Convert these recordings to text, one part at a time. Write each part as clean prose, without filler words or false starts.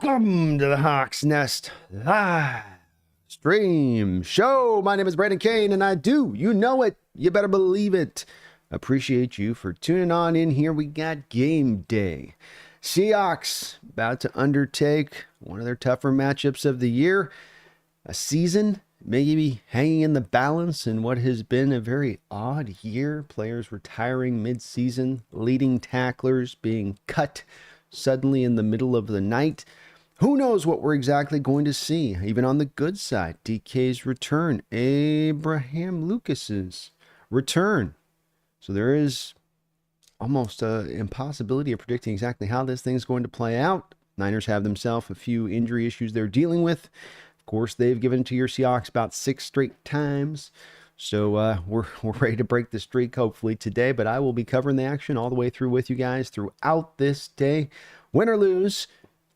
Welcome to the Hawks Nest live stream show. My name is Brandon Kane, and you know it, you better believe it. Appreciate you for tuning on in here. We got game day. Seahawks about to undertake one of their tougher matchups of the year. A season maybe hanging in the balance in what has been a very odd year. Players retiring mid-season, leading tacklers being cut suddenly in the middle of the night. Who knows what we're exactly going to see? Even on the good side, DK's return, Abraham Lucas's return. So there is almost an impossibility of predicting exactly how this thing's going to play out. Niners have themselves a few injury issues they're dealing with. Of course, they've given it to your Seahawks about 6 straight times. So we're ready to break the streak hopefully today, but I will be covering the action all the way through with you guys throughout this day. Win or lose,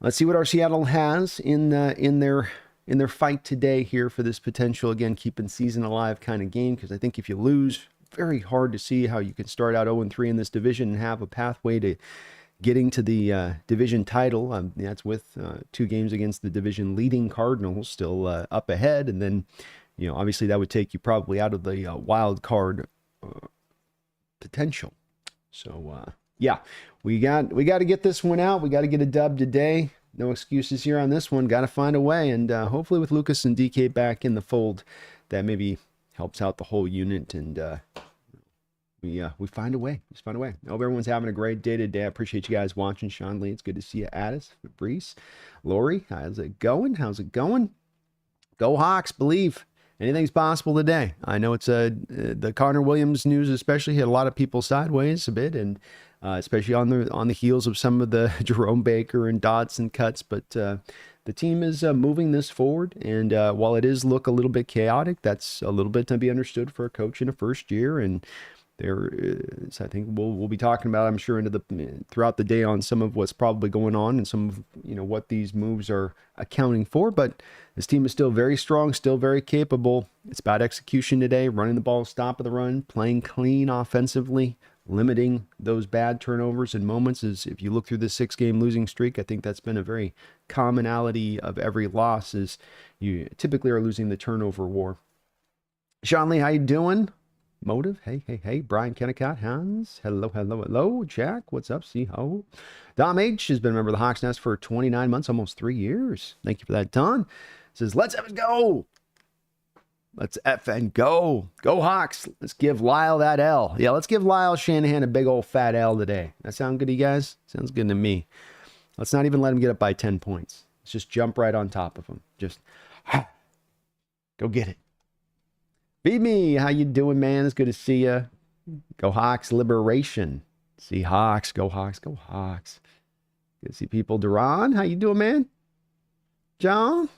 let's see what our Seattle has in their fight today here for this potential, again, keeping season alive kind of game, because I think if you lose, very hard to see how you can start out 0-3 in this division and have a pathway to getting to the division title. That's with 2 games against the division leading Cardinals still up ahead. And then, obviously that would take you probably out of the wild card potential. So, yeah, we got to get this one out. We got to get a dub today. No excuses here on this one. Got to find a way. And hopefully with Lucas and DK back in the fold, that maybe helps out the whole unit, and we find a way. Just find a way. I hope everyone's having a great day today. I appreciate you guys watching. Sean Lee, it's good to see you. Addis, Fabrice, Lori, how's it going? Go Hawks, believe. Anything's possible today. I know it's the Connor Williams news especially hit a lot of people sideways a bit, and especially on the heels of some of the Jerome Baker and Dodson cuts, but the team is moving this forward, and while it is look a little bit chaotic, that's a little bit to be understood for a coach in a first year. And there is, I think we'll be talking about, I'm sure, throughout the day on some of what's probably going on and some of what these moves are accounting for. But this team is still very strong, still very capable. It's about execution today, running the ball, stop of the run, playing clean offensively, limiting those bad turnovers and moments. As if you look through this 6-game losing streak, I think that's been a very commonality of every loss, is you typically are losing the turnover war. Sean Lee, how you doing? Motive, hey. Brian Kennicott, Hans, hello. Jack, what's up? See ho. Dom H has been a member of the Hawks Nest for 29 months, almost 3 years. Thank you for that, Don. Says, let's have it go. Let's effing go. Go Hawks. Let's give Lyle that L. Yeah, let's give Lyle Shanahan a big old fat L today. That sound good to you guys? Sounds good to me. Let's not even let him get up by 10 points. Let's just jump right on top of him. Just go get it. Feed me. How you doing, man? It's good to see you. Go Hawks liberation. Seahawks. Go Hawks. Go Hawks. Good to see people. Duran, how you doing, man? John?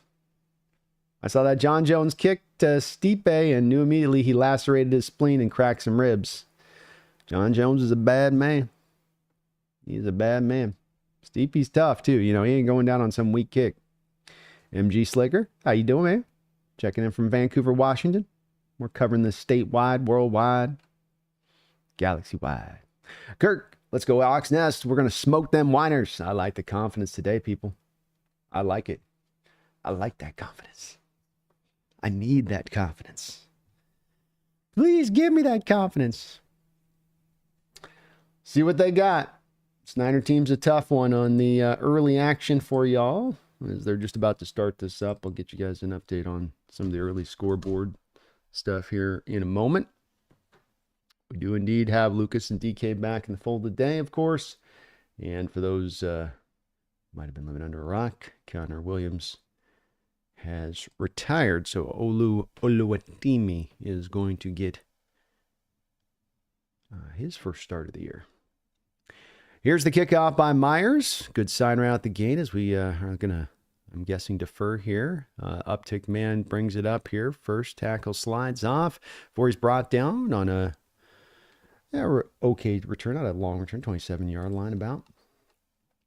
I saw that John Jones kick to Stipe and knew immediately he lacerated his spleen and cracked some ribs. John Jones is a bad man. He's a bad man. Stipe's tough, too. He ain't going down on some weak kick. MG Slicker, how you doing, man? Checking in from Vancouver, Washington. We're covering this statewide, worldwide, galaxy-wide. Kirk, let's go Hawks Nest. We're going to smoke them whiners. I like the confidence today, people. I like it. I like that confidence. I need that confidence. Please give me that confidence. See what they got. This Niner team's a tough one on the early action for y'all, as they're just about to start this up. I'll get you guys an update on some of the early scoreboard stuff here in a moment. We do indeed have Lucas and DK back in the fold today, of course. And for those might have been living under a rock, Connor Williams has retired. So Oluwatimi is going to get his first start of the year. Here's the kickoff by Myers. Good sign right out the gate as we are going to, I'm guessing, defer here. Uptick man brings it up here. First tackle slides off before he's brought down on a okay return, not a long return, 27-yard line about.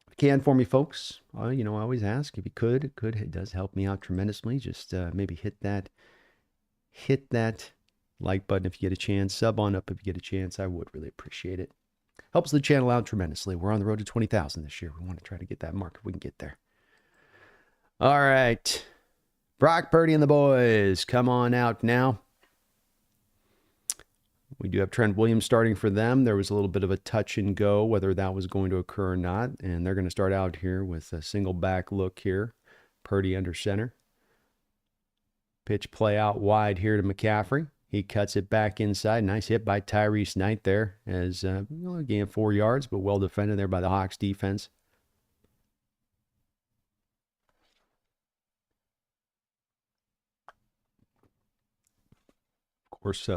If you can for me, folks, I always ask if you could. It does help me out tremendously. Just maybe hit that like button if you get a chance. Sub on up if you get a chance. I would really appreciate it. Helps the channel out tremendously. We're on the road to 20,000 this year. We want to try to get that mark if we can get there. All right. Brock Purdy and the boys, come on out now. We do have Trent Williams starting for them. There was a little bit of a touch and go, whether that was going to occur or not. And they're going to start out here with a single back look here. Purdy under center. Pitch play out wide here to McCaffrey. He cuts it back inside. Nice hit by Tyrese Knight there as gained 4 yards, but well defended there by the Hawks defense. Of course,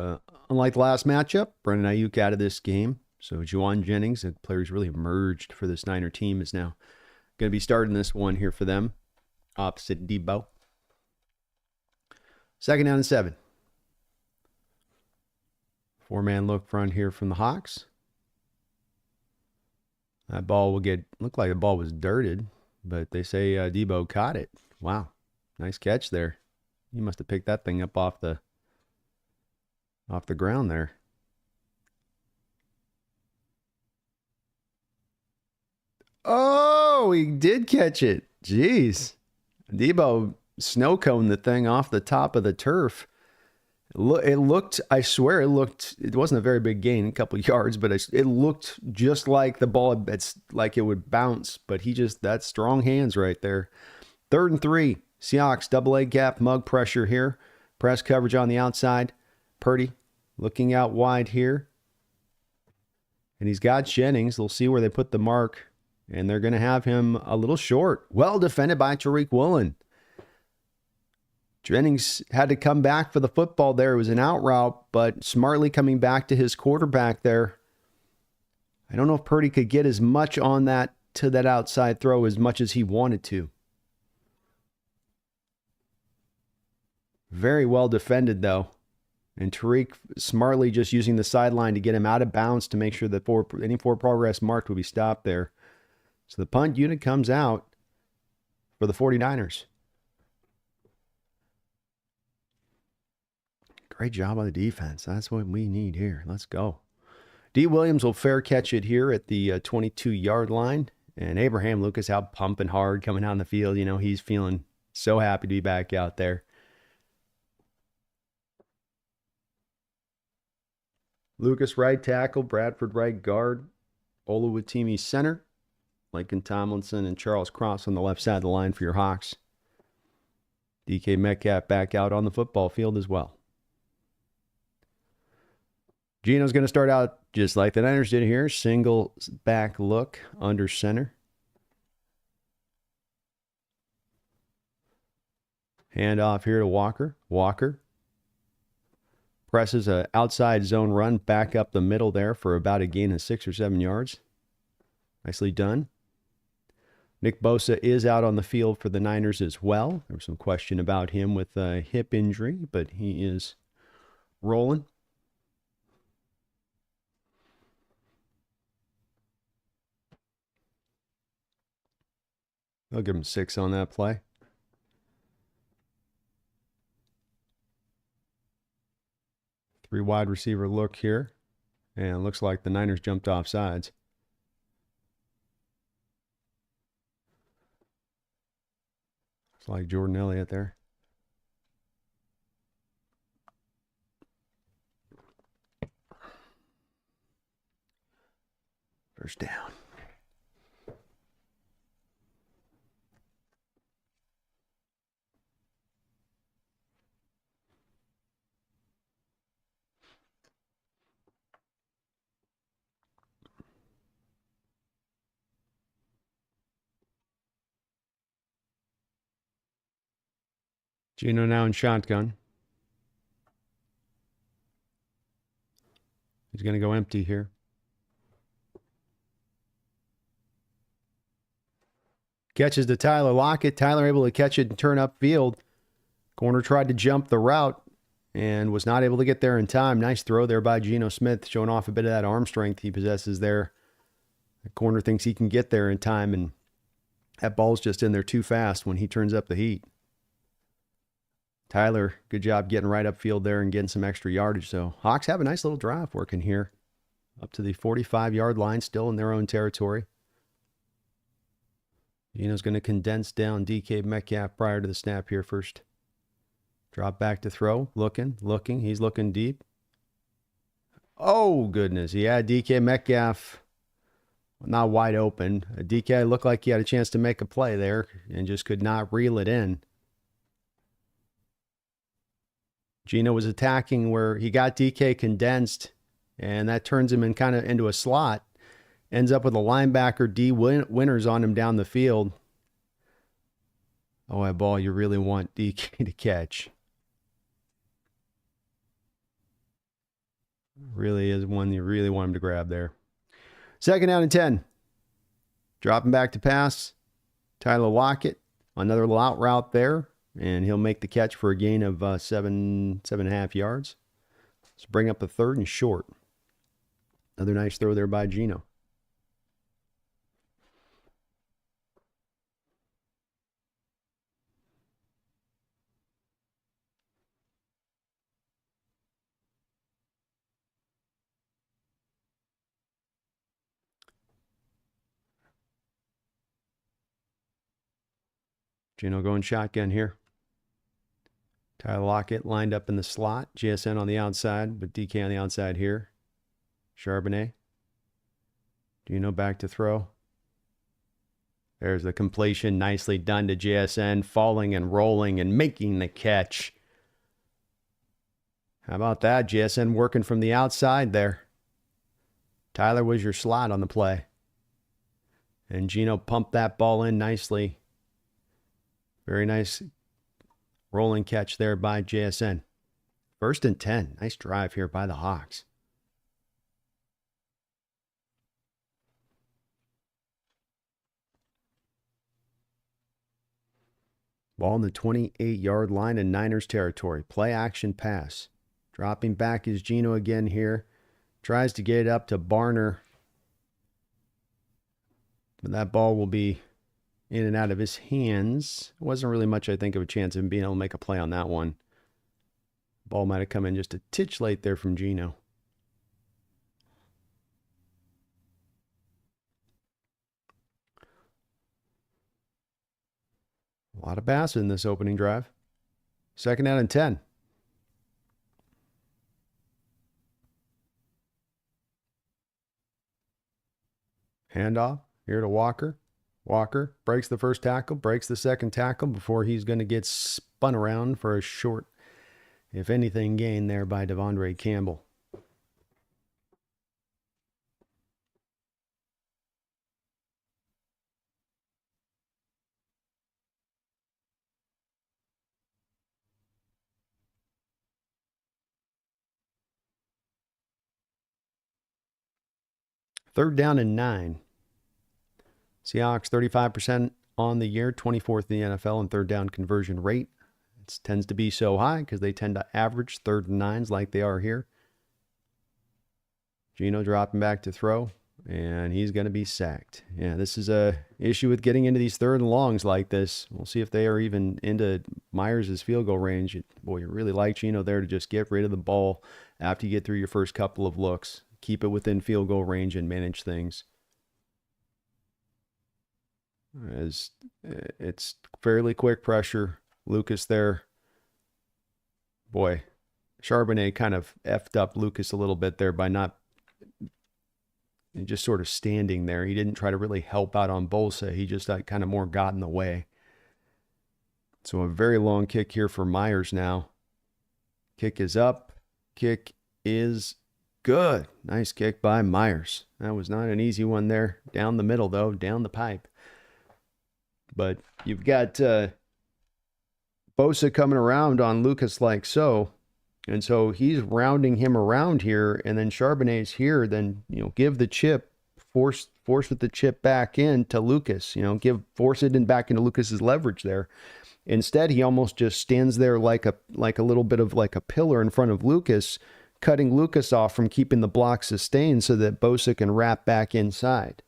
unlike the last matchup, Brandon Ayuk out of this game. So Juwan Jennings, a player who's really emerged for this Niner team, is now going to be starting this one here for them, opposite Debo. 2nd down and 7. 4-man look front here from the Hawks. That ball will looked like the ball was dirted, but they say Debo caught it. Wow, nice catch there. He must have picked that thing up off the ground there. Oh, he did catch it. Jeez. Debo snow coned the thing off the top of the turf. It looked, I swear, it wasn't a very big gain, a couple of yards, but it looked just like the ball, it's like it would bounce, but that's strong hands right there. 3rd and 3, Seahawks double-A gap mug pressure here. Press coverage on the outside. Purdy looking out wide here. And he's got Jennings. They'll see where they put the mark, and they're going to have him a little short. Well defended by Tariq Woolen. Jennings had to come back for the football there. It was an out route, but smartly coming back to his quarterback there. I don't know if Purdy could get as much on that to that outside throw as much as he wanted to. Very well defended, though. And Tariq smartly just using the sideline to get him out of bounds to make sure that any forward progress marked would be stopped there. So the punt unit comes out for the 49ers. Great job on the defense. That's what we need here. Let's go. D. Williams will fair catch it here at the 22-yard line. And Abraham Lucas out pumping hard coming out in the field. You know, he's feeling so happy to be back out there. Lucas right tackle, Bradford right guard, Oluwatimi center, Lincoln Tomlinson and Charles Cross on the left side of the line for your Hawks. DK Metcalf back out on the football field as well. Gino's going to start out just like the Niners did here. Single back look under center. Hand off here to Walker. Walker presses an outside zone run back up the middle there for about a gain of 6 or 7 yards. Nicely done. Nick Bosa is out on the field for the Niners as well. There was some question about him with a hip injury, but he is rolling. They'll give him 6 on that play. Three wide receiver look here. And looks like the Niners jumped off sides. Looks like Jordan Elliott there. First down. Gino now in shotgun. He's going to go empty here. Catches to Tyler Lockett. Tyler able to catch it and turn upfield. Corner tried to jump the route and was not able to get there in time. Nice throw there by Geno Smith, showing off a bit of that arm strength he possesses there. The corner thinks he can get there in time, and that ball's just in there too fast when he turns up the heat. Tyler, good job getting right upfield there and getting some extra yardage. So Hawks have a nice little drive working here up to the 45-yard line, still in their own territory. Gino's going to condense down DK Metcalf prior to the snap here first. Drop back to throw. Looking. He's looking deep. Oh, goodness. Yeah, DK Metcalf not wide open. DK looked like he had a chance to make a play there and just could not reel it in. Gino was attacking where he got DK condensed, and that turns him into a slot. Ends up with a linebacker D winners on him down the field. Oh, that ball you really want DK to catch. Really is one you really want him to grab there. 2nd down and 10. Dropping back to pass. Tyler Lockett, another out route there, and he'll make the catch for a gain of 7.5 yards. Let's bring up a 3rd and short. Another nice throw there by Gino. Gino going shotgun here. Tyler Lockett lined up in the slot. JSN on the outside, but DK on the outside here. Charbonnet. Gino back to throw. There's the completion. Nicely done to JSN. Falling and rolling and making the catch. How about that? JSN working from the outside there. Tyler was your slot on the play. And Gino pumped that ball in nicely. Very nice rolling catch there by JSN. 1st and 10. Nice drive here by the Hawks. Ball on the 28-yard line in Niners territory. Play action pass. Dropping back is Gino again here. Tries to get it up to Barner. But that ball will be in and out of his hands. Wasn't really much, I think, of a chance of him being able to make a play on that one. Ball might have come in just a titch late there from Gino. A lot of bass in this opening drive. 2nd down and 10. Handoff here to Walker. Walker breaks the first tackle, breaks the second tackle before he's going to get spun around for a short, if anything, gain there by Devondre Campbell. Third down and 9. Seahawks 35% on the year, 24th in the NFL in 3rd down conversion rate. It tends to be so high because they tend to average 3rd and 9s like they are here. Gino dropping back to throw, and he's going to be sacked. Yeah, this is a issue with getting into these 3rd and longs like this. We'll see if they are even into Myers' field goal range. Boy, you really like Gino there to just get rid of the ball after you get through your first couple of looks. Keep it within field goal range and manage things. As it's fairly quick pressure. Lucas there. Boy, Charbonnet kind of effed up Lucas a little bit there by not just sort of standing there. He didn't try to really help out on Bosa. He just kind of more got in the way. So a very long kick here for Myers now. Kick is up. Kick is good. Nice kick by Myers. That was not an easy one there. Down the middle, though. Down the pipe. But you've got Bosa coming around on Lucas like so. And so he's rounding him around here. And then Charbonnet's here. Then, give the chip. Force with the chip back in to Lucas. Force it in back into Lucas's leverage there. Instead, he almost just stands there like a little bit of like a pillar in front of Lucas, cutting Lucas off from keeping the block sustained so that Bosa can wrap back inside.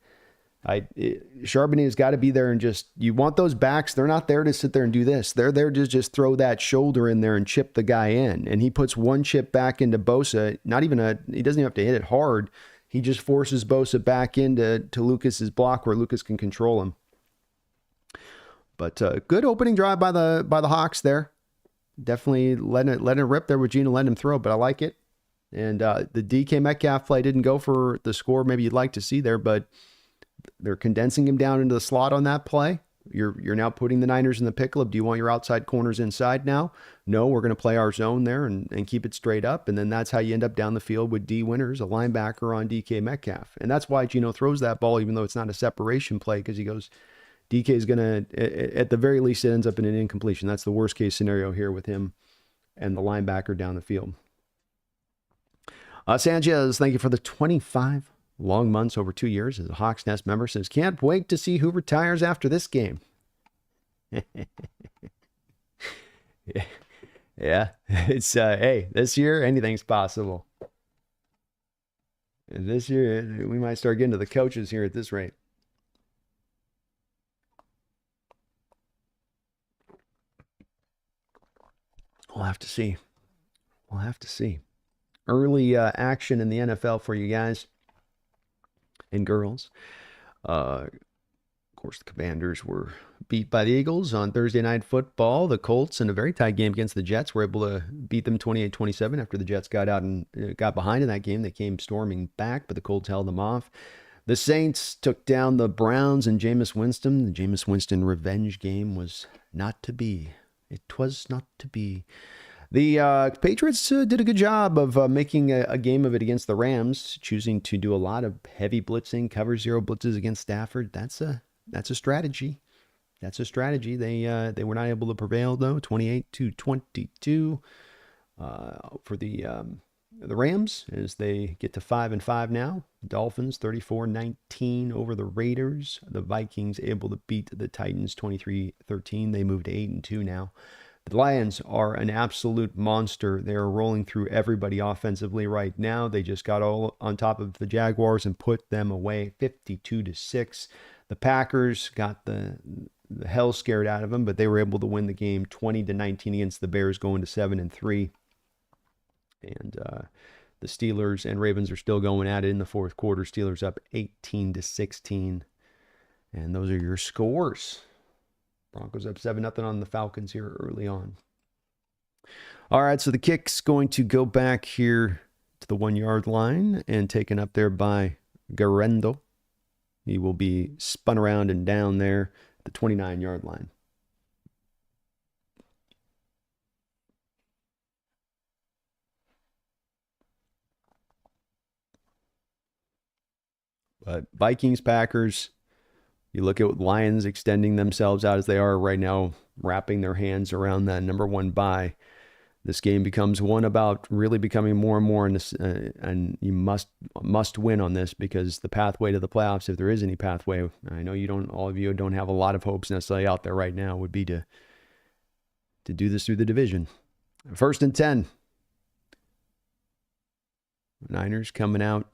Charbonnet's got to be there and just, you want those backs. They're not there to sit there and do this. They're there to just throw that shoulder in there and chip the guy in. And he puts one chip back into Bosa. He doesn't even have to hit it hard. He just forces Bosa back into Lucas's block where Lucas can control him. But good opening drive by the Hawks there. Definitely letting it rip there with Gino, letting him throw, but I like it. And the DK Metcalf play didn't go for the score maybe you'd like to see there, but they're condensing him down into the slot on that play. You're now putting the Niners in the pickle of, do you want your outside corners inside now? No, we're going to play our zone there and keep it straight up. And then that's how you end up down the field with D Winters, a linebacker on DK Metcalf. And that's why Gino throws that ball, even though it's not a separation play, because he goes, DK is going to, at the very least, it ends up in an incompletion. That's the worst case scenario here with him and the linebacker down the field. Sanchez, thank you for the 25 long months over 2 years as a Hawks Nest member. Says, can't wait to see who retires after this game. Yeah, it's, hey, this year, anything's possible. This year, we might start getting to the coaches here at this rate. We'll have to see. We'll have to see. Early action in the NFL for you guys and girls. Of course, the Commanders were beat by the Eagles on Thursday Night Football. The Colts, in a very tight game against the Jets, were able to beat them 28-27 after the Jets got out and got behind in that game. They came storming back, but the Colts held them off. The Saints took down the Browns and Jameis Winston. The Jameis Winston revenge game was not to be. It was not to be. The Patriots did a good job of making a game of it against the Rams, choosing to do a lot of heavy blitzing, cover zero blitzes against Stafford. That's a strategy. That's a strategy. They were not able to prevail though. 28-22 for the Rams as they get to 5-5 now. Dolphins 34-19 over the Raiders. The Vikings able to beat the Titans 23-13. They moved to 8-2 now. The Lions are an absolute monster. They're rolling through everybody offensively right now. They just got all on top of the Jaguars and put them away 52-6. The Packers got the hell scared out of them, but they were able to win the game 20-19 against the Bears, going to 7-3. And the Steelers and Ravens are still going at it in the fourth quarter. Steelers up 18-16. And those are your scores. Broncos up 7-0 on the Falcons here early on. All right, so the kick's going to go back here to the 1 yard line and taken up there by Garendo. He will be spun around and down there at the 29 yard line. But Vikings, Packers, you look at Lions extending themselves out as they are right now, wrapping their hands around that number one bye. This game becomes one about really becoming more and more in this, and you must win on this, because the pathway to the playoffs, if there is any pathway, I know all of you don't have a lot of hopes necessarily out there right now, would be to do this through the division. 1st and 10. Niners coming out,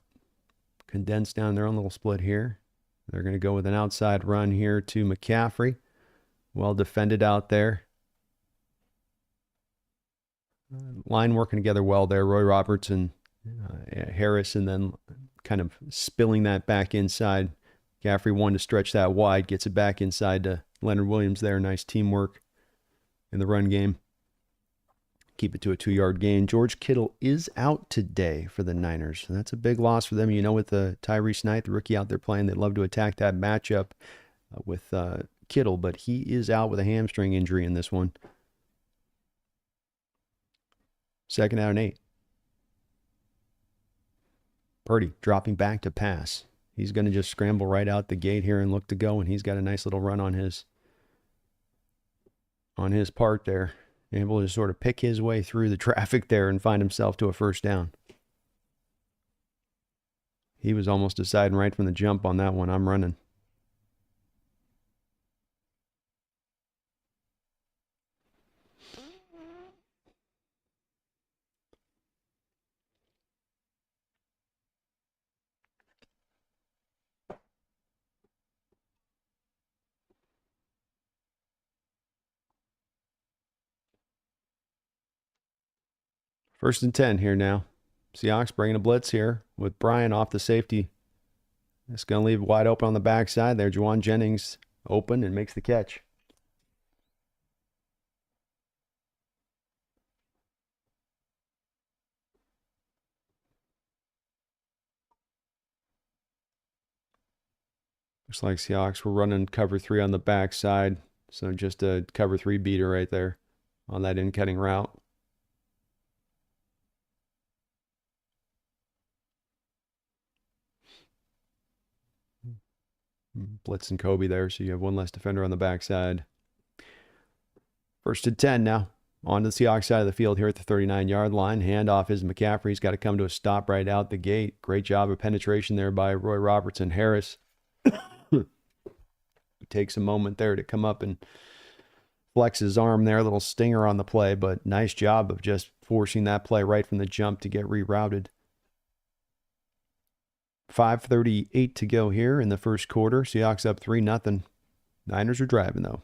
condensed down their own little split here. They're going to go with an outside run here to McCaffrey. Well defended out there. Line working together well there. Roy Roberts and Harris, and then kind of spilling that back inside. McCaffrey wanted to stretch that wide, gets it back inside to Leonard Williams there. Nice teamwork in the run game. Keep it to a 2 yard gain. George Kittle is out today for the Niners. And that's a big loss for them. You know, with the Tyrese Knight, the rookie out there playing, they'd love to attack that matchup with Kittle, but he is out with a hamstring injury in this one. 2nd out and 8. Purdy dropping back to pass. He's going to just scramble right out the gate here and look to go, and he's got a nice little run on his part there. Able to sort of pick his way through the traffic there and find himself to a 1st down. He was almost deciding right from the jump on that one. I'm running. First and 10 here now. Seahawks bringing a blitz here with Brian off the safety. It's going to leave wide open on the backside there. Juwan Jennings open and makes the catch. Looks like Seahawks were running cover 3 on the backside. So just a cover 3 beater right there on that in-cutting route. Blitz and Kobe there, so you have one less defender on the backside. 1st and 10 now. On to the Seahawks side of the field here at the 39-yard line. Handoff is McCaffrey. He's got to come to a stop right out the gate. Great job of penetration there by Roy Robertson Harris. Takes a moment there to come up and flex his arm there. A little stinger on the play, but nice job of just forcing that play right from the jump to get rerouted. 5:38 to go here in the first quarter. Seahawks up 3-0. Niners are driving, though.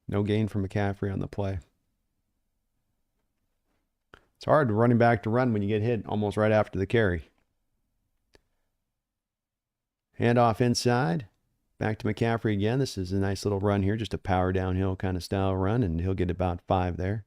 No gain from McCaffrey on the play. It's hard running back to run when you get hit almost right after the carry. Handoff inside. Back to McCaffrey again. This is a nice little run here, just a power downhill kind of style run, and he'll get about 5 there.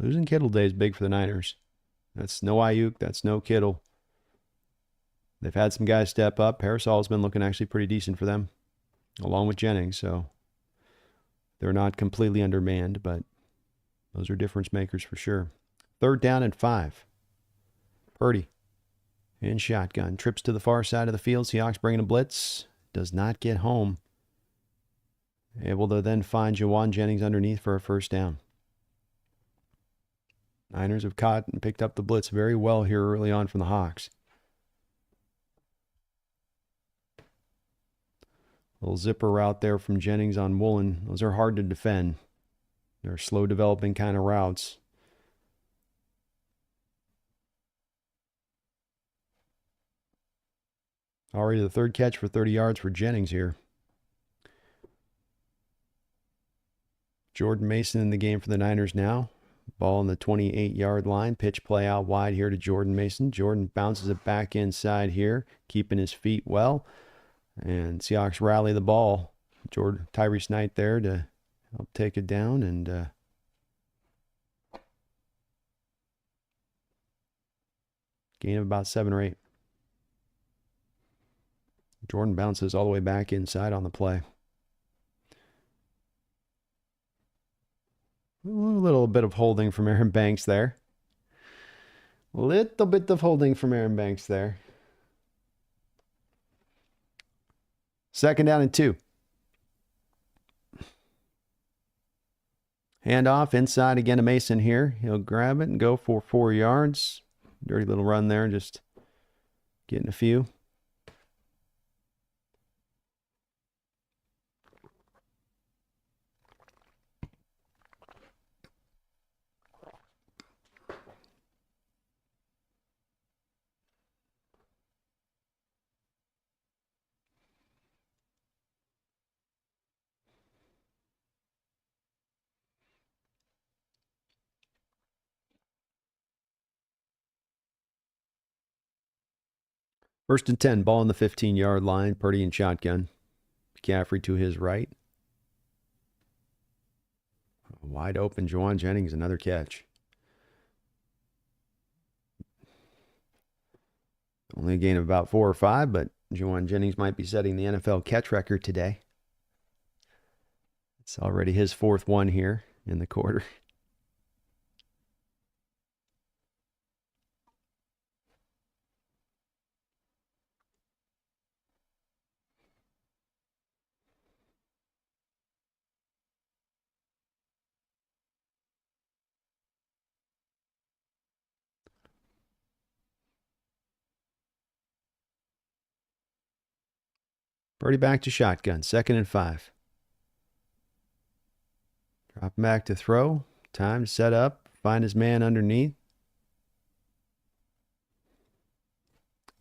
Losing Kittle day is big for the Niners. That's no Ayuk. That's no Kittle. They've had some guys step up. Parasol's been looking actually pretty decent for them, along with Jennings. So they're not completely undermanned, but those are difference makers for sure. 3rd down and 5. Purdy in shotgun. Trips to the far side of the field. Seahawks bringing a blitz. Does not get home. Able to then find Jawan Jennings underneath for a 1st down. Niners have caught and picked up the blitz very well here early on from the Hawks. Little zipper route there from Jennings on Woolen. Those are hard to defend. They're slow developing kind of routes. Already the 3rd catch for 30 yards for Jennings here. Jordan Mason in the game for the Niners now. Ball on the 28-yard line. Pitch play out wide here to Jordan Mason. Jordan bounces it back inside here, keeping his feet well. And Seahawks rally the ball. Tyrese Knight there to help take it down. And gain of about 7 or 8. Jordan bounces all the way back inside on the play. A little bit of holding from Aaron Banks there. Little bit of holding from Aaron Banks there. 2nd down and 2. Handoff inside again to Mason here. He'll grab it and go for 4 yards. Dirty little run there, just getting a few. First and 10, ball on the 15-yard line. Purdy in shotgun. McCaffrey to his right. Wide open, Jawan Jennings, another catch. Only a gain of about 4 or 5, but Jawan Jennings might be setting the NFL catch record today. It's already his 4th one here in the quarter. Purdy back to shotgun. 2nd and 5. Drop back to throw. Time to set up. Find his man underneath.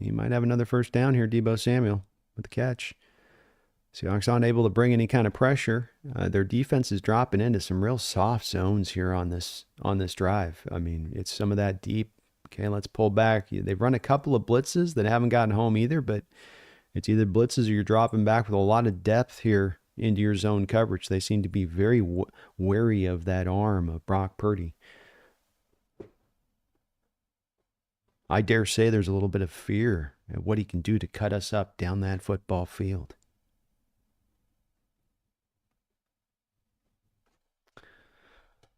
He might have another 1st down here, Deebo Samuel, with the catch. Seahawks unable to bring any kind of pressure. Their defense is dropping into some real soft zones here on this drive. I mean, it's some of that deep. Okay, let's pull back. They've run a couple of blitzes that haven't gotten home either, but It's either blitzes or you're dropping back with a lot of depth here into your zone coverage. They seem to be very wary of that arm of Brock Purdy. I dare say there's a little bit of fear at what he can do to cut us up down that football field.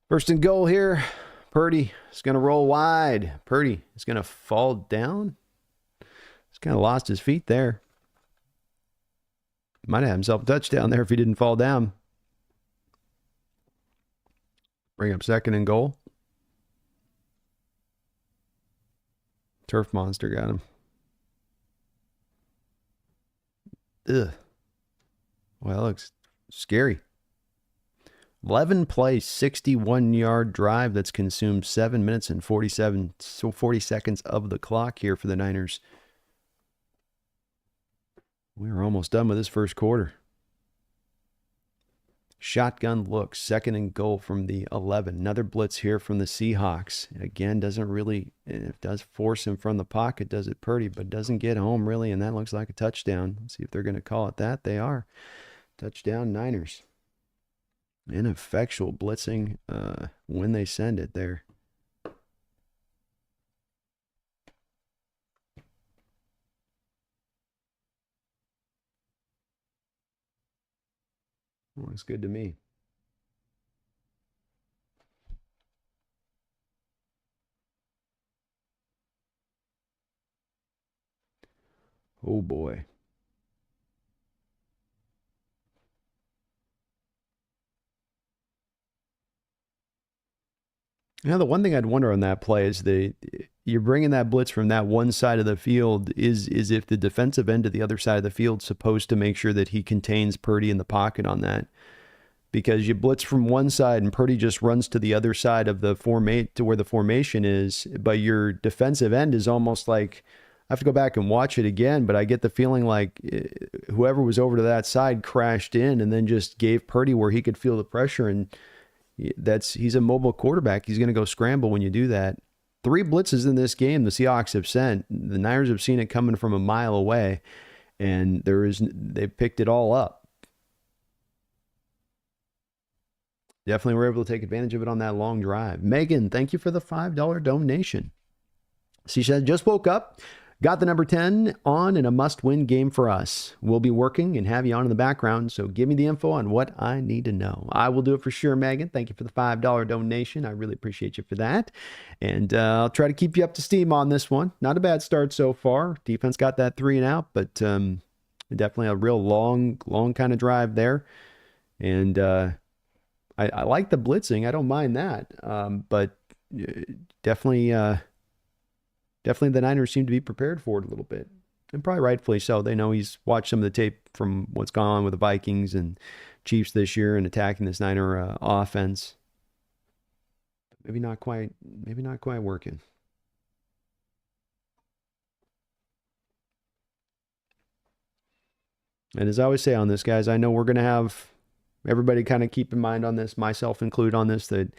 First and goal here. Purdy is going to roll wide. Purdy is going to fall down. He's kind of lost his feet there. Might have himself a touchdown there if he didn't fall down. Bring up second and goal. Turf monster got him. Ugh. Well, that looks scary. 11 play, 61-yard drive that's consumed 7 minutes and 40 seconds of the clock here for the Niners. We're almost done with this first quarter. Shotgun look, second and goal from the 11. Another blitz here from the Seahawks. Again, doesn't really, it does force him from the pocket, does it Purdy, but doesn't get home really, and that looks like a touchdown. Let's see if they're going to call it that. They are. Touchdown Niners. Ineffectual blitzing when they send it there. Looks good to me. Oh boy. You know, the one thing I'd wonder on that play is you're bringing that blitz from that one side of the field is if the defensive end to the other side of the field supposed to make sure that he contains Purdy in the pocket on that. Because you blitz from one side and Purdy just runs to the other side of the to where the formation is, but your defensive end is almost like, I have to go back and watch it again, but I get the feeling like whoever was over to that side crashed in and then just gave Purdy where he could feel the pressure, and he's a mobile quarterback. He's going to go scramble when you do that. 3 blitzes in this game the Seahawks have sent. The Niners have seen it coming from a mile away, and they picked it all up. Definitely were able to take advantage of it on that long drive. Megan, thank you for the $5 donation. She said, just woke up, got the number 10 on in a must-win game for us. We'll be working and have you on in the background, so give me the info on what I need to know. I will do it for sure, Megan. Thank you for the $5 donation. I really appreciate you for that. And I'll try to keep you up to steam on this one. Not a bad start so far. Defense got that 3 and out, but definitely a real long kind of drive there. And I like the blitzing. I don't mind that. But definitely the Niners seem to be prepared for it a little bit. And probably rightfully so. They know he's watched some of the tape from what's gone on with the Vikings and Chiefs this year and attacking this Niner offense. Maybe not quite working. And as I always say on this, guys, I know we're going to have everybody kind of keep in mind on this, myself included on this, that,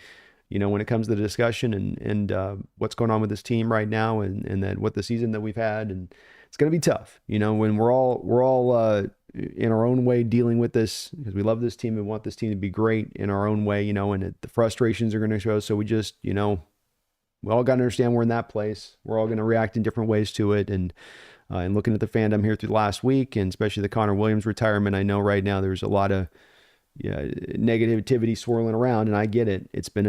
you know, when it comes to the discussion and what's going on with this team right now and then what the season that we've had, and it's going to be tough, you know, when we're all in our own way dealing with this, because we love this team and want this team to be great in our own way, you know, and the frustrations are going to show. So we just, you know, we all got to understand we're in that place. We're all going to react in different ways to it. And looking at the fandom here through the last week, and especially the Connor Williams retirement, I know right now there's a lot of negativity swirling around, and I get it. It's been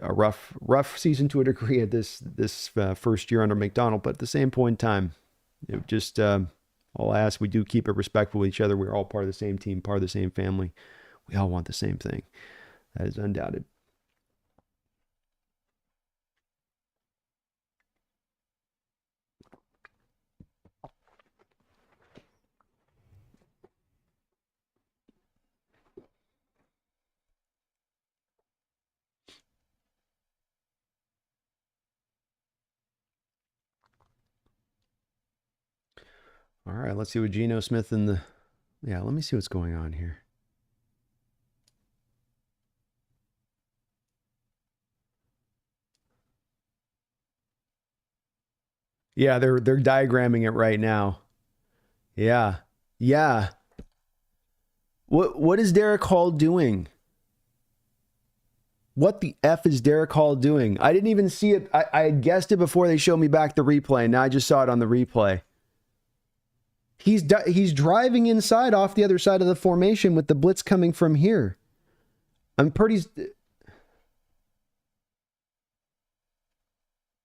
a rough season to a degree at this first year under McDonald, but at the same point in time, just all I ask, we do keep it respectful with each other. We're all part of the same team, part of the same family. We all want the same thing. That is undoubted. All right, let's see what Geno Smith let me see what's going on here. Yeah, they're diagramming it right now. Yeah. Yeah. What is Derek Hall doing? What the F is Derek Hall doing? I didn't even see it. I had guessed it before they showed me back the replay. Now I just saw it on the replay. He's driving inside off the other side of the formation with the blitz coming from here. I'm pretty...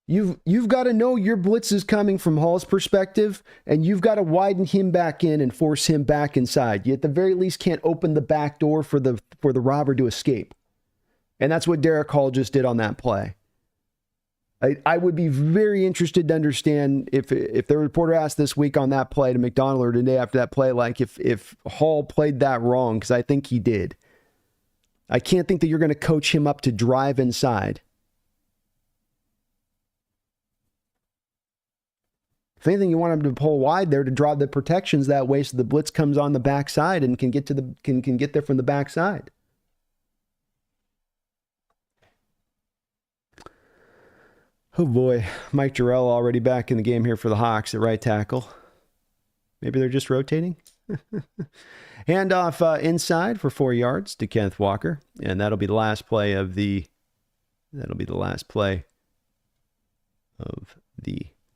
You've got to know your blitz is coming from Hall's perspective, and you've got to widen him back in and force him back inside. You at the very least can't open the back door for the robber to escape. And that's what Derek Hall just did on that play. I would be very interested to understand if the reporter asked this week on that play to McDonald or today after that play, like if Hall played that wrong, because I think he did. I can't think that you're going to coach him up to drive inside. If anything, you want him to pull wide there to draw the protections that way so the blitz comes on the backside and can get there from the backside. Oh boy, Mike Jarrell already back in the game here for the Hawks at right tackle. Maybe they're just rotating. Handoff inside for 4 yards to Kenneth Walker, and that'll be the last play of the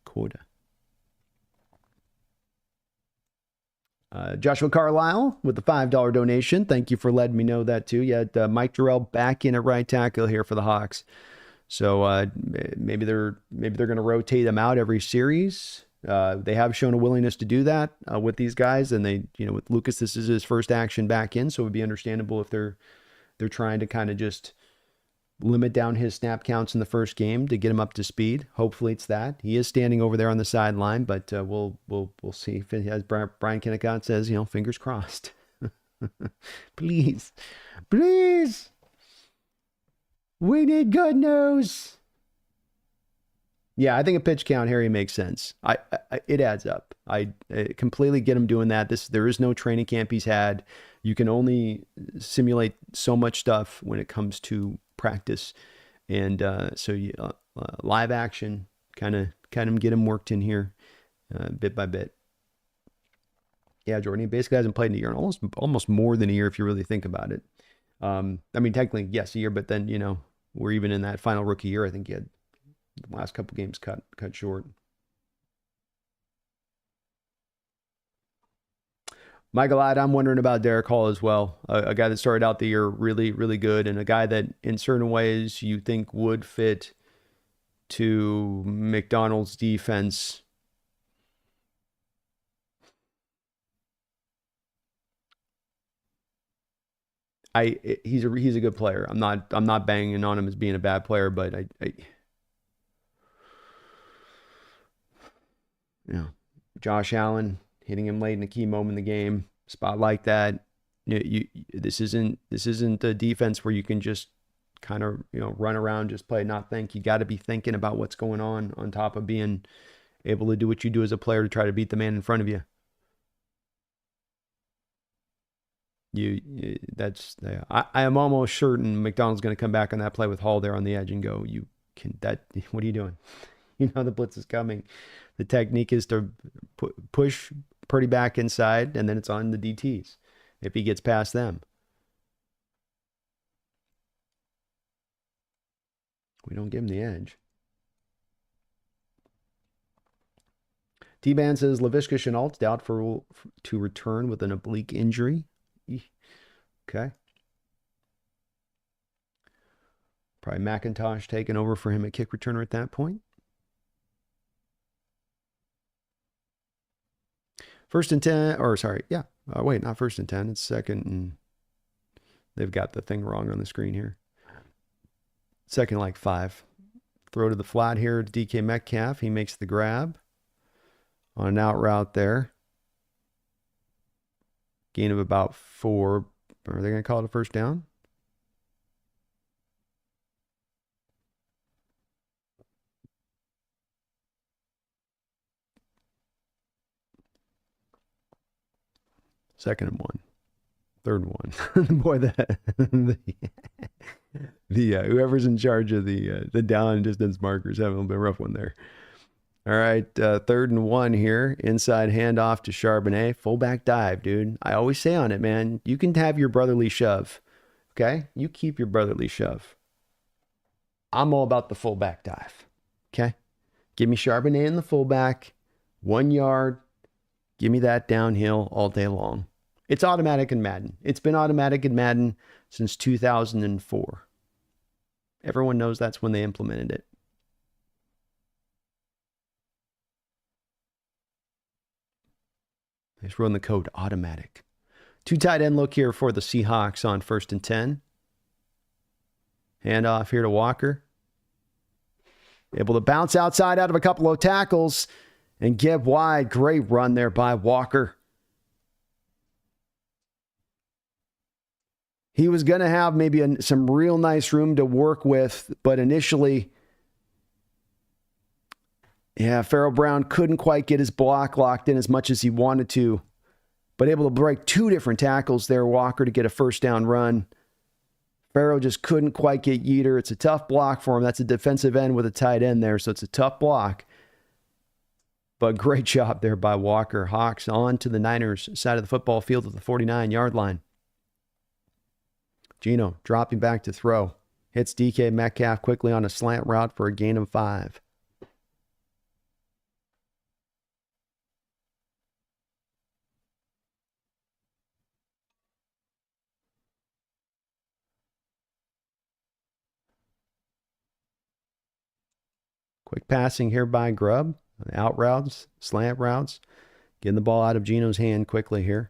quarter. Joshua Carlisle with the $5 donation. Thank you for letting me know that too. You had Mike Jarrell back in at right tackle here for the Hawks. So maybe they're going to rotate them out every series. They have shown a willingness to do that with these guys, and with Lucas, this is his first action back in, so it would be understandable if they're trying to kind of just limit down his snap counts in the first game to get him up to speed. Hopefully it's that. He is standing over there on the sideline, but we'll see if it has. Brian Kennicott says, fingers crossed. Please. We need good news. Yeah, I think a pitch count, Harry, makes sense. It adds up. I completely get him doing that. There is no training camp he's had. You can only simulate so much stuff when it comes to practice, and live action kind of get him worked in here bit by bit. Yeah, Jordan, he basically hasn't played in a year, almost more than a year if you really think about it. I mean, technically, yes, a year, but then we're even in that final rookie year. I think he had the last couple games cut short. Michael, I'm wondering about Derek Hall as well. A guy that started out the year really, really good, and a guy that in certain ways you think would fit to McDonald's defense. He's a good player. I'm not banging on him as being a bad player, but Josh Allen hitting him late in a key moment in the game, spot like that. This isn't a defense where you can just kind of run around, just play, not think. You got to be thinking about what's going on top of being able to do what you do as a player to try to beat the man in front of you. I am almost certain McDonald's going to come back on that play with Hall there on the edge and go, what are you doing? The blitz is coming. The technique is to push Purdy back inside, and then it's on the DTs if he gets past them. We don't give him the edge. T-Ban says Laviska Shenault's doubtful to return with an oblique injury. Okay. Probably McIntosh taking over for him at kick returner at that point. First and 10, or sorry, yeah. Wait, not first and 10. It's second, and they've got the thing wrong on the screen here. Second, like 5. Throw to the flat here to DK Metcalf. He makes the grab on an out route there. Gain of about 4. Are they going to call it a first down? Second and 1. Third and 1. Boy, the whoever's in charge of the down and distance markers having a little bit rough one there. All right, 3rd and 1 here. Inside handoff to Charbonnet. Fullback dive, dude. I always say on it, man, you can have your brotherly shove. Okay? You keep your brotherly shove. I'm all about the fullback dive. Okay? Give me Charbonnet in the fullback. 1 yard. Give me that downhill all day long. It's automatic in Madden. It's been automatic in Madden since 2004. Everyone knows that's when they implemented it. Just run the code automatic. 2 tight end look here for the Seahawks on 1st and 10. Handoff here to Walker. Able to bounce outside out of a couple of tackles and get wide. Great run there by Walker. He was going to have maybe some real nice room to work with, but initially, Farrell Brown couldn't quite get his block locked in as much as he wanted to, but able to break 2 different tackles there, Walker, to get a first down run. Farrell just couldn't quite get Yeater. It's a tough block for him. That's a defensive end with a tight end there, so it's a tough block. But great job there by Walker. Hawks on to the Niners side of the football field at the 49-yard line. Geno dropping back to throw. Hits DK Metcalf quickly on a slant route for a gain of 5. Quick passing here by Grubb. Out routes, slant routes. Getting the ball out of Geno's hand quickly here.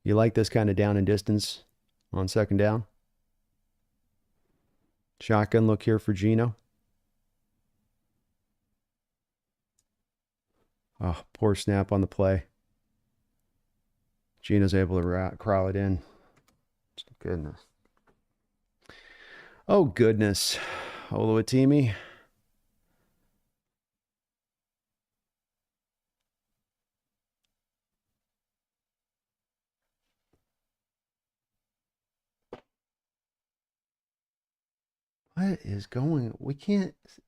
You like this kind of down and distance on 2nd down? Shotgun look here for Geno. Oh, poor snap on the play. Geno's able to crawl it in. Goodness. Oh, goodness. Oluwatimi. What is going?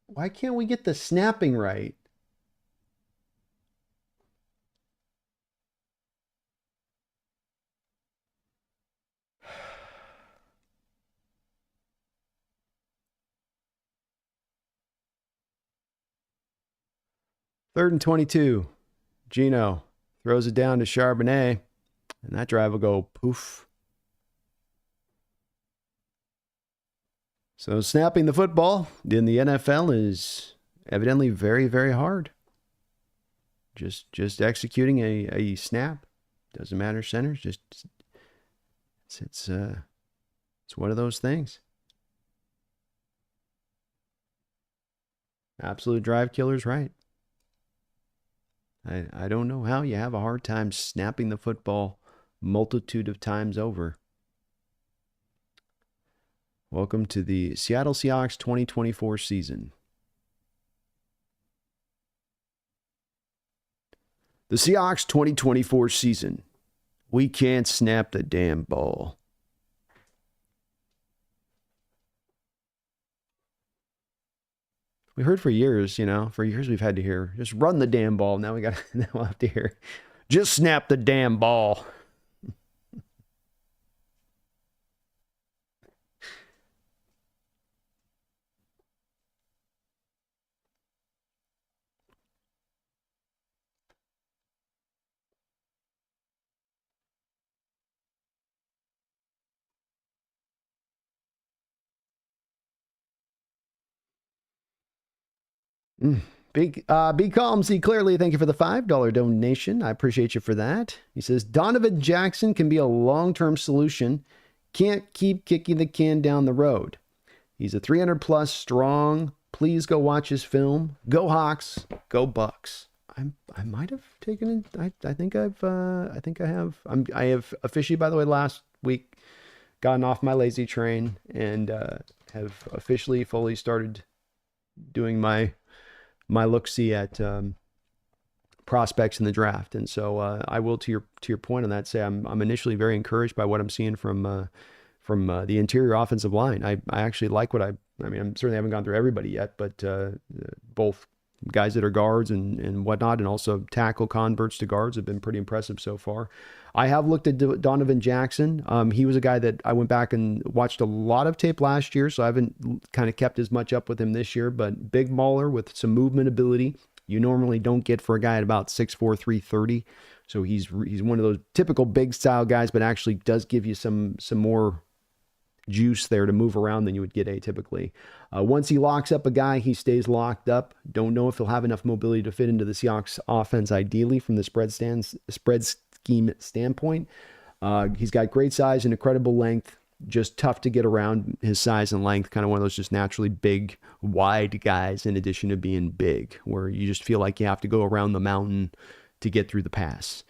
Why can't we get the snapping right? Third and 22. Geno throws it down to Charbonnet, and that drive will go poof. So snapping the football in the NFL is evidently very, very hard. Just executing a snap. Doesn't matter centers. It's one of those things. Absolute drive killer's right. I don't know how you have a hard time snapping the football multitude of times over. Welcome to the Seattle Seahawks 2024 season. The Seahawks 2024 season. We can't snap the damn ball. We heard for years, we've had to hear, just run the damn ball. Now we'll have to hear, just snap the damn ball. Big Calmsy, clearly, thank you for the $5 donation. I appreciate you for that. He says, Donovan Jackson can be a long-term solution. Can't keep kicking the can down the road. He's a 300-plus strong. Please go watch his film. Go Hawks. Go Bucks. I might have taken it. I think I have. I have officially, by the way, last week gotten off my lazy train and have officially fully started doing my look-see at prospects in the draft. And so I will, to your point on that, say I'm initially very encouraged by what I'm seeing from the interior offensive line. I actually like what I certainly haven't gone through everybody yet, but both guys that are guards and whatnot, and also tackle converts to guards have been pretty impressive so far. I have looked at Donovan Jackson. He was a guy that I went back and watched a lot of tape last year, so I haven't kind of kept as much up with him this year, but big mauler with some movement ability. You normally don't get for a guy at about 6'4", 330. So he's one of those typical big style guys, but actually does give you some more juice there to move around than you would get atypically. Once he locks up a guy, he stays locked up. Don't know if he'll have enough mobility to fit into the Seahawks offense ideally from the spread scheme standpoint. He's got great size and incredible length, just tough to get around his size and length, kind of one of those just naturally big, wide guys in addition to being big, where you just feel like you have to go around the mountain to get through the pass.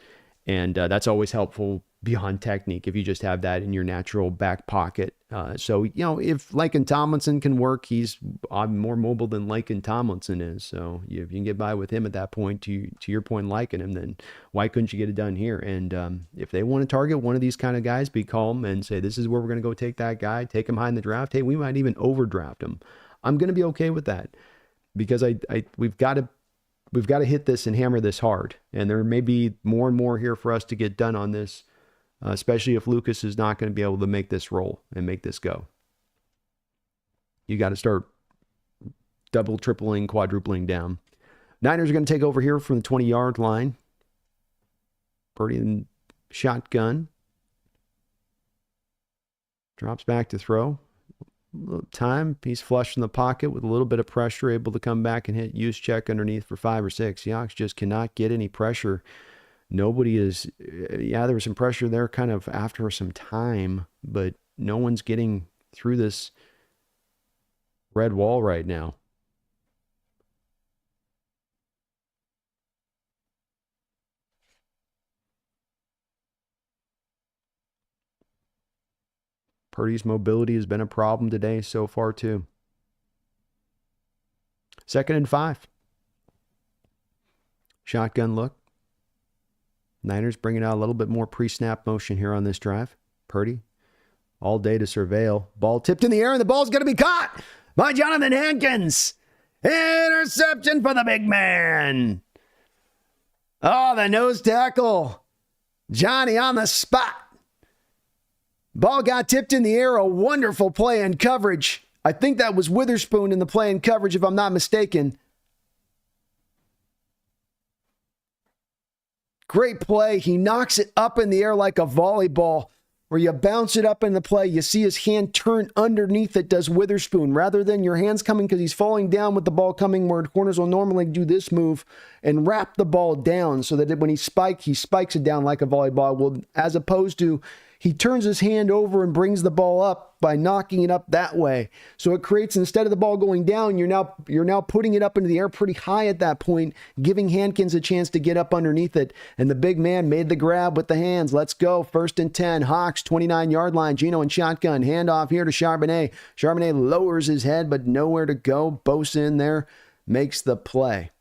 And that's always helpful beyond technique if you just have that in your natural back pocket. So, you know, if Laken Tomlinson can work, he's more mobile than Laken Tomlinson is. So if you can get by with him at that point, to your point, liking him, then why couldn't you get it done here? And if they want to target one of these kind of guys, be calm and say, this is where we're going to go take that guy, take him high in the draft. Hey, we might even overdraft him. I'm going to be okay with that because we've got to hit this and hammer this hard. And there may be more and more here for us to get done on this. Especially if Lucas is not going to be able to make this roll and make this go. You got to start double, tripling, quadrupling down. Niners are going to take over here from the 20-yard line. Purdy in shotgun. Drops back to throw. A little time. He's flush in the pocket with a little bit of pressure, able to come back and hit use check underneath for 5 or 6. Seahawks just cannot get any pressure. Nobody is, yeah, there was some pressure there kind of after some time, but no one's getting through this red wall right now. Purdy's mobility has been a problem today so far too. 2nd and 5. Shotgun look. Niners bringing out a little bit more pre-snap motion here on this drive. Purdy, all day to surveil. Ball tipped in the air, and the ball's going to be caught by Jonathan Hankins. Interception for the big man. Oh, the nose tackle. Johnny on the spot. Ball got tipped in the air. A wonderful play in coverage. I think that was Witherspoon in the play in coverage, if I'm not mistaken. Great play. He knocks it up in the air like a volleyball, where you bounce it up in the play. You see his hand turn underneath it, does Witherspoon. Rather than your hands coming because he's falling down with the ball coming, where corners will normally do this move and wrap the ball down so that when he spikes it down like a volleyball. Well, as opposed to he turns his hand over and brings the ball up by knocking it up that way. So it creates, instead of the ball going down, you're now putting it up into the air pretty high at that point, giving Hankins a chance to get up underneath it. And the big man made the grab with the hands. Let's go. 1st and 10. Hawks, 29-yard line. Geno and shotgun. Handoff here to Charbonnet. Charbonnet lowers his head, but nowhere to go. Bosa in there makes the play.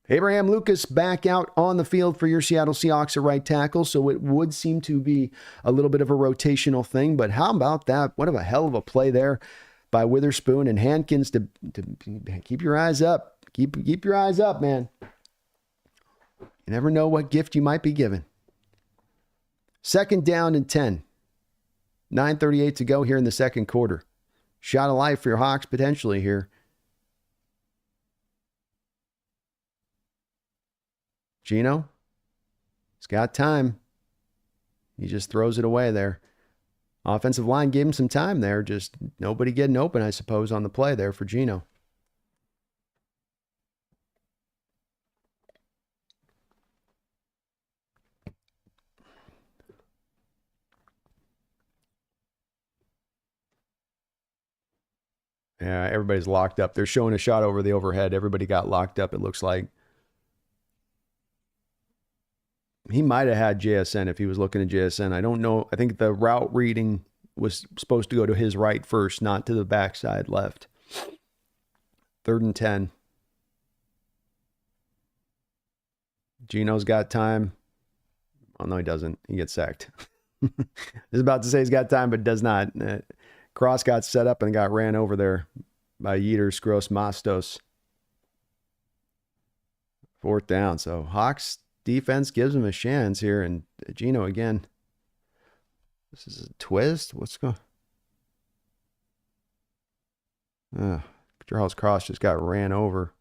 Abraham Lucas back out on the field for your Seattle Seahawks at right tackle, so it would seem to be a little bit of a rotational thing, but how about that? What a hell of a play there by Witherspoon and Hankins to keep your eyes up. Keep your eyes up, man. You never know what gift you might be given. 2nd down and 10. 9:38 to go here in the second quarter. Shot of life for your Hawks potentially here. Geno, he's got time. He just throws it away there. Offensive line gave him some time there. Just nobody getting open, I suppose, on the play there for Geno. Yeah, everybody's locked up. They're showing a shot over the overhead. Everybody got locked up, it looks like. He might have had JSN if he was looking at JSN. I don't know. I think the route reading was supposed to go to his right first, not to the backside left. 3rd and 10. Geno's got time. Oh, no, he doesn't. He gets sacked. I was about to say he's got time, but does not. Cross got set up and got ran over there by Yeeters Gross Mastos. 4th down. So Hawks defense gives him a chance here. And Gino again. This is a twist. What's going on? Charles Cross just got ran over.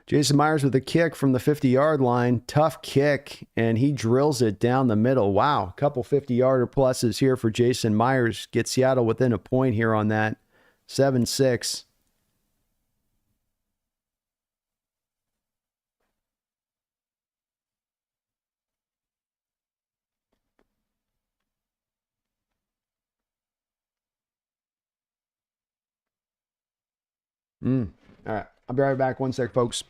Jason Myers with a kick from the 50-yard line. Tough kick, and he drills it down the middle. Wow, a couple 50-yarder pluses here for Jason Myers. Get Seattle within a point here on that. 7-6. All right, I'll be right back. One sec, folks.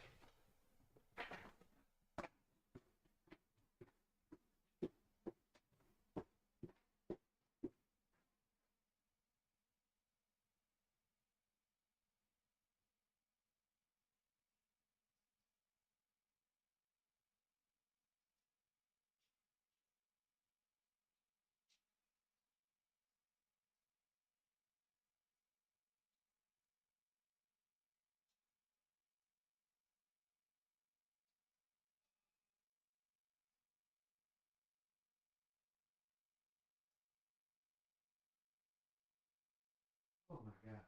Oh my gosh.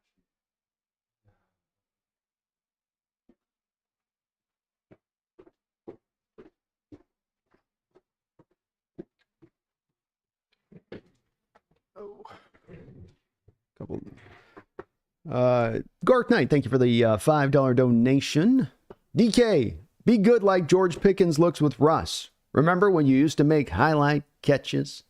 Oh. Couple. Garth Knight, thank you for the $5 donation. DK, be good like George Pickens looks with Russ. Remember when you used to make highlight catches?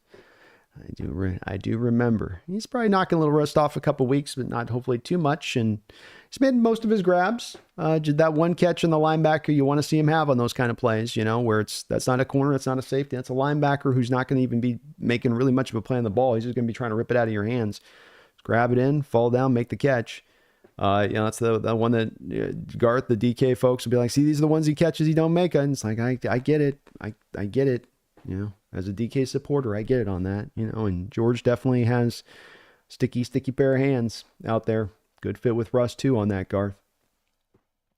I do remember. He's probably knocking a little rust off a couple weeks, but not hopefully too much. And he's made most of his grabs. That one catch in the linebacker you want to see him have on those kind of plays, where that's not a corner, that's not a safety, that's a linebacker who's not going to even be making really much of a play on the ball. He's just going to be trying to rip it out of your hands. Just grab it in, fall down, make the catch. That's the one that Garth, the DK folks will be like, see, these are the ones he catches, he don't make it. And it's like, I get it. I get it. As a DK supporter, I get it on that, and George definitely has sticky pair of hands out there. Good fit with Russ too on that, Garth.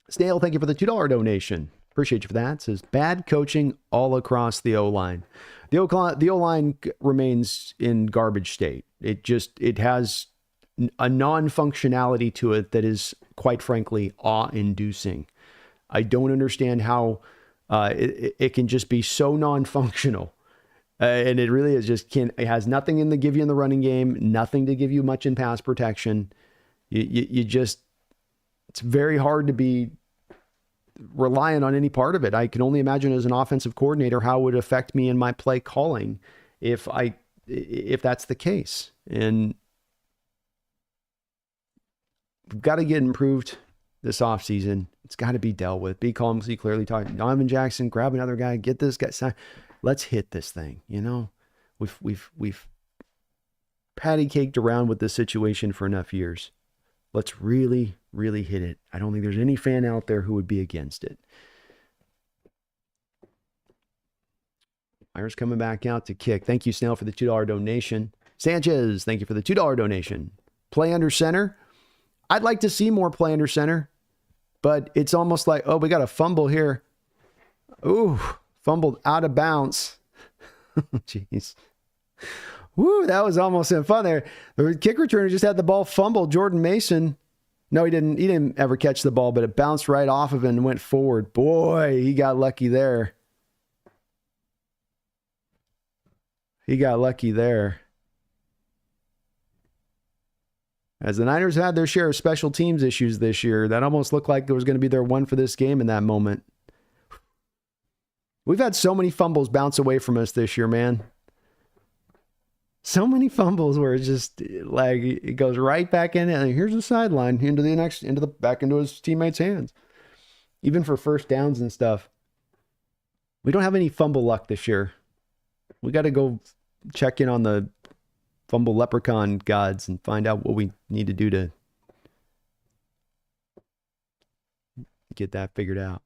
Snail, thank you for the $2 donation. Appreciate you for that. It says bad coaching all across the O-line. The O-line remains in garbage state. It has a non-functionality to it that is, quite frankly, awe-inducing. I don't understand how it can just be so non-functional. And it really is it has nothing to give you in the running game, nothing to give you much in pass protection. It's very hard to be reliant on any part of it. I can only imagine as an offensive coordinator how it would affect me in my play calling if that's the case. And we've got to get improved this offseason. It's got to be dealt with. B. Colmsey clearly talking. Donovan Jackson, grab another guy, get this guy signed. Let's hit this thing. We've patty caked around with this situation for enough years. Let's really, really hit it. I don't think there's any fan out there who would be against it. Myers coming back out to kick. Thank you, Snell, for the $2 donation. Sanchez, thank you for the $2 donation. Play under center. I'd like to see more play under center, but it's almost like, oh, we got a fumble here. Ooh, fumbled out of bounds. Jeez. Woo, that was almost fun there. The kick returner just had the ball fumbled. Jordan Mason. No, he didn't. He didn't ever catch the ball, but it bounced right off of him and went forward. Boy, he got lucky there. As the Niners had their share of special teams issues this year, that almost looked like it was going to be their one for this game in that moment. We've had so many fumbles bounce away from us this year, man. So many fumbles where it's just like it goes right back in, and here's the sideline back into his teammates' hands. Even for first downs and stuff. We don't have any fumble luck this year. We got to go check in on the fumble leprechaun gods and find out what we need to do to get that figured out.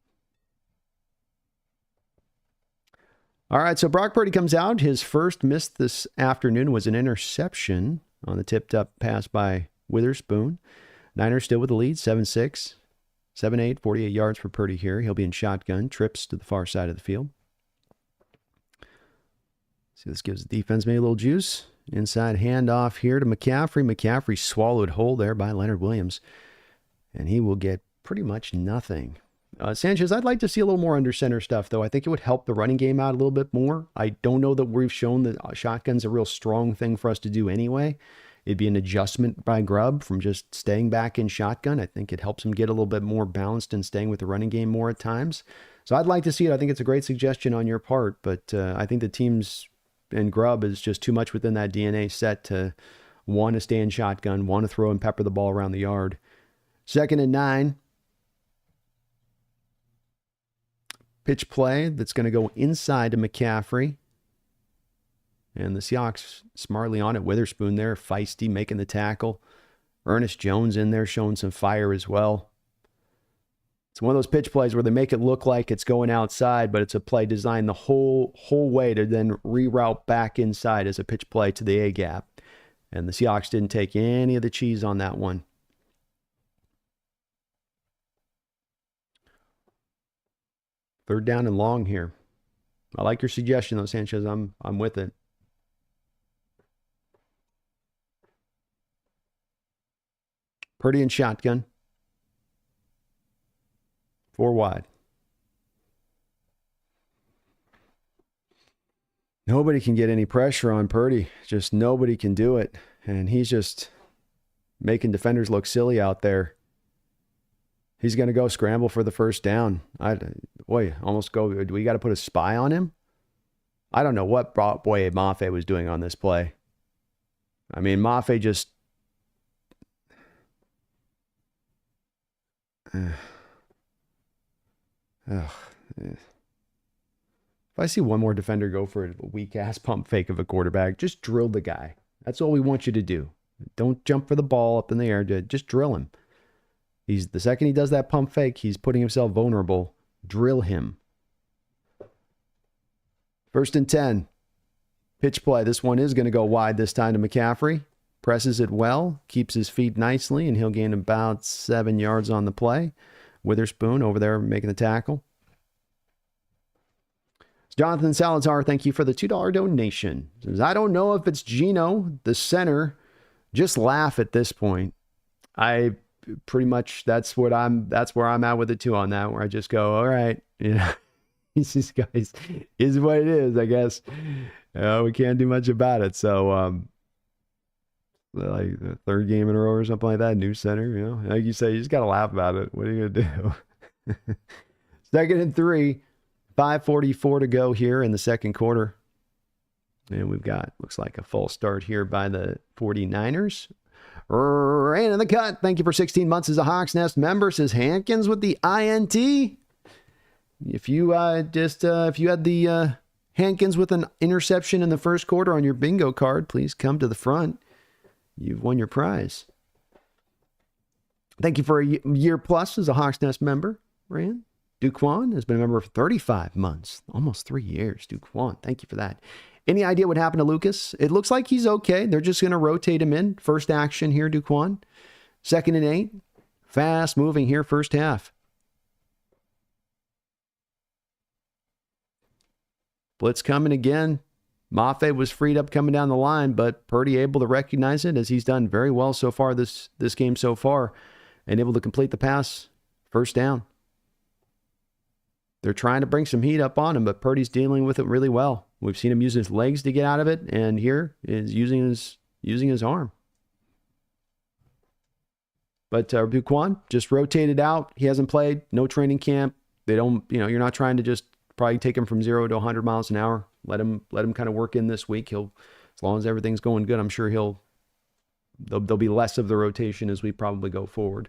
All right, so Brock Purdy comes out. His first miss this afternoon was an interception on the tipped-up pass by Witherspoon. Niners still with the lead, 7-6, 7-8, 48 yards for Purdy here. He'll be in shotgun, trips to the far side of the field. See, this gives the defense maybe a little juice. Inside handoff here to McCaffrey. McCaffrey swallowed whole there by Leonard Williams, and he will get pretty much nothing. Sanchez, I'd like to see a little more under center stuff, though. I think it would help the running game out a little bit more. I don't know that we've shown that shotgun's a real strong thing for us to do anyway. It'd be an adjustment by Grubb from just staying back in shotgun. I think it helps him get a little bit more balanced and staying with the running game more at times. So I'd like to see it. I think it's a great suggestion on your part, but I think the team's and Grubb is just too much within that DNA set to want to stay in shotgun, want to throw and pepper the ball around the yard. 2nd and 9. Pitch play that's going to go inside to McCaffrey. And the Seahawks smartly on it. Witherspoon there, feisty, making the tackle. Ernest Jones in there showing some fire as well. It's one of those pitch plays where they make it look like it's going outside, but it's a play designed the whole way to then reroute back inside as a pitch play to the A-gap. And the Seahawks didn't take any of the cheese on that one. Third down and long here. I like your suggestion, though, Sanchez. I'm with it. Purdy and shotgun. 4 wide. Nobody can get any pressure on Purdy. Just nobody can do it. And he's just making defenders look silly out there. He's going to go scramble for the first down. Almost go. Do we got to put a spy on him? I don't know what Boye Mafe was doing on this play. I mean, Mafe just... If I see one more defender go for a weak-ass pump fake of a quarterback, just drill the guy. That's all we want you to do. Don't jump for the ball up in the air. Just drill him. The second he does that pump fake, he's putting himself vulnerable. Drill him. 1st and 10. Pitch play. This one is going to go wide this time to McCaffrey. Presses it well, keeps his feet nicely, and he'll gain about 7 yards on the play. Witherspoon over there making the tackle. Jonathan Salazar, thank you for the $2 donation. Says, I don't know if it's Gino, the center. Just laugh at this point. I pretty much that's where I'm at with it too on that, where I just go, all right, these guys is what it is, I guess. We can't do much about it. So like the 3rd game in a row or something like that, new center, like you say, you just gotta laugh about it. What are you gonna do? 2nd and 3, 5:44 to go here in the 2nd quarter. And we've got, looks like a false start here by the 49ers. Ran in the cut. Thank you for 16 months as a Hawks Nest member, says Hankins with the INT. If you had the Hankins with an interception in the 1st quarter on your bingo card, please come to the front. You've won your prize. Thank you for a year plus as a Hawks Nest member, Rand. Duquan has been a member for 35 months, almost 3 years. Duquan, thank you for that. Any idea what happened to Lucas? It looks like he's okay. They're just going to rotate him in. First action here, Duquan. 2nd and 8. Fast moving here, first half. Blitz coming again. Mafe was freed up coming down the line, but Purdy able to recognize it, as he's done very well so far this game so far, and able to complete the pass. First down. They're trying to bring some heat up on him, but Purdy's dealing with it really well. We've seen him use his legs to get out of it, and here is using his arm. But Duquan just rotated out. He hasn't played. No training camp. They don't. You're not trying to just probably take him from 0 to 100 miles an hour. Let him kind of work in this week. He'll, as long as everything's going good, I'm sure there'll be less of the rotation as we probably go forward.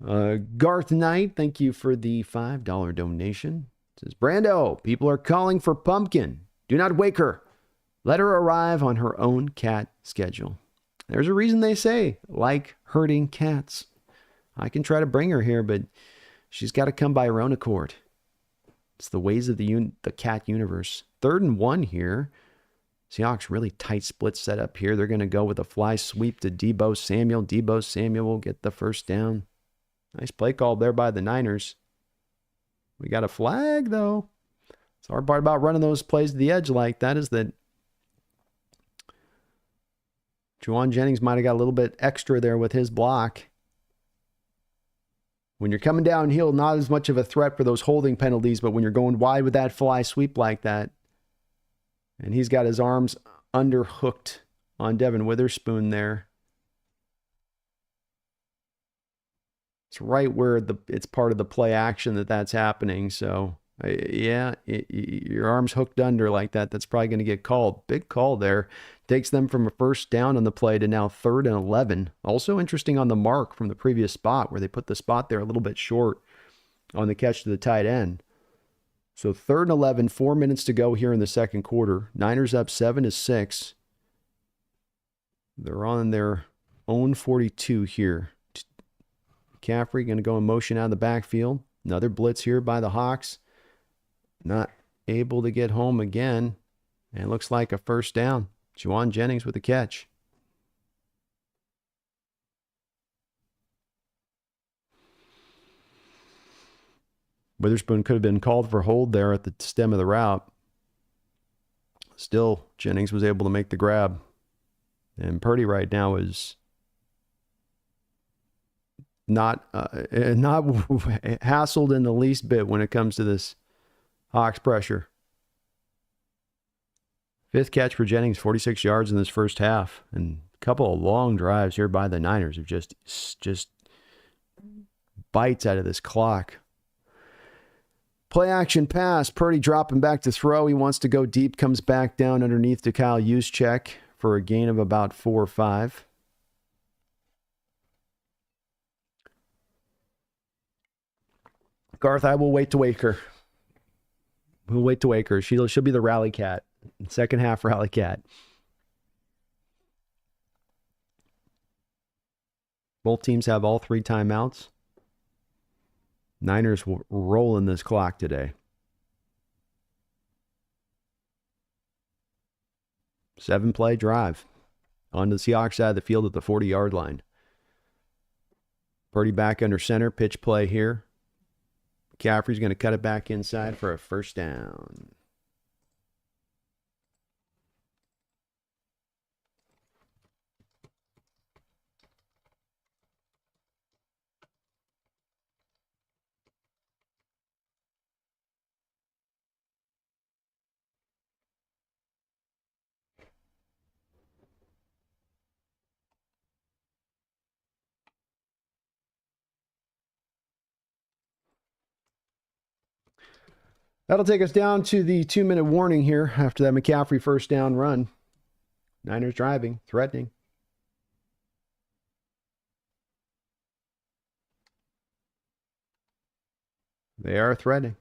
Garth Knight, thank you for the $5 donation. It says, Brando, people are calling for Pumpkin. Do not wake her. Let her arrive on her own cat schedule. There's a reason they say, like herding cats. I can try to bring her here, but she's got to come by her own accord. It's the ways of the cat universe. 3rd and 1 here. Seahawks really tight split setup here. They're going to go with a fly sweep to Deebo Samuel. Deebo Samuel will get the first down. Nice play call there by the Niners. We got a flag, though. The hard part about running those plays to the edge like that is that Juwan Jennings might have got a little bit extra there with his block. When you're coming downhill, not as much of a threat for those holding penalties, but when you're going wide with that fly sweep like that, and he's got his arms underhooked on Devin Witherspoon there. It's right where it's part of the play action that's happening. So, yeah, your arm's hooked under like that. That's probably going to get called. Big call there. Takes them from a first down on the play to now 3rd and 11. Also interesting on the mark from the previous spot where they put the spot there a little bit short on the catch to the tight end. So 3rd and 11, 4 minutes to go here in the second quarter. Niners up 7-6. They're on their own 42 here. McCaffrey going to go in motion out of the backfield. Another blitz here by the Hawks. Not able to get home again. And it looks like a first down. Juwan Jennings with the catch. Witherspoon could have been called for hold there at the stem of the route. Still, Jennings was able to make the grab. And Purdy right now is not hassled in the least bit when it comes to this Hawks pressure. 5th catch for Jennings, 46 yards in this first half. And a couple of long drives here by the Niners of just bites out of this clock. Play action pass. Purdy dropping back to throw. He wants to go deep. Comes back down underneath to Kyle Juszczyk for a gain of about 4 or 5. Garth, I will wait to wake her. We'll wait to wake her. She'll be the rally cat. Second half rally cat. Both teams have all 3 timeouts. Niners will roll in this clock today. 7-play drive on the Seahawks side of the field at the 40-yard line. Purdy back under center. Pitch play here. McCaffrey's going to cut it back inside for a first down. That'll take us down to the 2-minute warning here after that McCaffrey first down run. Niners driving, threatening. They are threatening.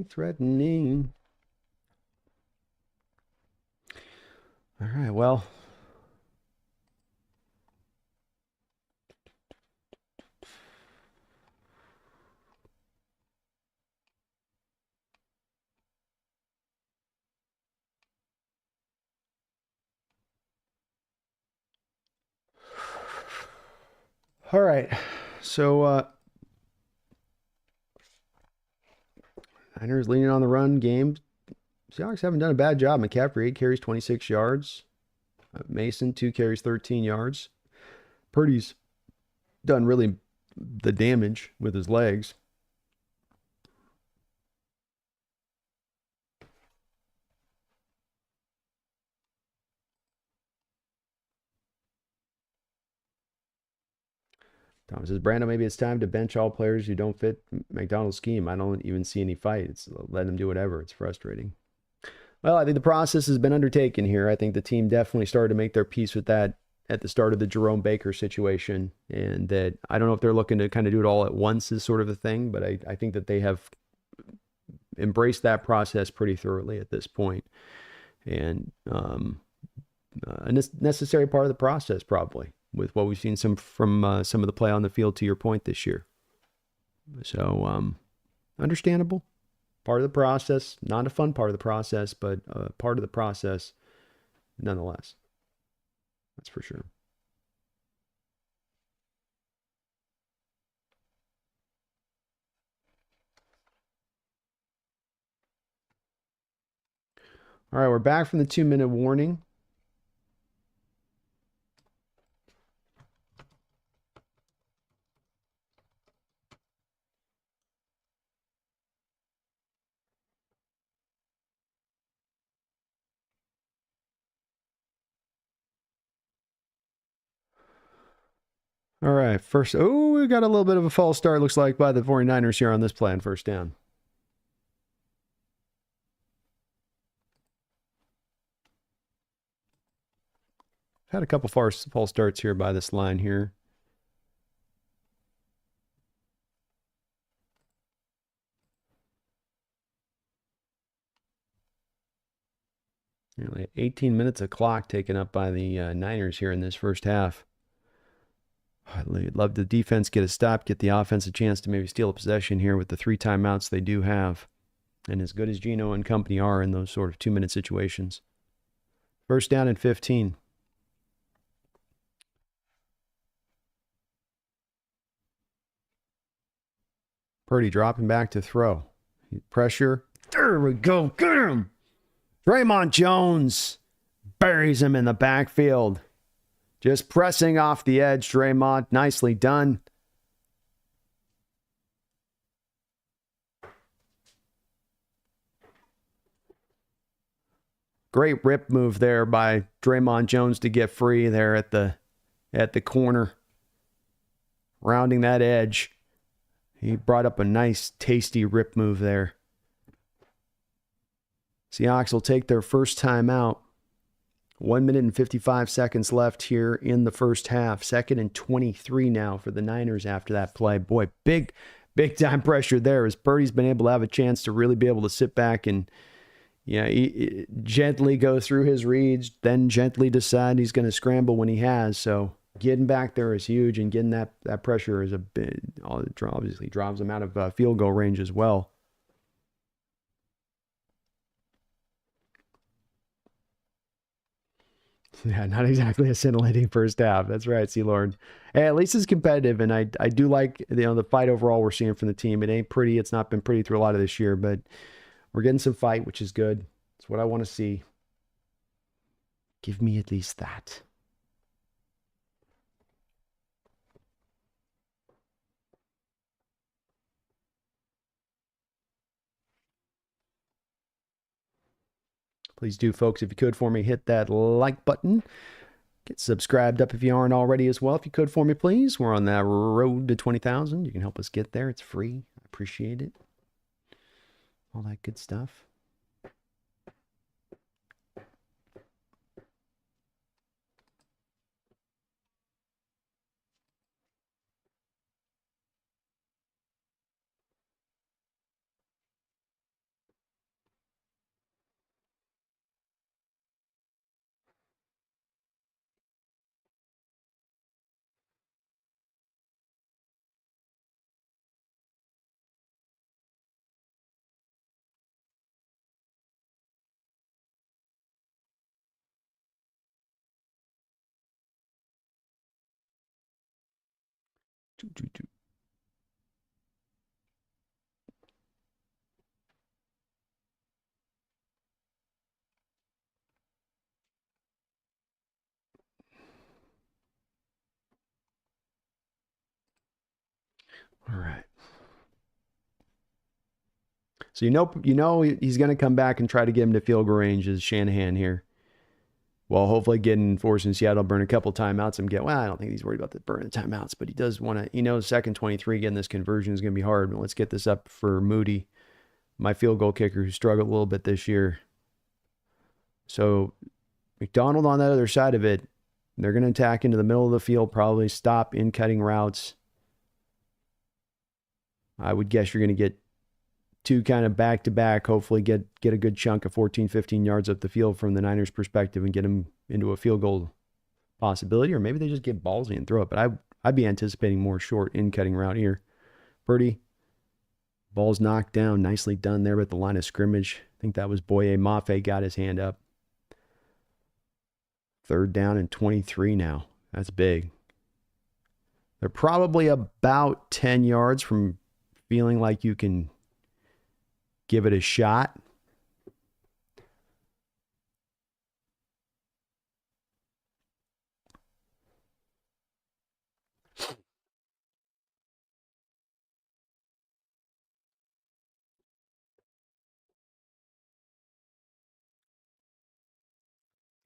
Threatening. All right, well. All right, so Niners leaning on the run game. Seahawks haven't done a bad job. McCaffrey, 8 carries, 26 yards. Mason, 2 carries, 13 yards. Purdy's done really the damage with his legs. Thomas says, Brando, maybe it's time to bench all players who don't fit McDonald's scheme. I don't even see any fight. It's let them do whatever. It's frustrating. Well, I think the process has been undertaken here. I think the team definitely started to make their peace with that at the start of the Jerome Baker situation. And that I don't know if they're looking to kind of do it all at once is sort of a thing, but I think that they have embraced that process pretty thoroughly at this point. And a necessary part of the process, probably, with what we've seen from some of the play on the field, to your point, this year. So, understandable. Part of the process, not a fun part of the process, but part of the process nonetheless. That's for sure. All right, we're back from the 2-minute warning. All right, first, we got a little bit of a false start, looks like, by the 49ers here on this play on first down. Had a couple false starts here by this line here. Nearly 18 minutes of clock taken up by the Niners here in this first half. I'd love the defense get a stop, get the offense a chance to maybe steal a possession here with the 3 timeouts they do have. And as good as Geno and company are in those sort of 2-minute situations. First down and 15. Purdy dropping back to throw. Pressure. There we go. Get him. Draymond Jones buries him in the backfield. Just pressing off the edge, Draymond. Nicely done. Great rip move there by Draymond Jones to get free there at the corner. Rounding that edge. He brought up a nice, tasty rip move there. Seahawks will take their first time out. 1 minute and 55 seconds left here in the first half. 2nd and 23 now for the Niners after that play. Boy, big time pressure there as Purdy's been able to have a chance to really be able to sit back and gently go through his reads, then gently decide he's going to scramble when he has. So getting back there is huge, and getting that pressure is obviously drives him out of field goal range as well. Yeah, not exactly a scintillating first half. That's right, C-Lord. Hey, at least it's competitive, and I do like the fight overall we're seeing from the team. It ain't pretty. It's not been pretty through a lot of this year, but we're getting some fight, which is good. It's what I want to see. Give me at least that. Please do, folks, if you could for me, hit that like button. Get subscribed up if you aren't already as well. If you could for me, please. We're on that road to 20,000. You can help us get there. It's free. I appreciate it. All that good stuff. All right. So you know he's going to come back and try to get him to field goal range as Shanahan here. Well, hopefully forcing Seattle to burn a couple timeouts and well, I don't think he's worried about the burning the timeouts, but he does want to, second 23, getting this conversion is going to be hard. But let's get this up for Moody, my field goal kicker who struggled a little bit this year. So McDonald on the other side of it, they're going to attack into the middle of the field, probably stop in cutting routes. I would guess you're going to get two kind of back-to-back, hopefully get a good chunk of 14, 15 yards up the field from the Niners' perspective and get them into a field goal possibility, or maybe they just get ballsy and throw it. But I'd be anticipating more short in-cutting route here. Purdy, ball's knocked down, nicely done there at the line of scrimmage. I think that was Boye Mafe got his hand up. 3rd down and 23 now. That's big. They're probably about 10 yards from feeling like you can give it a shot.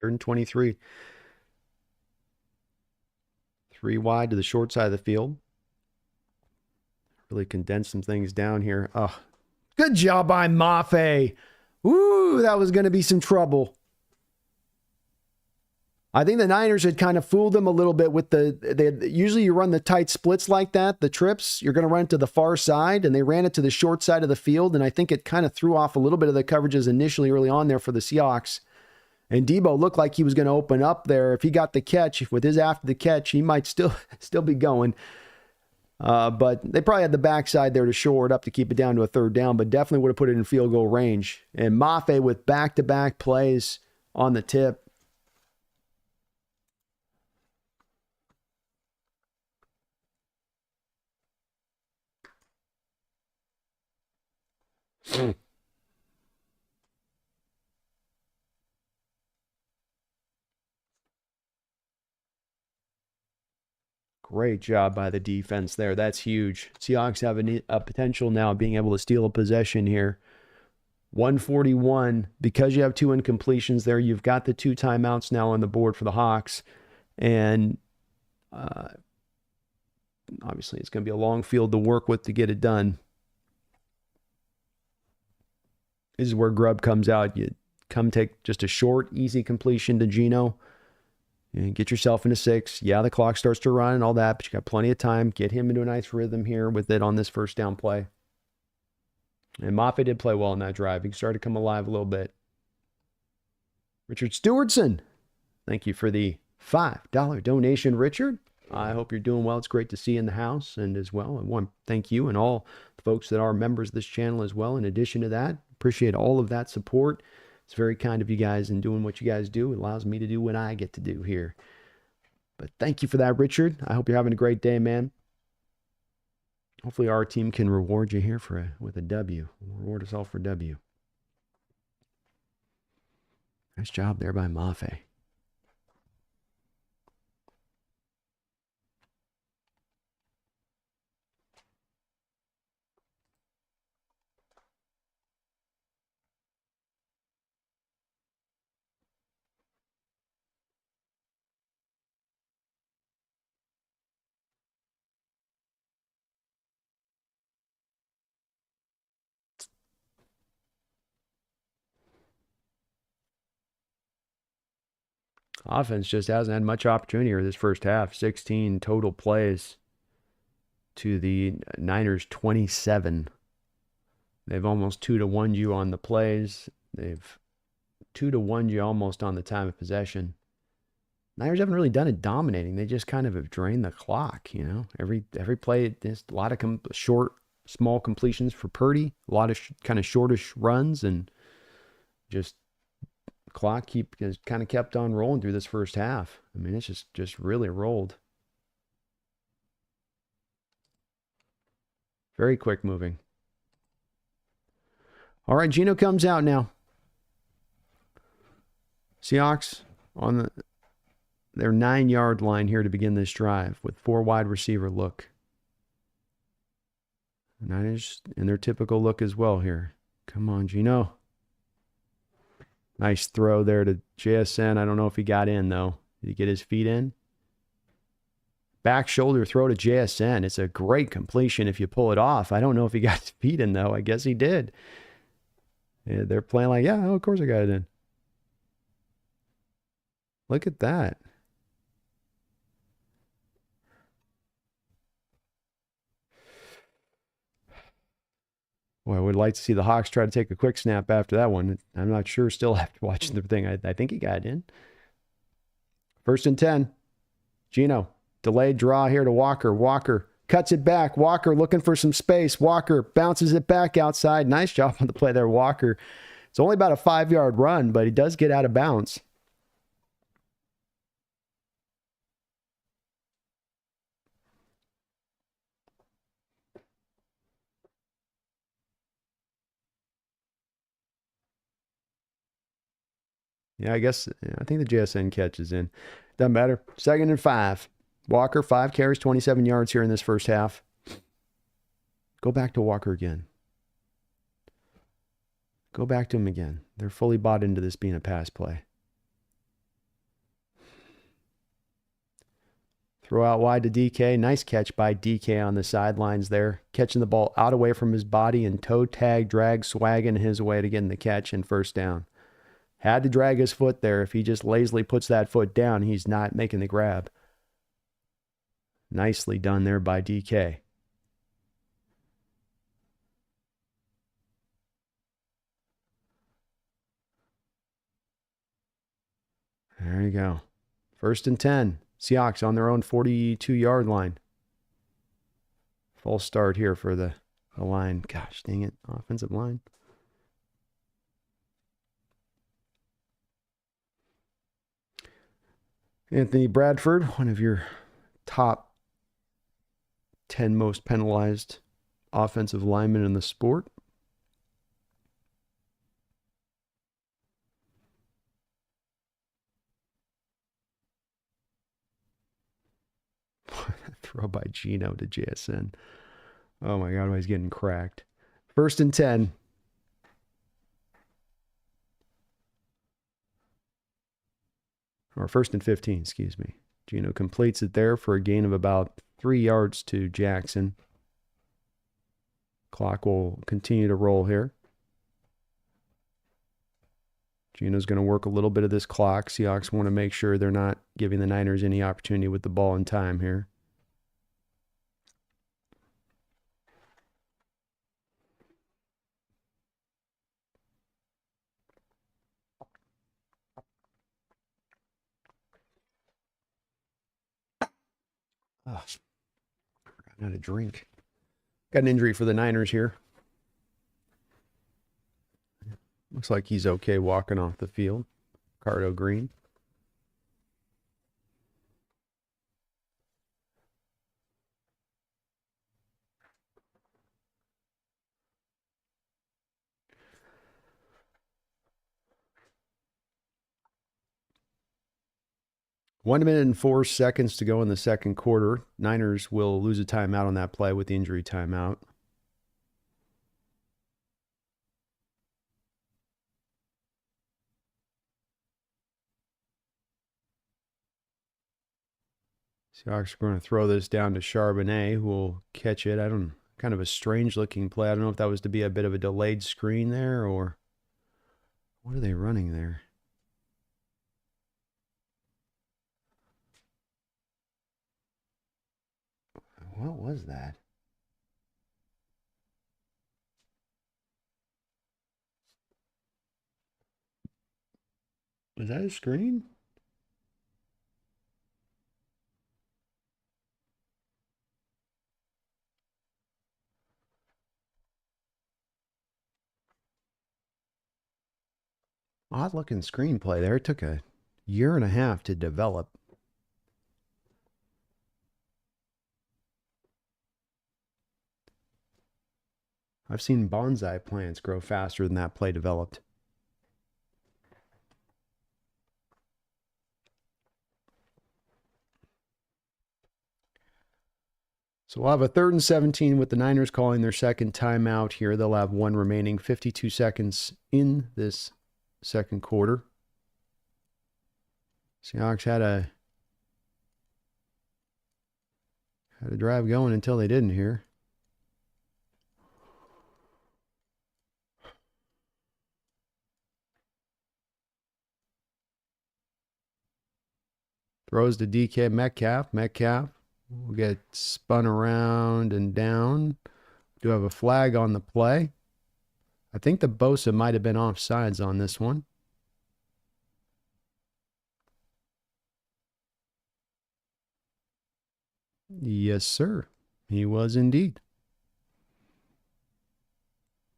Third and 23. 3 wide to the short side of the field. Really condense some things down here. Oh, good job by Mafe. Ooh, that was going to be some trouble. I think the Niners had kind of fooled them a little bit with usually you run the tight splits like that, the trips, you're going to run it to the far side, and they ran it to the short side of the field, and I think it kind of threw off a little bit of the coverages initially early on there for the Seahawks. And Debo looked like he was going to open up there. If he got the catch, with his after the catch, he might still be going. But they probably had the backside there to shore it up to keep it down to a 3rd down, but definitely would have put it in field goal range. And Mafe with back-to-back plays on the tip. Great job by the defense there. That's huge. Seahawks have a potential now of being able to steal a possession here. 141. Because you have 2 incompletions there, you've got the 2 timeouts now on the board for the Hawks. And obviously it's going to be a long field to work with to get it done. This is where Grubb comes out. You come take just a short, easy completion to Geno. And get yourself into 6. Yeah, the clock starts to run and all that, but you got plenty of time. Get him into a nice rhythm here with it on this 1st down play. And Mafe did play well in that drive. He started to come alive a little bit. Richard Stewartson, thank you for the $5 donation, Richard. I hope you're doing well. It's great to see you in the house. And as well, I want to thank you and all the folks that are members of this channel as well. In addition to that, appreciate all of that support. It's very kind of you guys in doing what you guys do. It allows me to do what I get to do here. But thank you for that, Richard. I hope you're having a great day, man. Hopefully our team can reward you here with a W. Reward us all for W. Nice job there by Mafe. Offense just hasn't had much opportunity here this first half. 16 total plays to the Niners 27. They've almost 2-to-1'd you on the plays. They've 2-to-1'd you almost on the time of possession. Niners haven't really done it dominating. They just kind of have drained the clock, Every play, there's a lot of short, small completions for Purdy, a lot of kind of shortish runs, and just clock has kind of kept on rolling through this first half. I mean, it's just really rolled. Very quick moving. All right, Geno comes out now. Seahawks on their 9-yard line here to begin this drive with 4 wide receiver look. Niners in their typical look as well here. Come on, Geno. Nice throw there to JSN. I don't know if he got in, though. Did he get his feet in? Back shoulder throw to JSN. It's a great completion if you pull it off. I don't know if he got his feet in, though. I guess he did. Yeah, they're playing like, yeah, oh, of course I got it in. Look at that. Well, I would like to see the Hawks try to take a quick snap after that one. I'm not sure still after watching the thing. I think he got in. 1st and 10. Gino, delayed draw here to Walker. Walker cuts it back. Walker looking for some space. Walker bounces it back outside. Nice job on the play there, Walker. It's only about a 5-yard run, but he does get out of bounds. Yeah, I think the JSN catch is in. Doesn't matter. 2nd and 5. Walker, 5 carries, 27 yards here in this first half. Go back to Walker again. Go back to him again. They're fully bought into this being a pass play. Throw out wide to DK. Nice catch by DK on the sidelines there. Catching the ball out away from his body and toe tag, drag, swagging his way to getting the catch and first down. Had to drag his foot there. If he just lazily puts that foot down, he's not making the grab. Nicely done there by DK. There you go. 1st and 10. Seahawks on their own 42-yard line. False start here for the line. Gosh, dang it. Offensive line. Anthony Bradford, one of your top 10 most penalized offensive linemen in the sport. Throw by Gino to JSN. Oh my God, he's getting cracked. 1st and 10. Or 1st and 15, excuse me. Gino completes it there for a gain of about 3 yards to Jackson. Clock will continue to roll here. Gino's going to work a little bit of this clock. Seahawks want to make sure they're not giving the Niners any opportunity with the ball in time here. Oh, forgot how to drink. Got an injury for the Niners here. Looks like he's okay walking off the field. Cardo Green. One minute and 4 seconds to go in the second quarter. Niners will lose a timeout on that play with the injury timeout. Seahawks are going to throw this down to Charbonnet, who will catch it. Kind of a strange looking play. I don't know if that was to be a bit of a delayed screen there or what are they running there? What was that? Was that a screen? Odd looking screenplay there. It took a year and a half to develop. I've seen bonsai plants grow faster than that play developed. So we'll have a 3rd and 17 with the Niners calling their second timeout here. They'll have one remaining, 52 seconds in this second quarter. Seahawks had a drive going until they didn't here. Throws to DK Metcalf. Metcalf will get spun around and down. Do have a flag on the play. I think the Bosa might have been offsides on this one. Yes, sir. He was indeed.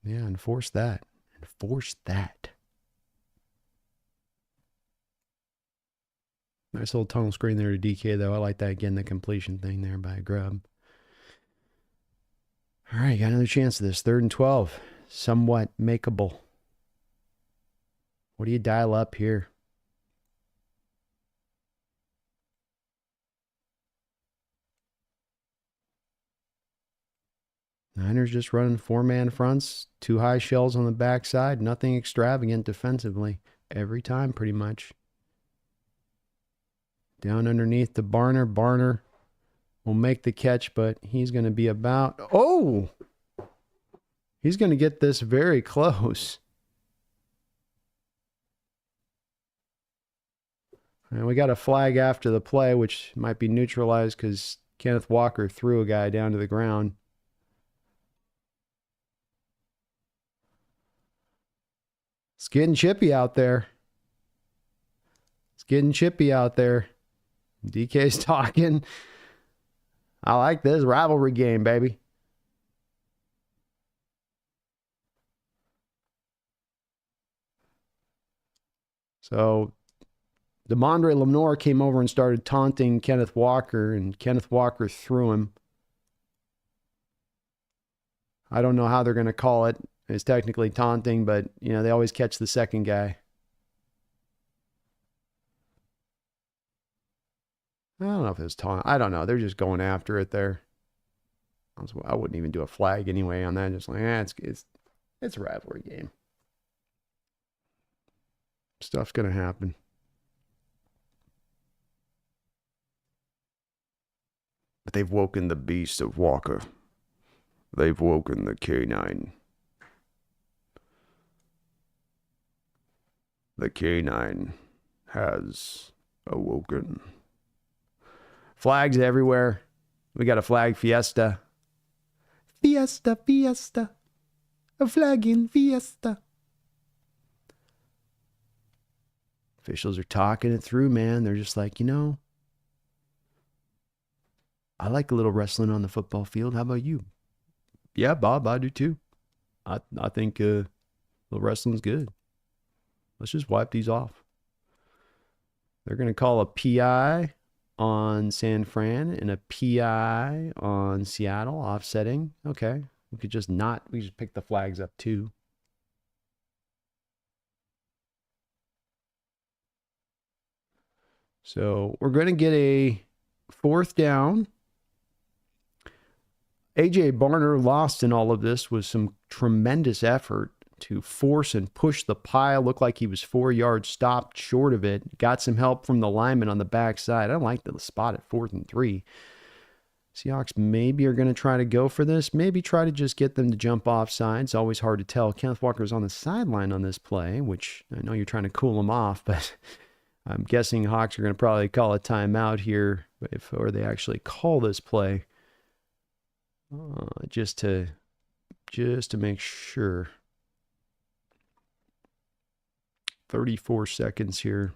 Yeah, enforce that. Enforce that. Nice little tunnel screen there to DK, though. I like that, again, the completion thing there by Grubb. All right, got another chance of this. 3rd and 12. Somewhat makeable. What do you dial up here? Niners just running 4-man fronts, 2 high shells on the backside, nothing extravagant defensively. Every time, pretty much. Down underneath to Barner. Barner will make the catch, but he's going to be about... Oh! He's going to get this very close. And we got a flag after the play, which might be neutralized because Kenneth Walker threw a guy down to the ground. It's getting chippy out there. It's getting chippy out there. DK's talking. I like this rivalry game, baby. So DeMondre Lenore came over and started taunting Kenneth Walker, and Kenneth Walker threw him. I don't know how they're going to call it. It's technically taunting, but, you know, they always catch the second guy. I don't know if it's taunt. I don't know. They're just going after it there. I wouldn't even do a flag anyway on that. Just like, it's a rivalry game. Stuff's going to happen. But they've woken the beast of Walker. They've woken the canine. The canine has awoken. Flags everywhere. We got a flag fiesta. Fiesta, fiesta. A flagging fiesta. Officials are talking it through, man. They're just like, you know, I like a little wrestling on the football field. How about you? Yeah, Bob, I do too. I think little wrestling's good. Let's just wipe these off. They're going to call a PI on San Fran and a PI on Seattle, offsetting. Okay. We could just pick the flags up too. So we're going to get a 4th down. A.J. Barner lost in all of this with some tremendous effort to force and push the pile. Looked like he was 4 yards stopped short of it. Got some help from the lineman on the backside. I like the spot at 4th and 3. Seahawks maybe are going to try to go for this. Maybe try to just get them to jump offside. It's always hard to tell. Kenneth Walker's on the sideline on this play, which I know you're trying to cool him off, but I'm guessing Hawks are going to probably call a timeout here or they actually call this play. Just to make sure. 34 seconds here.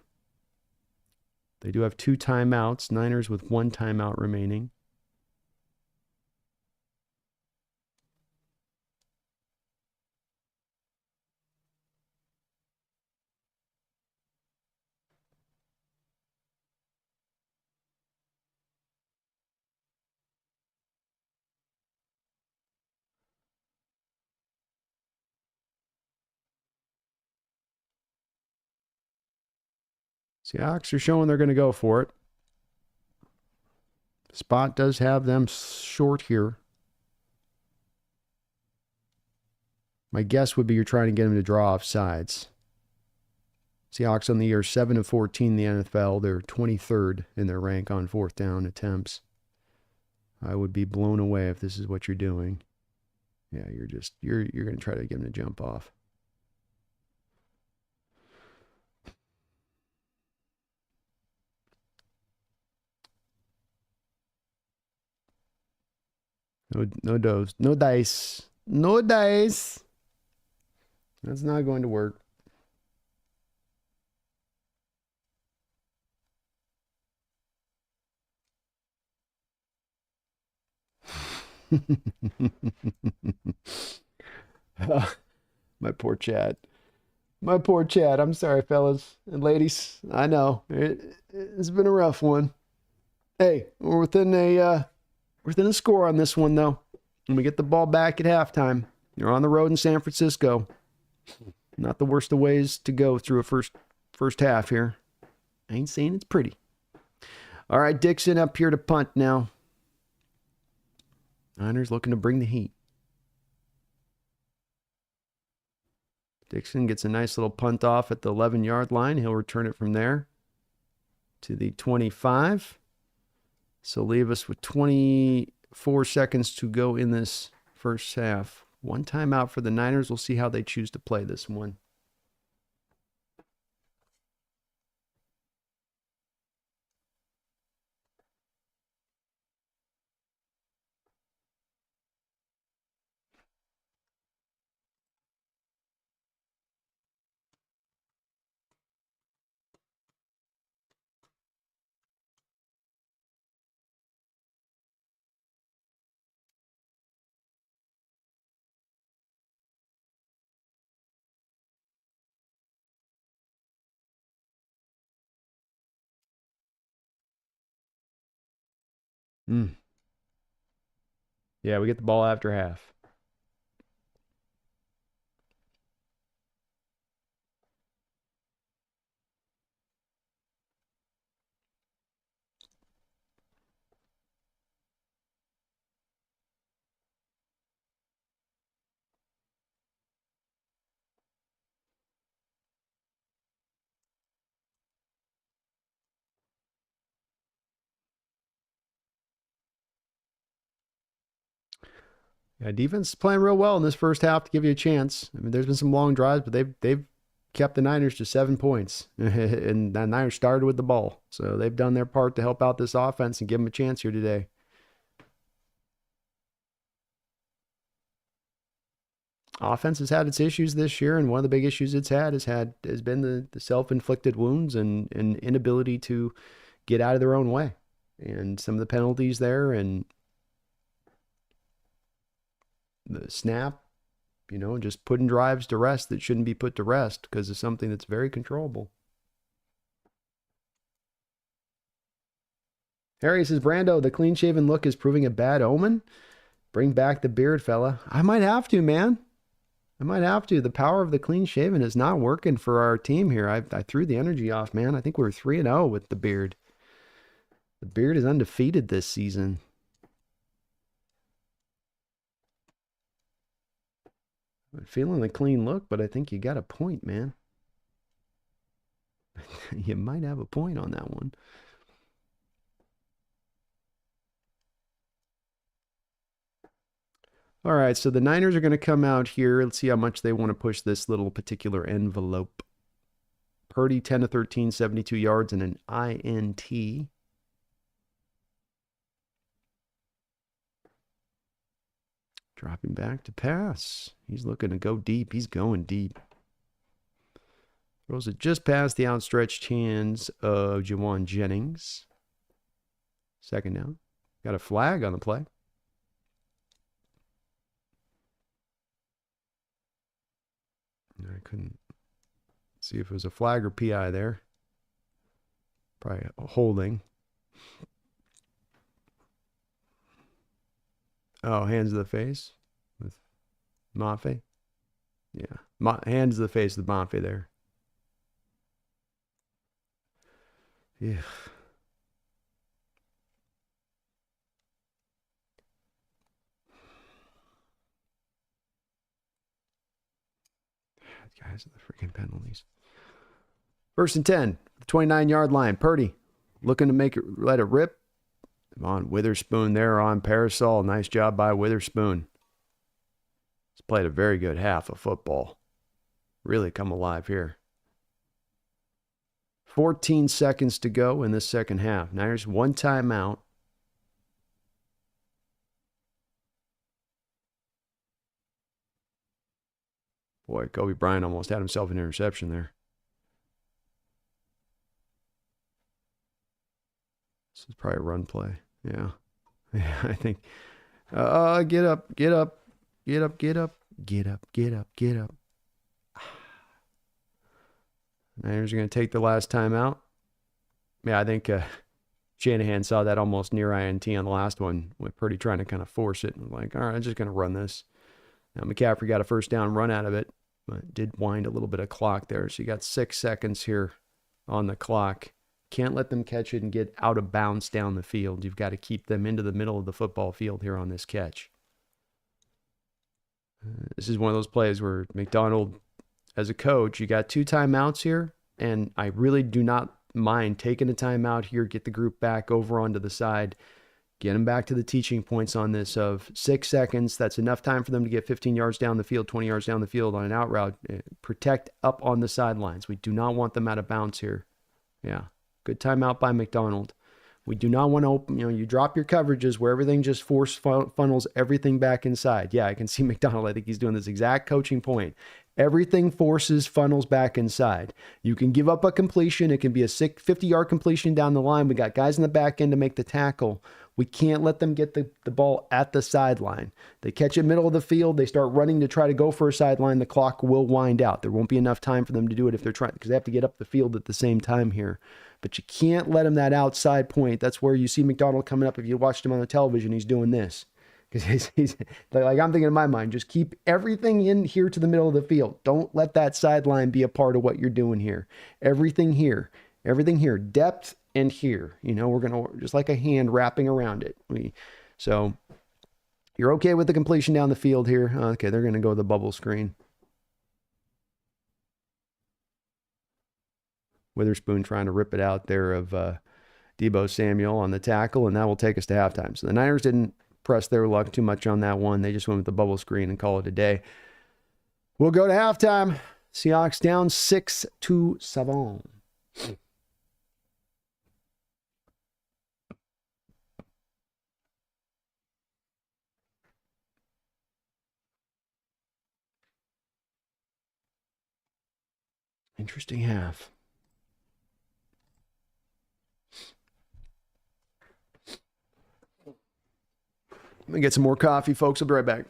They do have 2 timeouts. Niners with 1 timeout remaining. Seahawks are showing they're going to go for it. Spot does have them short here. My guess would be you're trying to get him to draw off sides. Seahawks on the year 7-14 in the NFL. They're 23rd in their rank on fourth down attempts. I would be blown away if this is what you're doing. Yeah, you're going to try to get him to jump off. No dose. No dice. No dice. That's not going to work. My poor Chad. My poor Chad. I'm sorry, fellas and ladies. I know it's been a rough one. Hey, we're within a score on this one though. And we get the ball back at halftime. You're on the road in San Francisco. Not the worst of ways to go through a first half here. I ain't saying it's pretty. All right, Dixon up here to punt now. Niners looking to bring the heat. Dixon gets a nice little punt off at the 11-yard line. He'll return it from there to the 25. So leave us with 24 seconds to go in this first half. One timeout for the Niners. We'll see how they choose to play this one. Yeah, we get the ball after half. Yeah, defense is playing real well in this first half to give you a chance. I mean, there's been some long drives, but they've kept the Niners to 7 points, and the Niners started with the ball, so they've done their part to help out this offense and give them a chance here today. Offense has had its issues this year, and one of the big issues it's had has been the self-inflicted wounds and inability to get out of their own way, and some of the penalties there and the snap, just putting drives to rest that shouldn't be put to rest because of something that's very controllable. Harry says, Brando, the clean-shaven look is proving a bad omen. Bring back the beard, fella. I might have to, man. I might have to. The power of the clean-shaven is not working for our team here. I threw the energy off, man. I think we're 3-0 with the beard. The beard is undefeated this season. I'm feeling the clean look, but I think you got a point, man. You might have a point on that one. All right, so the Niners are going to come out here. Let's see how much they want to push this little particular envelope. Purdy, 10 to 13, 72 yards, and an INT. Dropping back to pass. He's looking to go deep. He's going deep. Throws it just past the outstretched hands of Jawan Jennings. Second down. Got a flag on the play. I couldn't see if it was a flag or PI there. Probably a holding. Oh, hands to the face with Mafe. Yeah, hands to the face with Mafe there. Yeah. Guys, the freaking penalties. First and 10, 29-yard line. Purdy looking to let it rip. On Witherspoon there on Parasol. Nice job by Witherspoon. He's played a very good half of football. Really come alive here. 14 seconds to go in this second half. Niners one timeout. Boy, Kobe Bryant almost had himself an interception there. This is probably a run play. Yeah. Yeah, I think. Get up, get up, get up, get up, get up, get up, get up. Niners are going to take the last timeout. Yeah, I think Shanahan saw that almost near INT on the last one with Purdy trying to kind of force it. And like, all right, I'm just going to run this. Now, McCaffrey got a first down run out of it, but did wind a little bit of clock there. So you got 6 seconds here on the clock. Can't let them catch it and get out of bounds down the field. You've got to keep them into the middle of the football field here on this catch. This is one of those plays where McDonald, as a coach, you got 2 timeouts here, and I really do not mind taking a timeout here, get the group back over onto the side, get them back to the teaching points on this of 6 seconds. That's enough time for them to get 15 yards down the field, 20 yards down the field on an out route. Protect up on the sidelines. We do not want them out of bounds here. Yeah. Good timeout by McDonald. We do not want to open, you drop your coverages where everything just funnels everything back inside. Yeah, I can see McDonald. I think he's doing this exact coaching point. Everything funnels back inside. You can give up a completion. It can be a 50-yard completion down the line. We got guys in the back end to make the tackle. We can't let them get the ball at the sideline. They catch it middle of the field. They start running to try to go for a sideline. The clock will wind out. There won't be enough time for them to do it if they're trying, because they have to get up the field at the same time here. But you can't let him that outside point. That's where you see McDonald coming up. If you watched him on the television, he's doing this. Because he's like, I'm thinking in my mind, just keep everything in here to the middle of the field. Don't let that sideline be a part of what you're doing here. Everything here, depth and here. We're going to, just like a hand wrapping around it. So you're okay with the completion down the field here. Okay, they're going to go with the bubble screen. Witherspoon trying to rip it out there of Deebo Samuel on the tackle, and that will take us to halftime. So the Niners didn't press their luck too much on that one. They just went with the bubble screen and call it a day. We'll go to halftime. Seahawks down 6-7. Interesting half. Let me get some more coffee, folks. I'll be right back.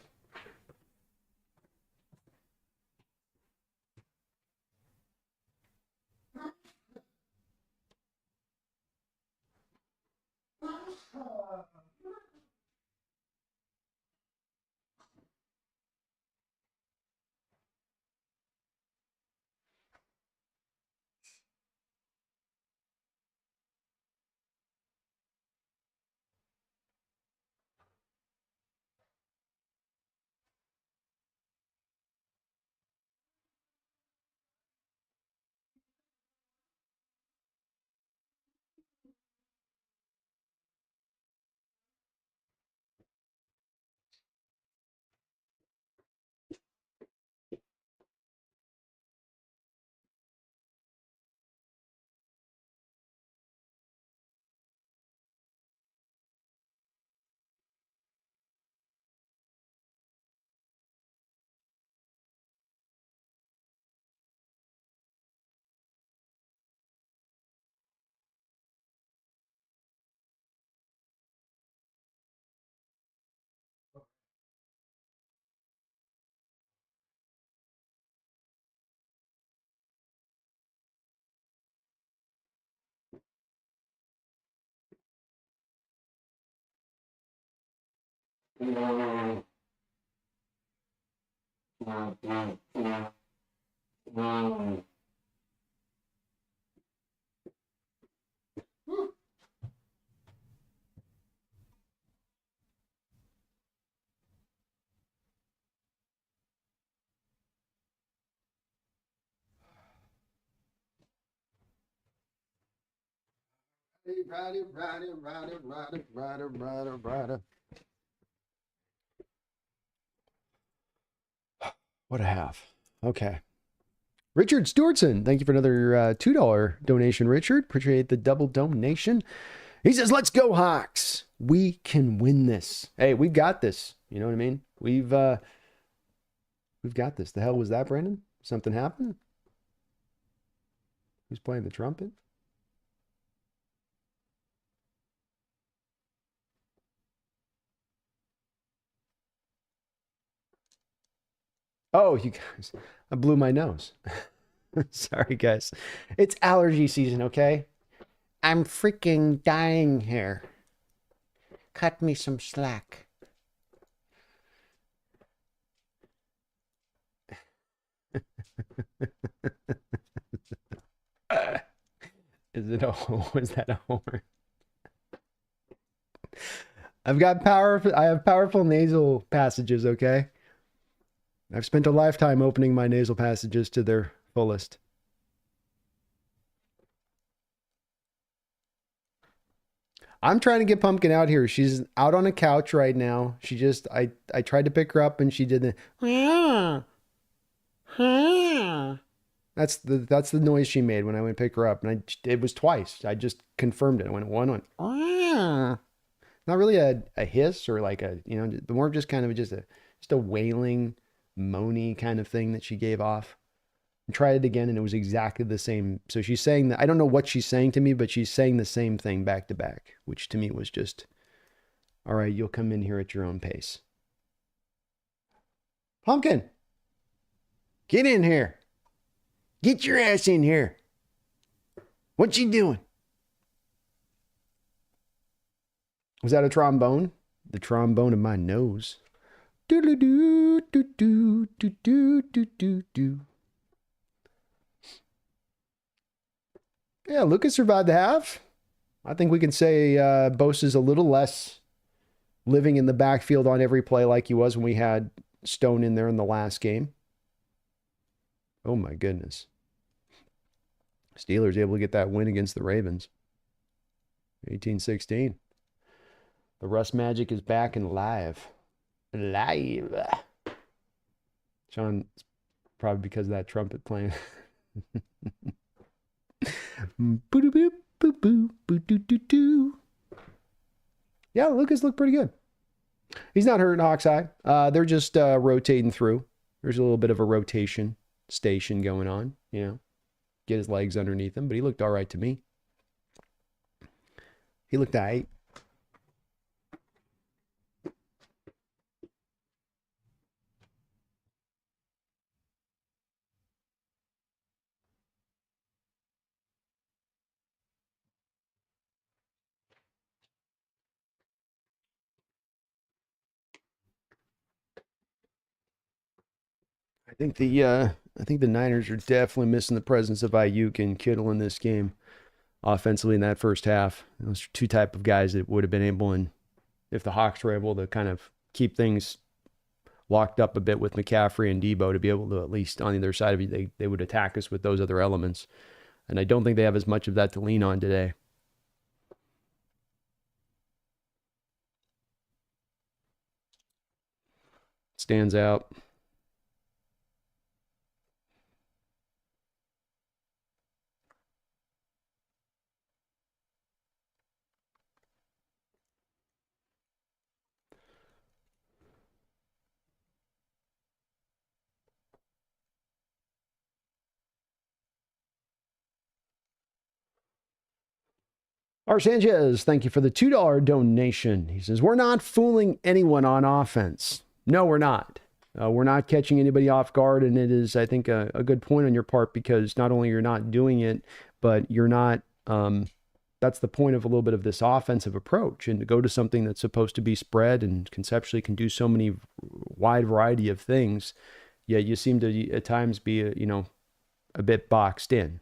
Righty. What a half. Okay. Richard Stewartson, thank you for another $2 donation, Richard. Appreciate the double donation. He says, let's go, Hawks. We can win this. Hey, we've got this. You know what I mean? We've got this. The hell was that, Brandon? Something happened? Who's playing the trumpet? Oh, you guys, I blew my nose. Sorry, guys. It's allergy season, okay? I'm freaking dying here. Cut me some slack. Is it a was that a horn? I have powerful nasal passages, okay? I've spent a lifetime opening my nasal passages to their fullest. I'm trying to get Pumpkin out here. She's out on a couch right now. I tried to pick her up and she did the that's the noise she made when I went pick her up, and it was twice. I just confirmed it. I went one. Not really a hiss or like a the more just kind of just a wailing, moany kind of thing that she gave off. And tried it again, and it was exactly the same. So she's saying that I don't know what she's saying to me, but she's saying the same thing back to back, which to me was just, all right, you'll come in here at your own pace. Pumpkin, get in here. Get your ass in here. What you doing? Was that a trombone? The trombone in my nose. Doodle-doo, doo-doo, doo-doo, doo-doo, doo. Yeah, Lucas survived the half. I think we can say Bose is a little less living in the backfield on every play like he was when we had Stone in there in the last game. Oh my goodness. Steelers able to get that win against the Ravens. 18-16. The Russ Magic is back and live. Live. Sean, probably because of that trumpet playing. Yeah, Lucas looked pretty good. He's not hurting Hawkeye. They're just rotating through. There's a little bit of a rotation station going on, get his legs underneath him, but he looked all right to me. He looked all right. I think the Niners are definitely missing the presence of Ayuk and Kittle in this game offensively in that first half. Those are two type of guys that would have been able, and if the Hawks were able to kind of keep things locked up a bit with McCaffrey and Debo, to be able to, at least on either side of it, they would attack us with those other elements. And I don't think they have as much of that to lean on today. Stands out. R. Sanchez, thank you for the $2 donation. He says, we're not fooling anyone on offense. No, we're not. We're not catching anybody off guard, and it is, I think, a good point on your part, because not only you're not doing it, but you're not, that's the point of a little bit of this offensive approach, and to go to something that's supposed to be spread and conceptually can do so many wide variety of things, yet you seem to at times be, a bit boxed in.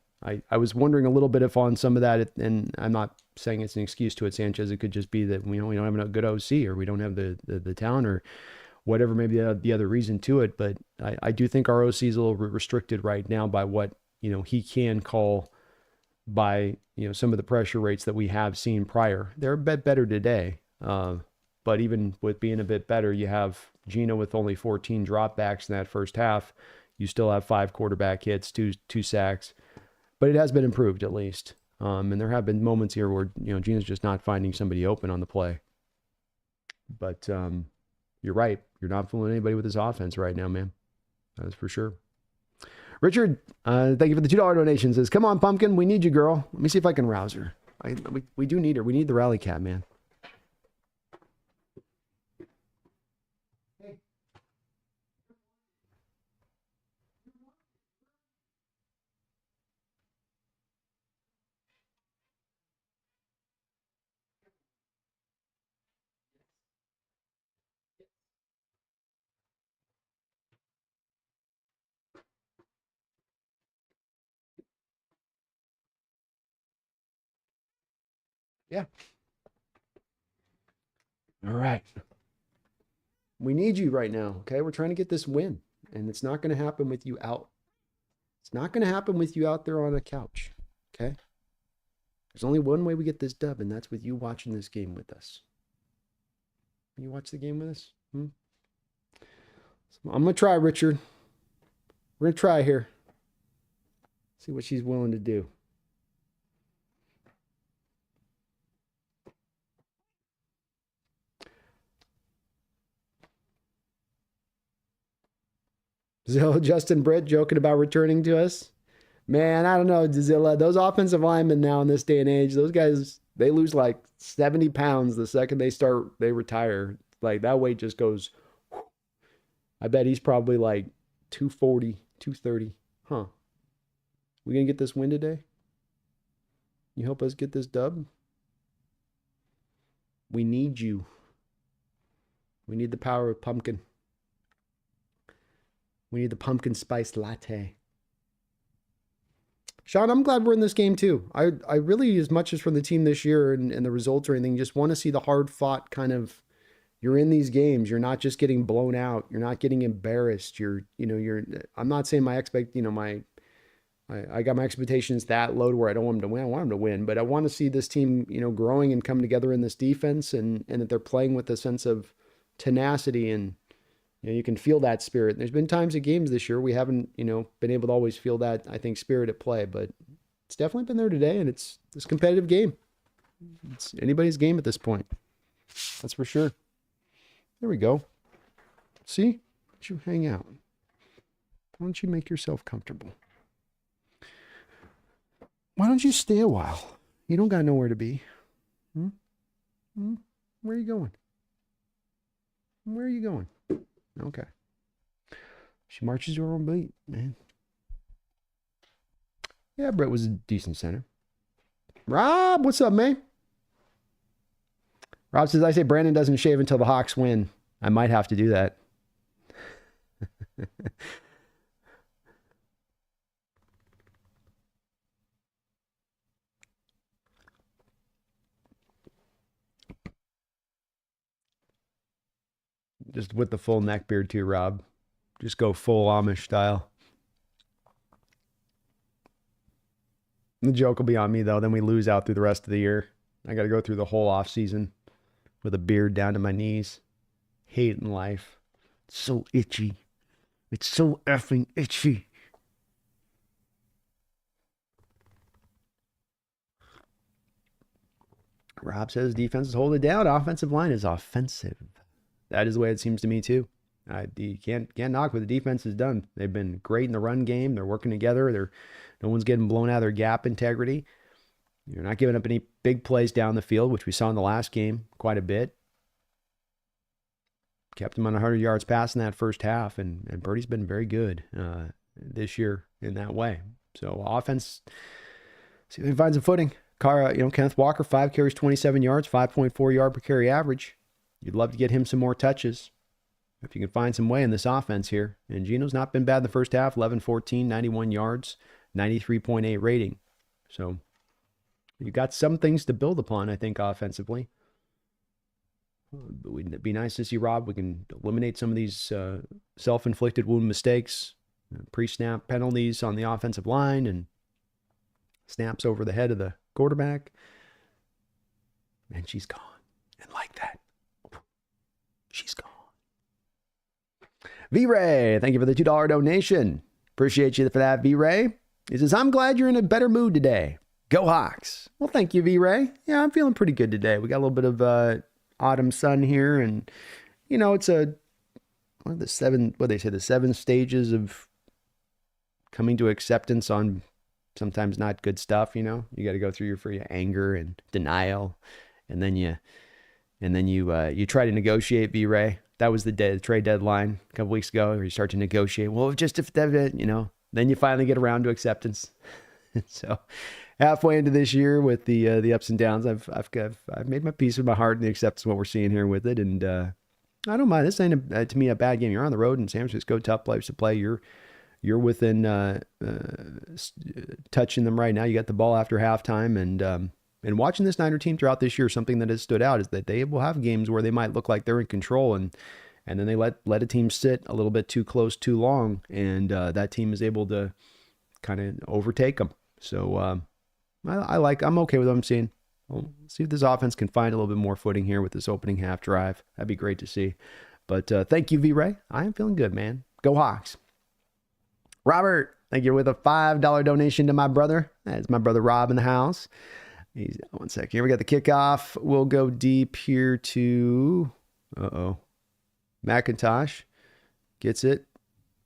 I was wondering a little bit if on some of that, and I'm not saying it's an excuse to it, Sanchez, it could just be that we don't have a good OC, or we don't have the talent, or whatever, maybe the other reason to it. But I do think our OC is a little restricted right now by what he can call by, some of the pressure rates that we have seen prior. They're a bit better today. But even with being a bit better, you have Geno with only 14 dropbacks in that first half. You still have 5 quarterback hits, two sacks, but it has been improved at least. And there have been moments here where, Geno's just not finding somebody open on the play. But you're right. You're not fooling anybody with this offense right now, man. That's for sure. Richard, thank you for the $2 donation. Says, come on, Pumpkin. We need you, girl. Let me see if I can rouse her. We do need her. We need the rally cat, man. Yeah. All right. We need you right now, okay? We're trying to get this win, and it's not going to happen with you out. It's not going to happen with you out there on a couch, okay? There's only one way we get this dub, and that's with you watching this game with us. You watch the game with us? So I'm going to try, Richard. We're going to try here. See what she's willing to do. Zilla, Justin Britt joking about returning to us. Man, I don't know, Zilla. Those offensive linemen now in this day and age, those guys, they lose like 70 pounds the second they retire. Like that weight just goes. I bet he's probably like 240, 230. Huh. We going to get this win today? You help us get this dub? We need you. We need the power of pumpkin. We need the pumpkin spice latte. Sean, I'm glad we're in this game too. I really, as much as from the team this year and the results or anything, just want to see the hard fought kind of, you're in these games. You're not just getting blown out. You're not getting embarrassed. I'm not saying I got my expectations that low to where I don't want them to win. I want them to win, but I want to see this team, growing and come together in this defense and that they're playing with a sense of tenacity and, you can feel that spirit. There's been times in games this year we haven't, been able to always feel that, I think, spirit at play, but it's definitely been there today, and it's this competitive game. It's anybody's game at this point. That's for sure. There we go. See? Why don't you hang out? Why don't you make yourself comfortable? Why don't you stay a while? You don't got nowhere to be. Where are you going? Where are you going? Okay. She marches her own beat, man. Yeah, Brett was a decent center. Rob, what's up, man? Rob says, I say Brandon doesn't shave until the Hawks win. I might have to do that. Just with the full neck beard too, Rob. Just go full Amish style. The joke will be on me, though. Then we lose out through the rest of the year. I got to go through the whole off season with a beard down to my knees. Hating life. It's so itchy. It's so effing itchy. Rob says defense is holding it down. Offensive line is offensive. That is the way it seems to me, too. You can't knock what the defense has done. They've been great in the run game. They're working together. No one's getting blown out of their gap integrity. You're not giving up any big plays down the field, which we saw in the last game quite a bit. Kept him on 100 yards passing that first half, and Purdy's been very good this year in that way. So offense, see if he finds some footing. Kenneth Walker, 5 carries, 27 yards, 5.4 yard per carry average. You'd love to get him some more touches if you can find some way in this offense here. And Geno's not been bad in the first half, 11-14, 91 yards, 93.8 rating. So you got some things to build upon, I think, offensively. But it'd be nice to see, Rob, we can eliminate some of these self-inflicted wound mistakes, pre-snap penalties on the offensive line, and Snaps over the head of the quarterback. And she's gone. And like that, she's gone. V-Ray, thank you for the $2 donation. Appreciate you for that, V-Ray. He says, I'm glad you're in a better mood today. Go Hawks. Well, thank you, V-Ray. Yeah, I'm feeling pretty good today. We got a little bit of autumn sun here. And, you know, it's the seven stages of coming to acceptance on sometimes not good stuff, you know. You got to go through your anger and denial. And then you try to negotiate, V-Ray. That was the trade deadline a couple weeks ago, where you start to negotiate. Well, just if that, you know, then you finally get around to acceptance. So, halfway into this year with the ups and downs, I've made my peace with my heart and the acceptance of what we're seeing here with it. And I don't mind. This ain't to me a bad game. You're on the road in San Francisco, tough place to play. You're within touching them right now. You got the ball after halftime, and watching this Niner team throughout this year, something that has stood out is that they will have games where they might look like they're in control, and then they let a team sit a little bit too close, too long, and that team is able to kind of overtake them. So I'm okay with what I'm seeing. We'll see if this offense can find a little bit more footing here with this opening half drive. That'd be great to see. But thank you, V-Ray. I am feeling good, man. Go Hawks. Robert, thank you with a $5 donation to my brother. That's my brother Rob in the house. One sec here. We got the kickoff. We'll go deep here to, McIntosh gets it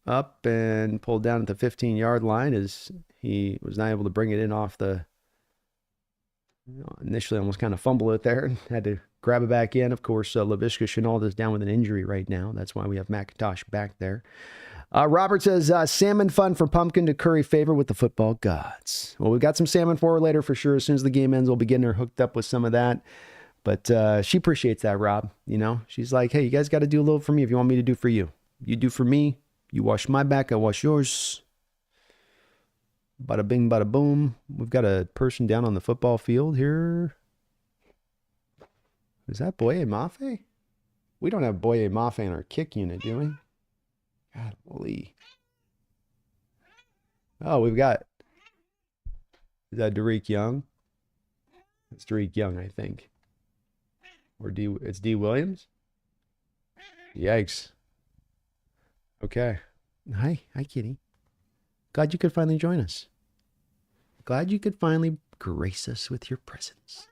up and pulled down at the 15-yard line as he was not able to bring it in off the, initially almost kind of fumble it there and had to grab it back in. Of course, Laviska Shenault is down with an injury right now. That's why we have McIntosh back there. Robert says, salmon fun for Pumpkin to curry favor with the football gods. Well, we've got some salmon for her later for sure. As soon as the game ends, we'll be getting her hooked up with some of that. But she appreciates that, Rob. You know, she's like, hey, you guys got to do a little for me if you want me to do for you. You do for me. You wash my back, I wash yours. Bada bing, bada boom. We've got a person down on the football field here. Is that Boye Mafe? We don't have Boye Mafe in our kick unit, do we? Golly. Oh, we've got, is that Derek Young? It's Derek Young, I think. Or it's D. Williams? Yikes. Okay. Hi, Kitty. Glad you could finally join us. Glad you could finally grace us with your presence.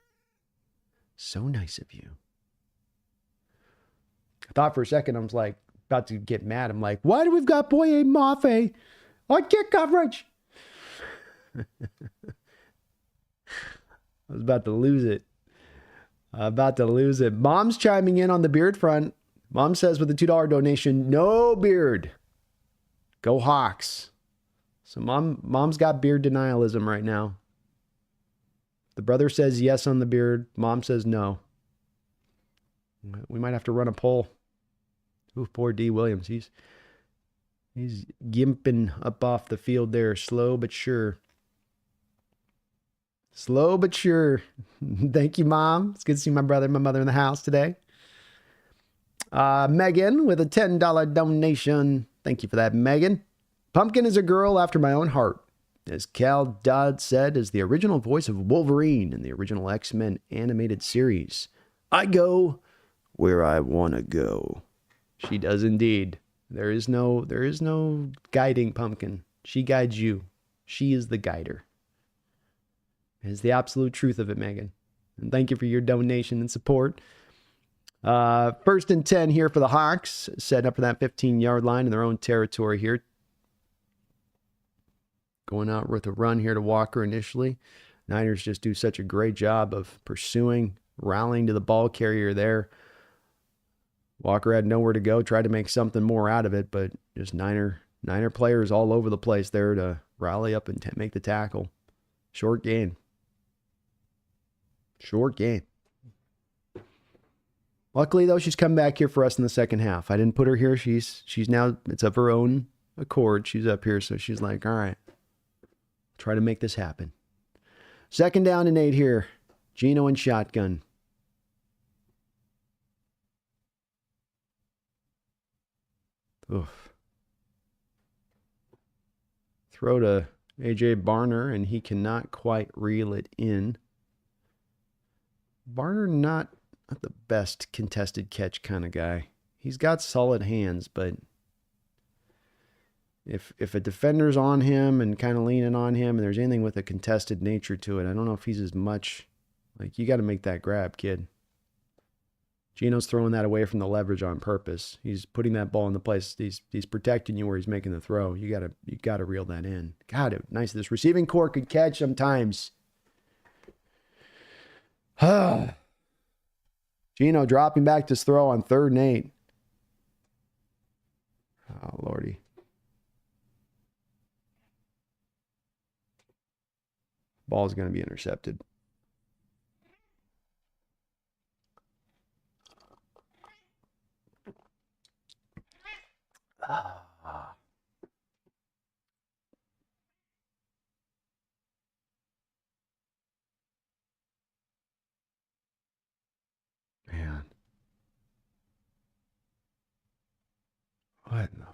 So nice of you. I thought for a second I was like about to get mad. I'm like, why do we've got Boye Mafe on kick coverage? I was about to lose it. Mom's chiming in on the beard front. Mom says with a $2 donation, no beard. Go Hawks. So mom's got beard denialism right now. The brother says yes on the beard. Mom says no. We might have to run a poll. Ooh, poor D. Williams. He's gimping up off the field there, slow but sure. Slow but sure. Thank you, Mom. It's good to see my brother and my mother in the house today. Megan with a $10 donation. Thank you for that, Megan. Pumpkin is a girl after my own heart. As Cal Dodd said, is the original voice of Wolverine in the original X-Men animated series. I go where I want to go. She does indeed. There is no guiding Pumpkin. She guides you. She is the guider. It is the absolute truth of it, Megan. And thank you for your donation and support. First and 10 here for the Hawks. Setting up for that 15-yard line in their own territory here. Going out with a run here to Walker initially. Niners just do such a great job of pursuing, rallying to the ball carrier there. Walker had nowhere to go, tried to make something more out of it, but just Niner players all over the place there to rally up and make the tackle. Short gain. Luckily, though, she's come back here for us in the second half. I didn't put her here. She's now, it's of her own accord. She's up here, so she's like, all right, try to make this happen. Second down and 8 here. Gino and shotgun. Oof. Throw to A.J. Barner, and he cannot quite reel it in. Barner not the best contested catch kind of guy. He's got solid hands, but if a defender's on him and kind of leaning on him and there's anything with a contested nature to it, I don't know if he's as much. Like, you got to make that grab, kid. Gino's throwing that away from the leverage on purpose. He's putting that ball in the place. He's protecting you where he's making the throw. You gotta reel that in. God, nice. This receiving core could catch sometimes. Gino dropping back this throw on 3rd and 8. Oh, Lordy. Ball's going to be intercepted. Man. What in the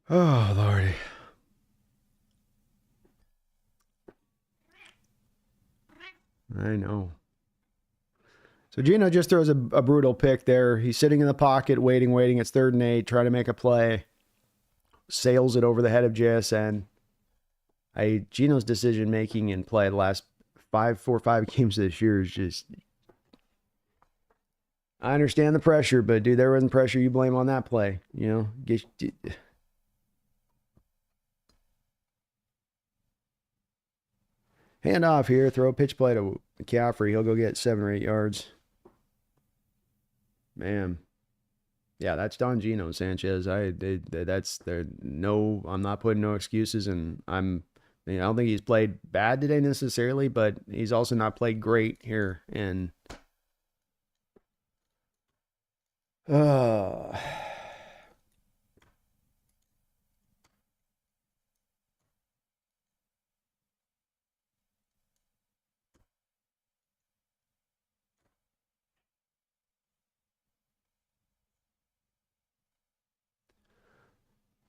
Oh, Lordy. I know. So Gino just throws a brutal pick there. He's sitting in the pocket, waiting. It's 3rd and 8, trying to make a play. Sails it over the head of JSN. Gino's decision-making in play the last 4 or 5 games this year is just... I understand the pressure, but, dude, there wasn't pressure you blame on that play. You know? Hand off here. Throw a pitch play to McCaffrey. He'll go get 7 or 8 yards. Man. Yeah, that's Don Gino Sanchez. I'm not putting no excuses, and I don't think he's played bad today necessarily, but he's also not played great here. And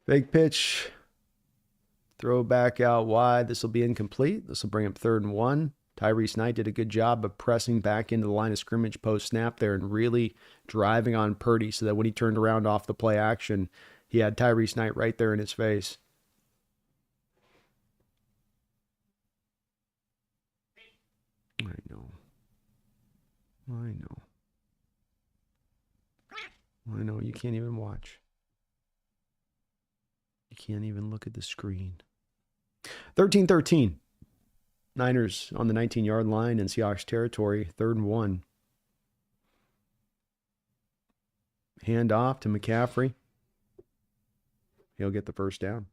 big pitch. Throw back out wide. This will be incomplete. This will bring up 3rd and 1. Tyrese Knight did a good job of pressing back into the line of scrimmage post-snap there and really driving on Purdy so that when he turned around off the play action, he had Tyrese Knight right there in his face. I know. You can't even watch. You can't even look at the screen. 13-13. Niners on the 19-yard line in Seahawks territory. 3rd and 1. Hand off to McCaffrey. He'll get the first down.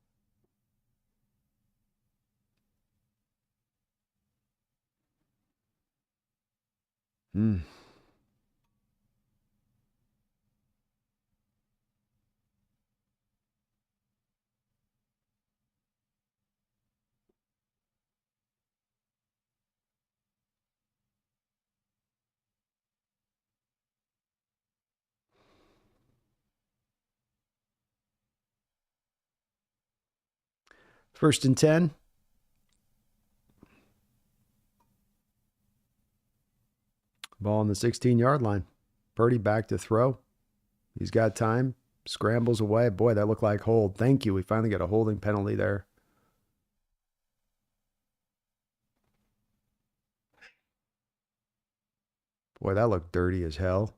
First and 10. Ball on the 16-yard line. Purdy back to throw. He's got time. Scrambles away. Boy, that looked like hold. Thank you. We finally got a holding penalty there. Boy, that looked dirty as hell.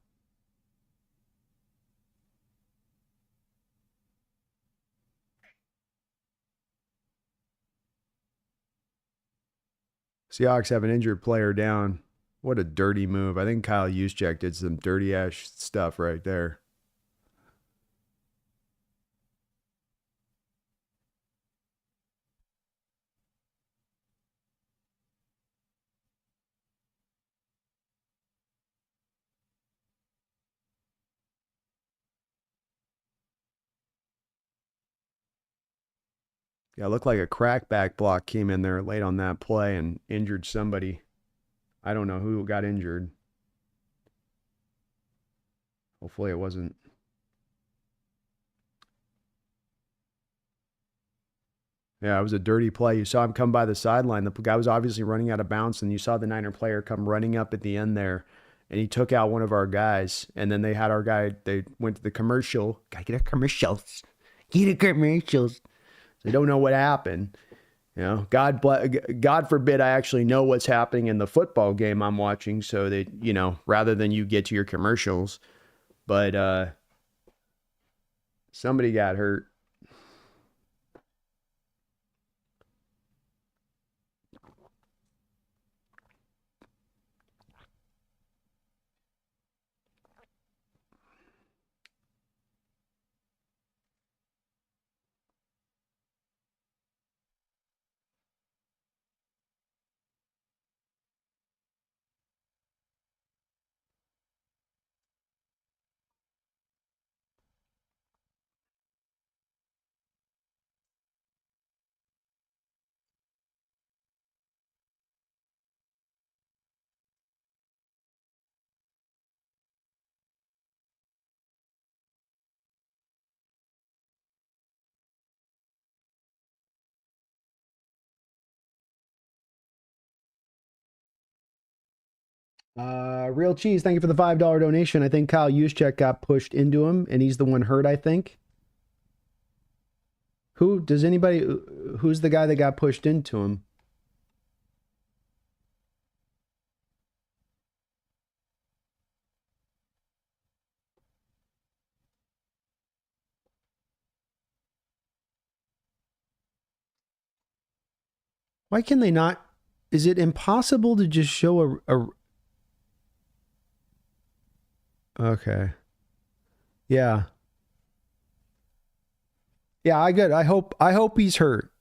Seahawks have an injured player down. What a dirty move. I think Kyle Juszczyk did some dirty-ass stuff right there. Yeah, it looked like a crackback block came in there late on that play and injured somebody. I don't know who got injured. Hopefully it wasn't. Yeah, it was a dirty play. You saw him come by the sideline. The guy was obviously running out of bounds, and you saw the Niner player come running up at the end there, and he took out one of our guys. And then they had our guy, they went to the commercial. Gotta get a commercials. Get a commercials. They don't know what happened. You know, God forbid I actually know what's happening in the football game I'm watching, so that, you know, rather than you get to your commercials. But somebody got hurt. Real Cheese, thank you for the $5 donation. I think Kyle Juszczyk got pushed into him, and he's the one hurt, I think. Who's the guy that got pushed into him? Why can they not? Is it impossible to just show a okay. Yeah. Yeah, I hope he's hurt.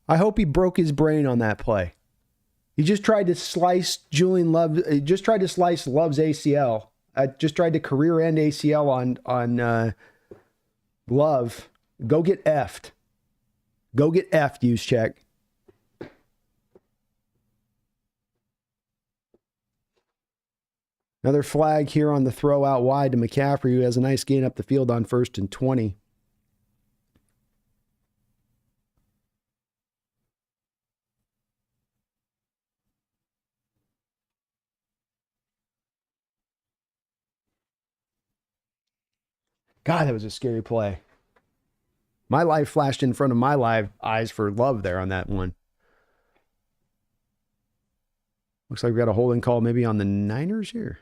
I hope he broke his brain on that play. He just tried to slice Love's ACL. Just tried to career end ACL on Love. Go get effed. Go get effed, Juszczyk. Another flag here on the throw out wide to McCaffrey, who has a nice gain up the field on 1st and 20. God, that was a scary play. My life flashed in front of my live eyes for Love there on that one. Looks like we got a holding call maybe on the Niners here.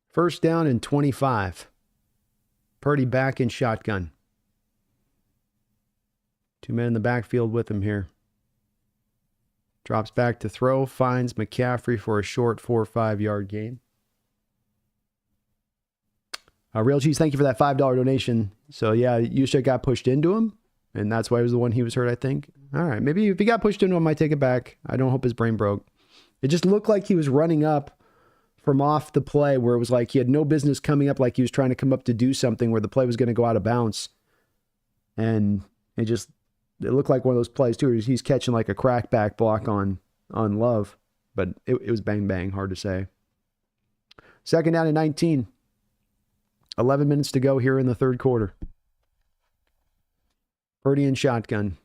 First down and 25. Purdy back in shotgun. 2 men in the backfield with him here. Drops back to throw, finds McCaffrey for a short 4 or 5 yard gain. Real Cheese, thank you for that $5 donation. So yeah, Juszczyk got pushed into him, and that's why he was the one he was hurt, I think. All right, maybe if he got pushed into him, I might take it back. I don't hope his brain broke. It just looked like he was running up from off the play where it was like he had no business coming up, like he was trying to come up to do something where the play was going to go out of bounds. And it looked like one of those plays too, where he's catching like a crackback block on Love, but it was bang, bang, hard to say. Second down and 19. 11 minutes to go here in the third quarter. Purdy in shotgun.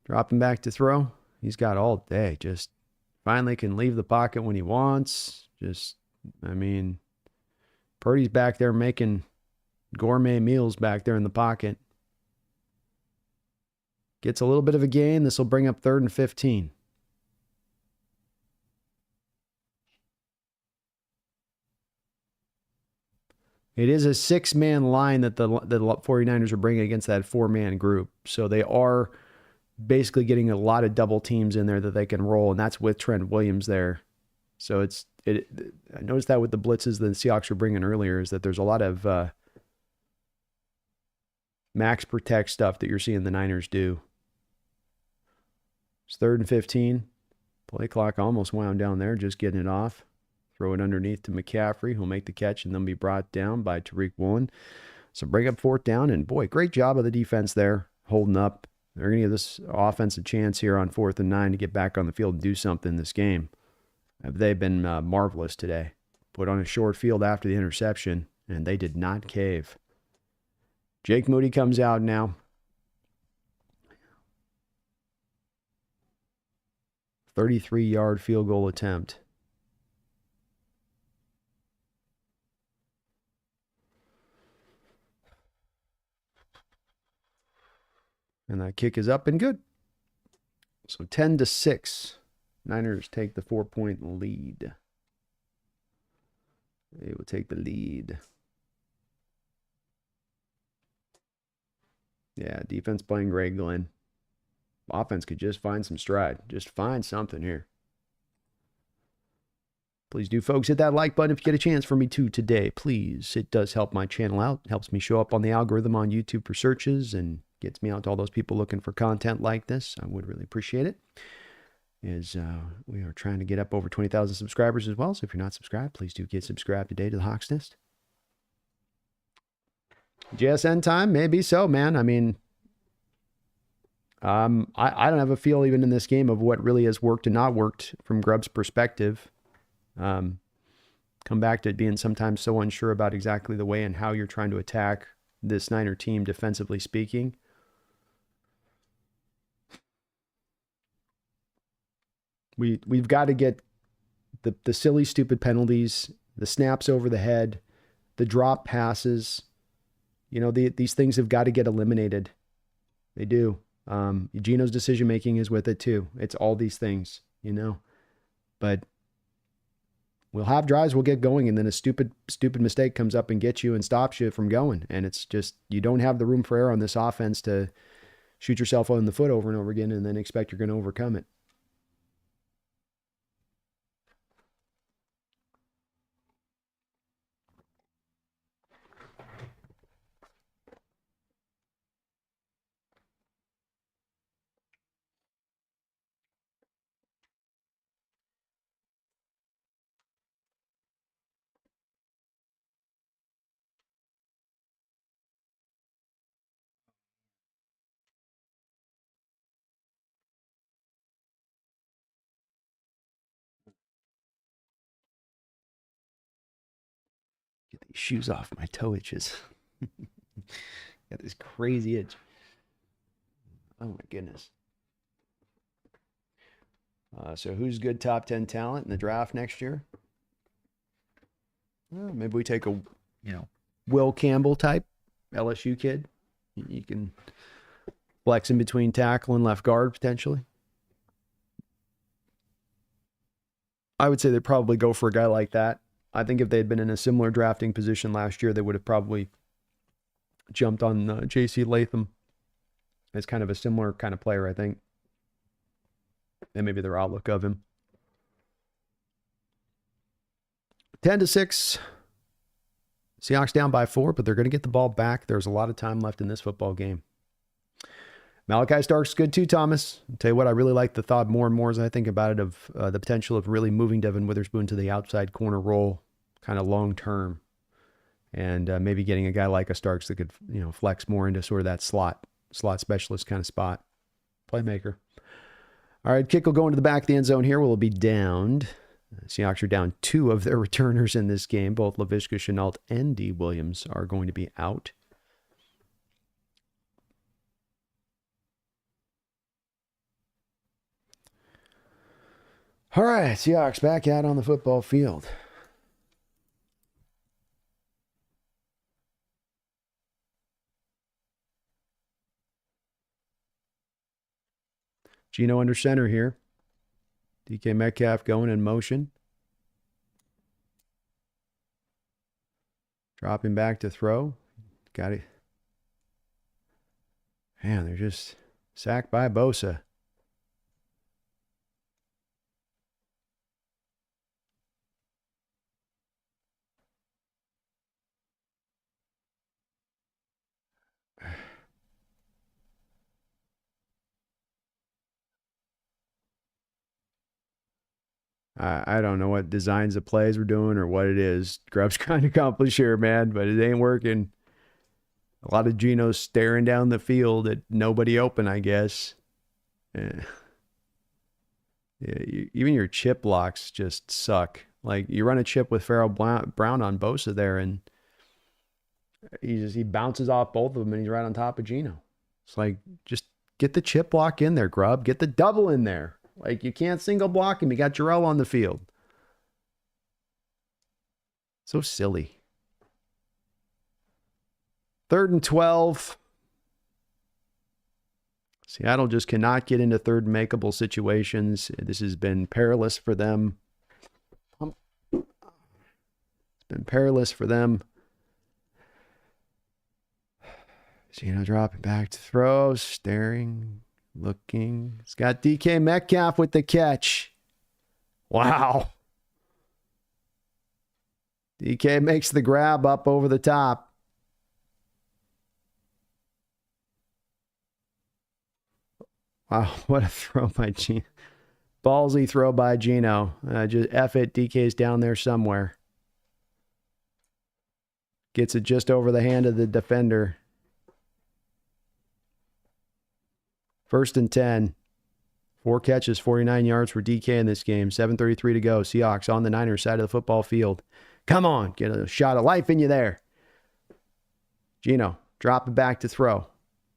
Dropping back to throw. He's got all day. Just finally can leave the pocket when he wants. Purdy's back there making gourmet meals back there in the pocket. Gets a little bit of a gain. This will bring up 3rd and 15. It is a 6-man line that the 49ers are bringing against that 4-man group. So they are basically getting a lot of double teams in there that they can roll, and that's with Trent Williams there. So I noticed that with the blitzes the Seahawks were bringing earlier, is that there's a lot of max protect stuff that you're seeing the Niners do. It's 3rd and 15. Play clock almost wound down there, just getting it off. Throw it underneath to McCaffrey, who'll make the catch and then be brought down by Tariq Woolen. So bring up fourth down, and boy, great job of the defense there, holding up. They're going to give this offense a chance here on 4th and 9 to get back on the field and do something in this game. They've been marvelous today. Put on a short field after the interception, and they did not cave. Jake Moody comes out now. 33-yard field goal attempt. And that kick is up and good. So 10-6. Niners take the 4-point lead. They will take the lead. Yeah, defense playing great, Glenn. Offense could just find some stride. Just find something here. Please do, folks, hit that like button if you get a chance for me to today. Please. It does help my channel out. It helps me show up on the algorithm on YouTube for searches and gets me out to all those people looking for content like this. I would really appreciate it. We are trying to get up over 20,000 subscribers as well. So if you're not subscribed, please do get subscribed today to the Hawks Nest. JSN time? Maybe so, man. I mean, I don't have a feel even in this game of what really has worked and not worked from Grubb's perspective. Come back to being sometimes so unsure about exactly the way and how you're trying to attack this Niner team defensively speaking. We've got to get the silly, stupid penalties, the snaps over the head, the drop passes. You know, these things have got to get eliminated. They do. Gino's decision-making is with it too. It's all these things, you know. But we'll have drives, we'll get going, and then a stupid mistake comes up and gets you and stops you from going. And it's just, you don't have the room for error on this offense to shoot yourself in the foot over and over again and then expect you're going to overcome it. Get these shoes off, my toe itches. Got this crazy itch. Oh my goodness. So who's good top 10 talent in the draft next year? Well, maybe we take a, Will Campbell type LSU kid. You can flex in between tackle and left guard potentially. I would say they'd probably go for a guy like that. I think if they'd been in a similar drafting position last year, they would have probably jumped on J.C. Latham as kind of a similar kind of player, I think. And maybe their outlook of him. 10-6. Seahawks down by 4, but they're going to get the ball back. There's a lot of time left in this football game. Malachi Stark's good too, Thomas. I'll tell you what, I really like the thought more and more as I think about it of the potential of really moving Devin Witherspoon to the outside corner role kind of long term. And maybe getting a guy like a Starks that could, flex more into sort of that slot specialist kind of spot. Playmaker. All right, kick will go into the back of the end zone here. We'll be downed. Seahawks are down 2 of their returners in this game. Both Laviska Shenault and D. Williams are going to be out. All right, Seahawks back out on the football field. Gino under center here. DK Metcalf going in motion. Dropping back to throw. Got it. Man, they're just sacked by Bosa. I don't know what designs of plays we're doing or what it is Grubb's trying to accomplish here, man, but it ain't working. A lot of Genos staring down the field at nobody open, I guess. Yeah. Even your chip blocks just suck. Like, you run a chip with Farrell Brown on Bosa there, and he bounces off both of them, and he's right on top of Geno. It's like, just get the chip block in there, Grubb. Get the double in there. Like, you can't single block him. You got Jarrell on the field. So silly. 3rd and 12. Seattle just cannot get into third makeable situations. This has been perilous for them. It's been perilous for them. Geno dropping back to throw, staring, looking. It's got DK Metcalf with the catch. Wow. DK makes the grab up over the top. Wow, what a throw by Geno. Ballsy throw by Geno. Just F it, DK's down there somewhere. Gets it just over the hand of the defender. 1st and 10. 4 catches, 49 yards for DK in this game. 7:33 to go. Seahawks on the Niners side of the football field. Come on, get a shot of life in you there. Geno, drop it back to throw.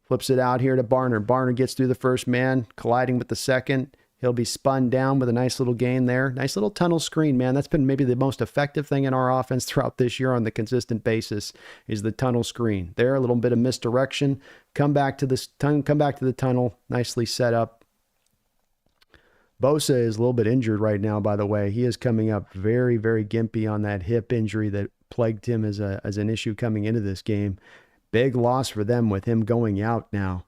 Flips it out here to Barner. Barner gets through the first man, colliding with the second. He'll be spun down with a nice little gain there. Nice little tunnel screen, man. That's been maybe the most effective thing in our offense throughout this year on the consistent basis is the tunnel screen. There, a little bit of misdirection. Come back to the tunnel. Nicely set up. Bosa is a little bit injured right now, by the way. He is coming up very, very gimpy on that hip injury that plagued him as an issue coming into this game. Big loss for them with him going out now.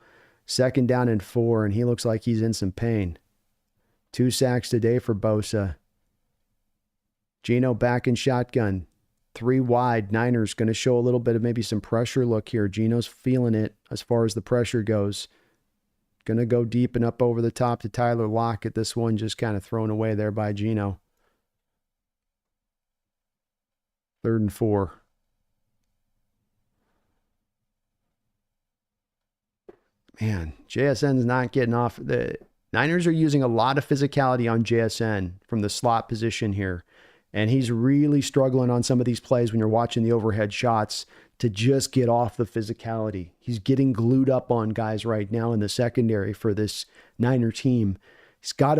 2nd down and 4, and he looks like he's in some pain. 2 sacks today for Bosa. Geno back in shotgun. 3 wide. Niners going to show a little bit of maybe some pressure look here. Geno's feeling it as far as the pressure goes. Going to go deep and up over the top to Tyler Lockett. This one just kind of thrown away there by Geno. 3rd and 4. Man, JSN's not getting off. The Niners are using a lot of physicality on JSN from the slot position here. And he's really struggling on some of these plays when you're watching the overhead shots to just get off the physicality. He's getting glued up on guys right now in the secondary for this Niner team. He's got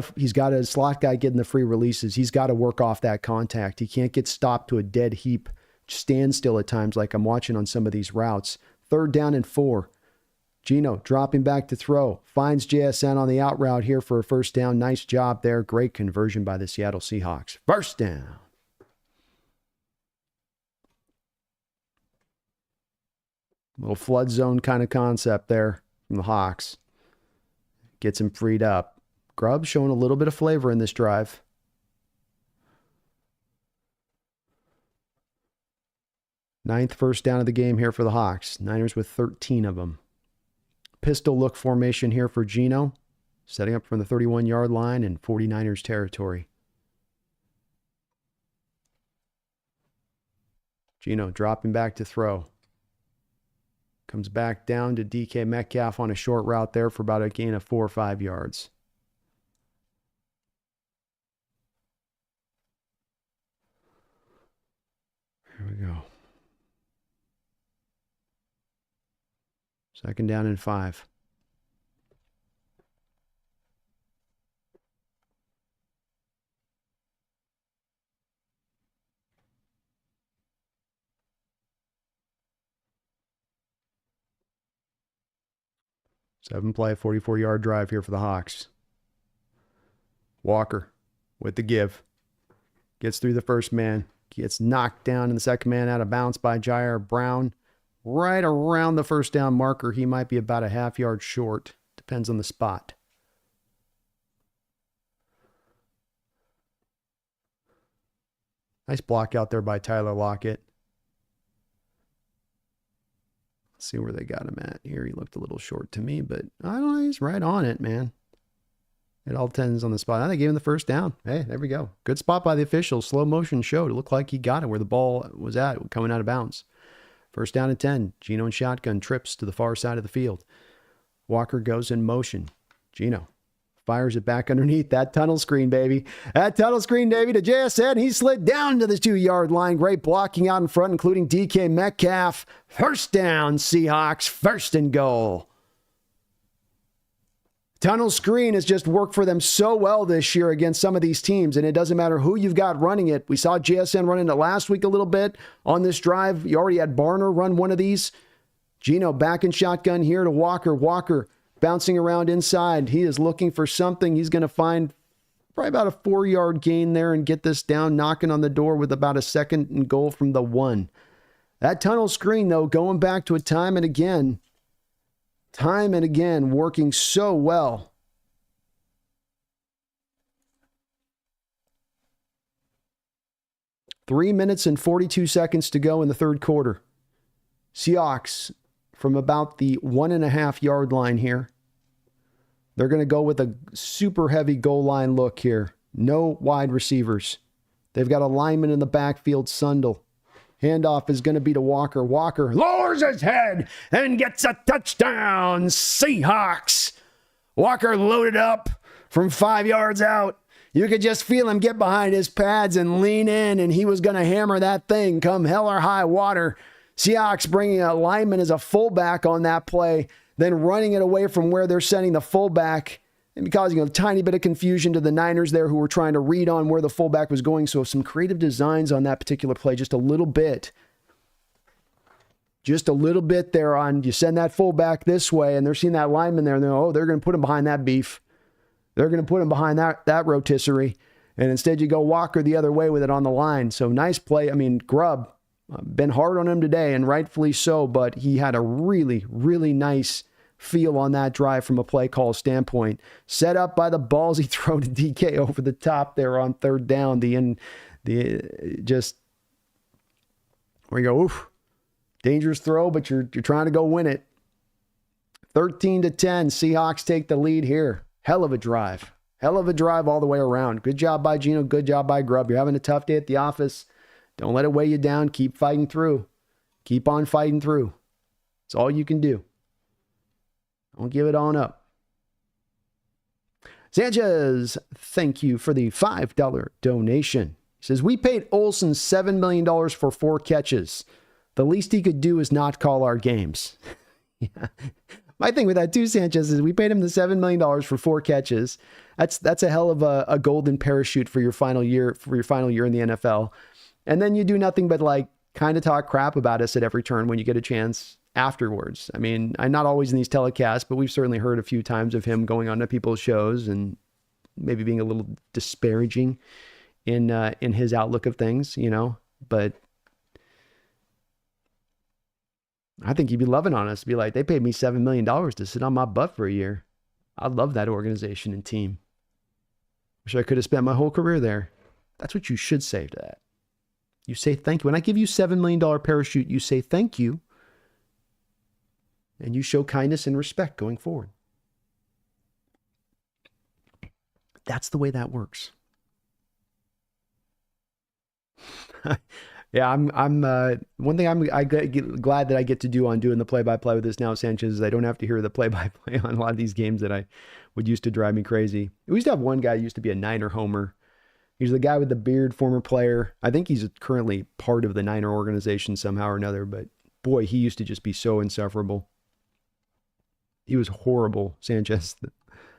a slot guy getting the free releases. He's got to work off that contact. He can't get stopped to a dead heap, standstill at times like I'm watching on some of these routes. 3rd down and 4. Geno dropping back to throw. Finds JSN on the out route here for a 1st down. Nice job there. Great conversion by the Seattle Seahawks. 1st down. Little flood zone kind of concept there from the Hawks. Gets him freed up. Grubb showing a little bit of flavor in this drive. Ninth 1st down of the game here for the Hawks. Niners with 13 of them. Pistol look formation here for Geno. Setting up from the 31-yard line in 49ers territory. Geno dropping back to throw. Comes back down to DK Metcalf on a short route there for about a gain of 4 or 5 yards. Here we go. 2nd down and 5. Seven play, 44-yard drive here for the Hawks. Walker with the give. Gets through the first man. Gets knocked down in the second man out of bounds by Jair Brown. Right around the 1st down marker. He might be about a half yard short. Depends on the spot. Nice block out there by Tyler Lockett. Let's see where they got him at. Here he looked a little short to me, but I don't know. He's right on it, man. It all tends on the spot. They gave him the 1st down. Hey, there we go. Good spot by the officials. Slow motion showed. It looked like he got it where the ball was at coming out of bounds. First down and 10. Geno and shotgun trips to the far side of the field. Walker goes in motion. Geno fires it back underneath that tunnel screen, baby. That tunnel screen, Davey, to JSN. He slid down to the 2-yard line. Great blocking out in front, including DK Metcalf. First down, Seahawks. First and goal. Tunnel screen has just worked for them so well this year against some of these teams, and it doesn't matter who you've got running it. We saw JSN running it last week a little bit on this drive. You already had Barner run one of these. Geno back in shotgun here to Walker. Walker bouncing around inside. He is looking for something. He's going to find probably about a 4-yard gain there and get this down, knocking on the door with about a second and goal from the 1. That tunnel screen, though, going back to it time and again, working so well. Three minutes and 42 seconds to go in the third quarter. Seahawks from about the 1.5-yard line here. They're going to go with a super heavy goal line look here. No wide receivers. They've got a lineman in the backfield, Sundle. Handoff is going to be to Walker. Walker lowers his head and gets a touchdown. Seahawks. Walker loaded up from 5 yards out. You could just feel him get behind his pads and lean in, and he was going to hammer that thing come hell or high water. Seahawks bringing a lineman as a fullback on that play, then running it away from where they're sending the fullback and causing a tiny bit of confusion to the Niners there who were trying to read on where the fullback was going. So some creative designs on that particular play, just a little bit. Just a little bit there on, you send that fullback this way, and they're seeing that lineman there, and they're going to put him behind that beef. They're going to put him behind that rotisserie. And instead you go Walker the other way with it on the line. So nice play. I mean, Grubb, been hard on him today, and rightfully so, but he had a really, really nice feel on that drive from a play call standpoint. Set up by the ballsy throw to DK over the top there on third down. Just where you go, oof, dangerous throw, but you're trying to go win it. 13-10, Seahawks take the lead here. Hell of a drive. Hell of a drive all the way around. Good job by Geno. Good job by Grubb. You're having a tough day at the office. Don't let it weigh you down. Keep fighting through. Keep on fighting through. It's all you can do. Don't give it on up. Sanchez, thank you for the $5 donation. He says, we paid Olsen $7 million for 4 catches. The least he could do is not call our games. Yeah. My thing with that too, Sanchez, is we paid him the $7 million for 4 catches. That's a hell of a golden parachute for your final year in the NFL. And then you do nothing but kind of talk crap about us at every turn when you get a chance afterwards. I mean, I'm not always in these telecasts, but we've certainly heard a few times of him going on to people's shows and maybe being a little disparaging in his outlook of things, but I think he'd be loving on us. Be like, they paid me $7 million to sit on my butt for a year. I love that organization and team. Wish I could have spent my whole career there. That's what you should say to that. You say thank you. When I give you $7 million parachute, you say thank you. And you show kindness and respect going forward. That's the way that works. Yeah, I'm one thing I get glad that I get to do on doing the play-by-play with this now, Sanchez, is I don't have to hear the play-by-play on a lot of these games that I would used to drive me crazy. We used to have one guy who used to be a Niner homer. He's the guy with the beard, former player. I think he's currently part of the Niner organization somehow or another, but boy, he used to just be so insufferable. He was horrible, Sanchez.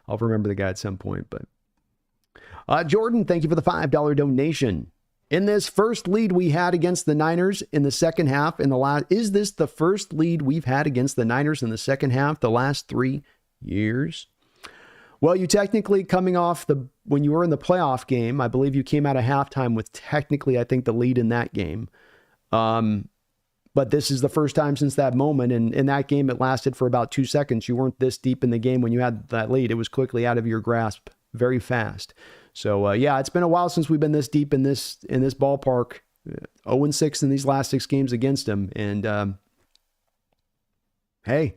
I'll remember the guy at some point, but Jordan, thank you for the $5 donation. In this first lead we had against the Niners in the second half, is this the first lead we've had against the Niners in the second half the last 3 years? Well, you technically coming off when you were in the playoff game, I believe you came out of halftime with technically, I think, the lead in that game. But this is the first time since that moment. And in that game, it lasted for about 2 seconds. You weren't this deep in the game when you had that lead. It was quickly out of your grasp very fast. So, yeah, it's been a while since we've been this deep in this ballpark. 0-6 in these last 6 games against them. And, hey,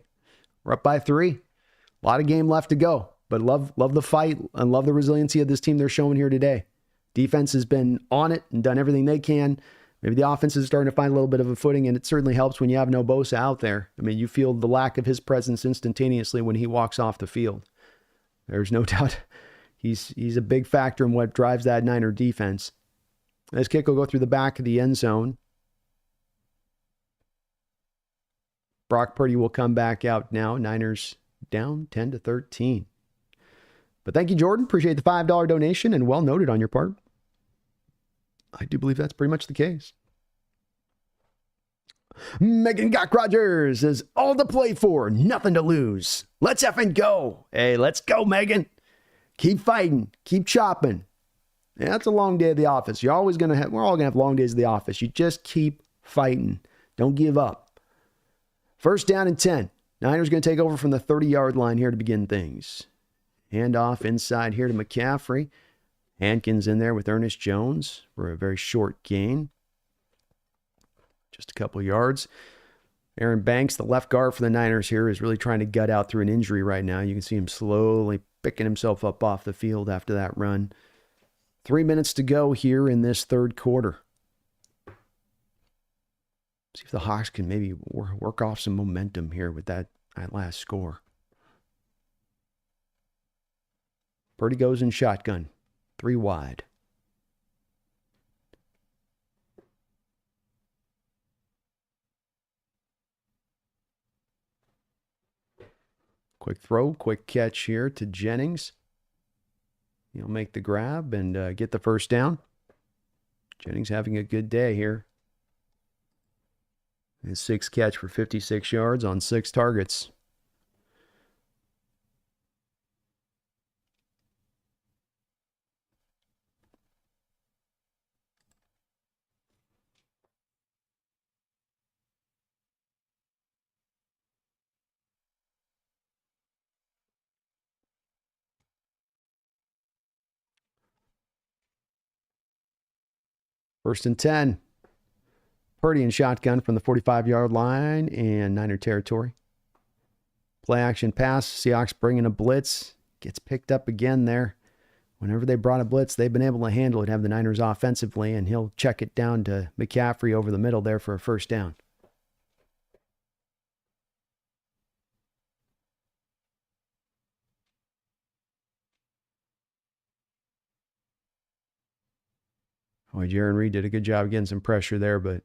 we're up by 3. A lot of game left to go. But love the fight and love the resiliency of this team they're showing here today. Defense has been on it and done everything they can. Maybe the offense is starting to find a little bit of a footing, and it certainly helps when you have no Bosa out there. I mean, you feel the lack of his presence instantaneously when he walks off the field. There's no doubt he's a big factor in what drives that Niner defense. This kick will go through the back of the end zone. Brock Purdy will come back out now. Niners down 10-13. But thank you, Jordan. Appreciate the $5 donation, and well noted on your part. I do believe that's pretty much the case. Megan Gok Rogers says, all to play for, nothing to lose. Let's effing go. Hey, let's go, Megan. Keep fighting. Keep chopping. Yeah, that's a long day at the office. We're all going to have long days at the office. You just keep fighting. Don't give up. First down and 10. Niners going to take over from the 30-yard line here to begin things. Hand off inside here to McCaffrey. Hankins in there with Ernest Jones for a very short gain. Just a couple yards. Aaron Banks, the left guard for the Niners here, is really trying to gut out through an injury right now. You can see him slowly picking himself up off the field after that run. 3 minutes to go here in this third quarter. See if the Hawks can maybe work off some momentum here with that last score. Purdy goes in shotgun. 3 wide. Quick throw, quick catch here to Jennings. He'll make the grab and get the first down. Jennings having a good day here. His 6th catch for 56 yards on 6 targets. First and 10. Purdy in shotgun from the 45-yard line and Niner territory. Play action pass. Seahawks bringing a blitz. Gets picked up again there. Whenever they brought a blitz, they've been able to handle it, have the Niners offensively, and he'll check it down to McCaffrey over the middle there for a first down. Boy, Jaron Reed did a good job getting some pressure there, but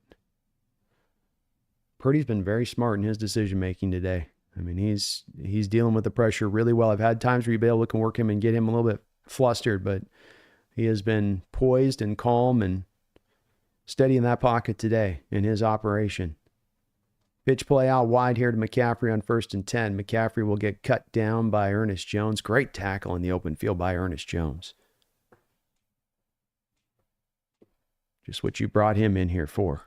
Purdy's been very smart in his decision-making today. I mean, he's dealing with the pressure really well. I've had times where you've been able to work him and get him a little bit flustered, but he has been poised and calm and steady in that pocket today in his operation. Pitch play out wide here to McCaffrey on 1st and 10. McCaffrey will get cut down by Ernest Jones. Great tackle in the open field by Ernest Jones. Just what you brought him in here for.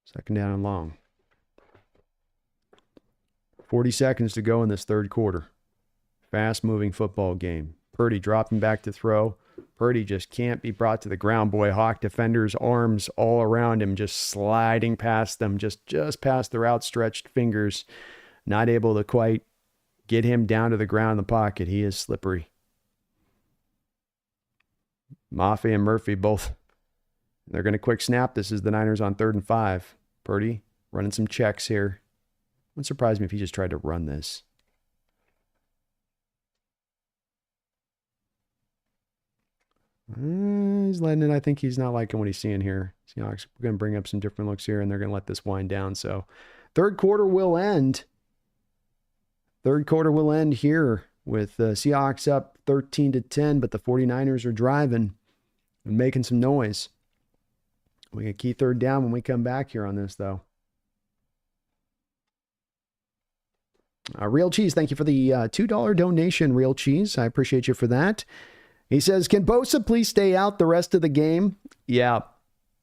Second down and long. 40 seconds to go in this third quarter. Fast-moving football game. Purdy dropping back to throw. Purdy just can't be brought to the ground. Boy, Hawk defenders' arms all around him, just sliding past them, just past their outstretched fingers. Not able to quite get him down to the ground in the pocket. He is slippery. Maffei and Murphy both, they're going to quick snap. This is the Niners on 3rd and 5. Purdy running some checks here. Wouldn't surprise me if he just tried to run this. He's letting it. I think he's not liking what he's seeing here. Seahawks are going to bring up some different looks here, and they're going to let this wind down. So third quarter will end. Third quarter will end here with Seahawks up 13-10, but the 49ers are driving and making some noise. We get key third down when we come back here on this, though. Real Cheese, thank you for the $2 donation, Real Cheese. I appreciate you for that. He says, can Bosa please stay out the rest of the game? Yeah,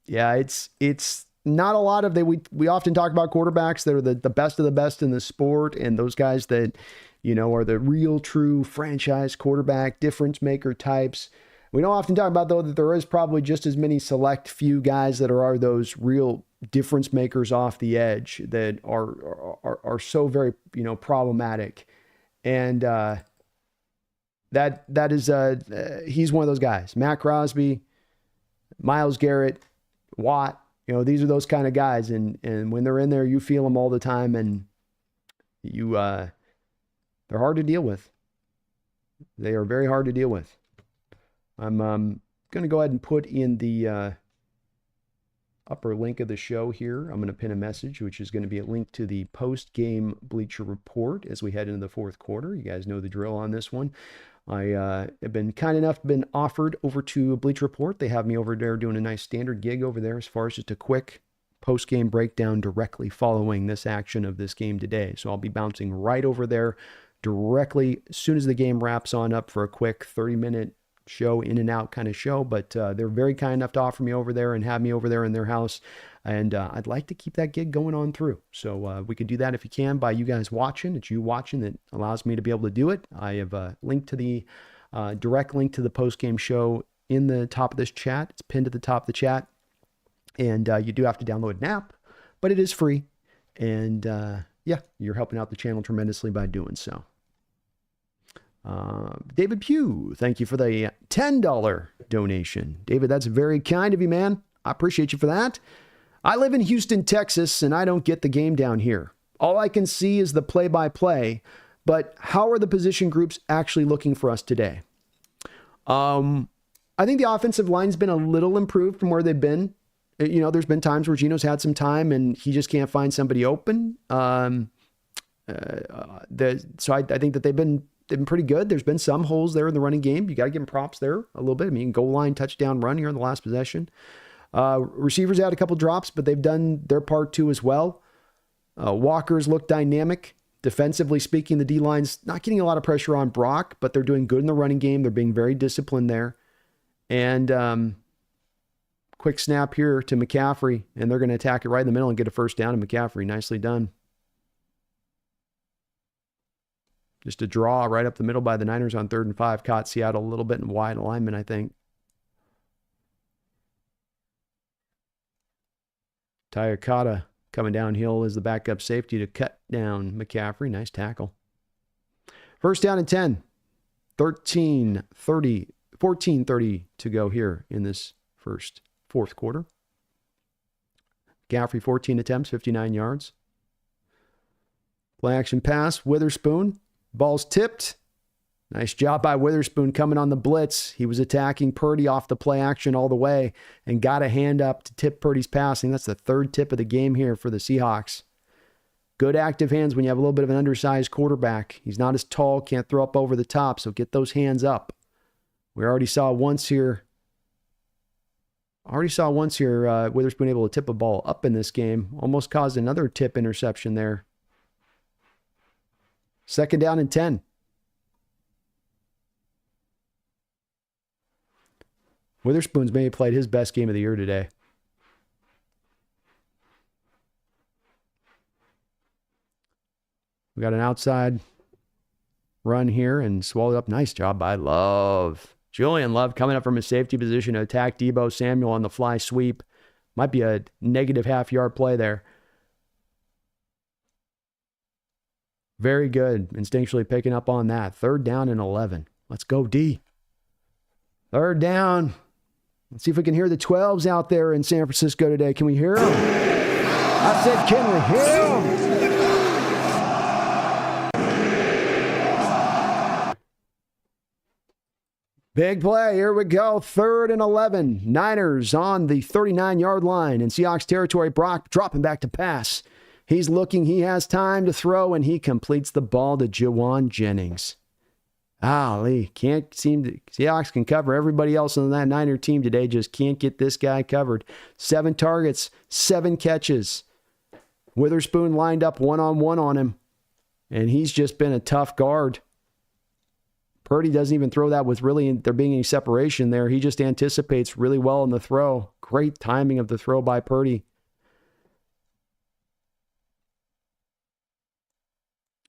it's not a lot of we often talk about quarterbacks that are the best of the best in the sport, and those guys that, are the real true franchise quarterback, difference maker types. We don't often talk about, though, that there is probably just as many select few guys that are those real difference makers off the edge that are so very, problematic. And that is he's one of those guys. Matt Crosby, Myles Garrett, Watt, these are those kind of guys. And when they're in there, you feel them all the time, and they're hard to deal with. They are very hard to deal with. I'm going to go ahead and put in the upper link of the show here. I'm going to pin a message, which is going to be a link to the post-game Bleacher Report as we head into the fourth quarter. You guys know the drill on this one. I have been kind enough, been offered over to Bleacher Report. They have me over there doing a nice standard gig over there as far as just a quick post-game breakdown directly following this action of this game today. So I'll be bouncing right over there directly as soon as the game wraps on up for a quick 30-minute show, in and out kind of show. But they're very kind enough to offer me over there and have me over there in their house. And I'd like to keep that gig going on through. So we could do that if you can by you guys watching. It's you watching that allows me to be able to do it. I have a link to the direct link to the post-game show in the top of this chat. It's pinned at the top of the chat. And you do have to download an app, but it is free. And yeah, you're helping out the channel tremendously by doing so. David Pugh, thank you for the $10 donation. David, that's very kind of you, man. I appreciate you for that. I live in Houston, Texas, and I don't get the game down here. All I can see is the play-by-play, but how are the position groups actually looking for us today? I think the offensive line's been a little improved from where they've been. There's been times where Gino's had some time and he just can't find somebody open. So I think that they've been pretty good. There's been some holes there in the running game. You got to give them props there a little bit. I mean, goal line touchdown run here in the last possession. Receivers had a couple drops, but they've done their part too as well. Walker's look dynamic. Defensively speaking, the D-line's not getting a lot of pressure on Brock, but they're doing good in the running game. They're being very disciplined there. And quick snap here to McCaffrey, and they're going to attack it right in the middle and get a first down to McCaffrey. Nicely done. Just a draw right up the middle by the Niners on 3rd and 5. Caught Seattle a little bit in wide alignment, I think. Tayakata coming downhill as the backup safety to cut down McCaffrey. Nice tackle. First down and 10. 14:30 to go here in this fourth quarter. McCaffrey, 14 attempts, 59 yards. Play action pass, Witherspoon. Ball's tipped. Nice job by Witherspoon coming on the blitz. He was attacking Purdy off the play action all the way and got a hand up to tip Purdy's passing. That's the third tip of the game here for the Seahawks. Good active hands when you have a little bit of an undersized quarterback. He's not as tall, can't throw up over the top, so get those hands up. We already saw once here, Witherspoon able to tip a ball up in this game. Almost caused another tip interception there. Second down and 10. Witherspoon's maybe played his best game of the year today. We got an outside run here and swallowed up. Nice job by Love. Julian Love coming up from a safety position to attack Deebo Samuel on the fly sweep. Might be a negative half-yard play there. Very good. Instinctually picking up on that. 3rd down and 11. Let's go, D. 3rd down. Let's see if we can hear the 12s out there in San Francisco today. Can we hear them? I said, can we hear them? Big play. Here we go. 3rd and 11. Niners on the 39-yard line in Seahawks territory. Brock dropping back to pass. He's looking. He has time to throw, and he completes the ball to Jawan Jennings. Lee can't seem to. Seahawks can cover everybody else on that Niner team today. Just can't get this guy covered. 7 targets, 7 catches. Witherspoon lined up one-on-one on him, and he's just been a tough guard. Purdy doesn't even throw that with really there being any separation there. He just anticipates really well in the throw. Great timing of the throw by Purdy.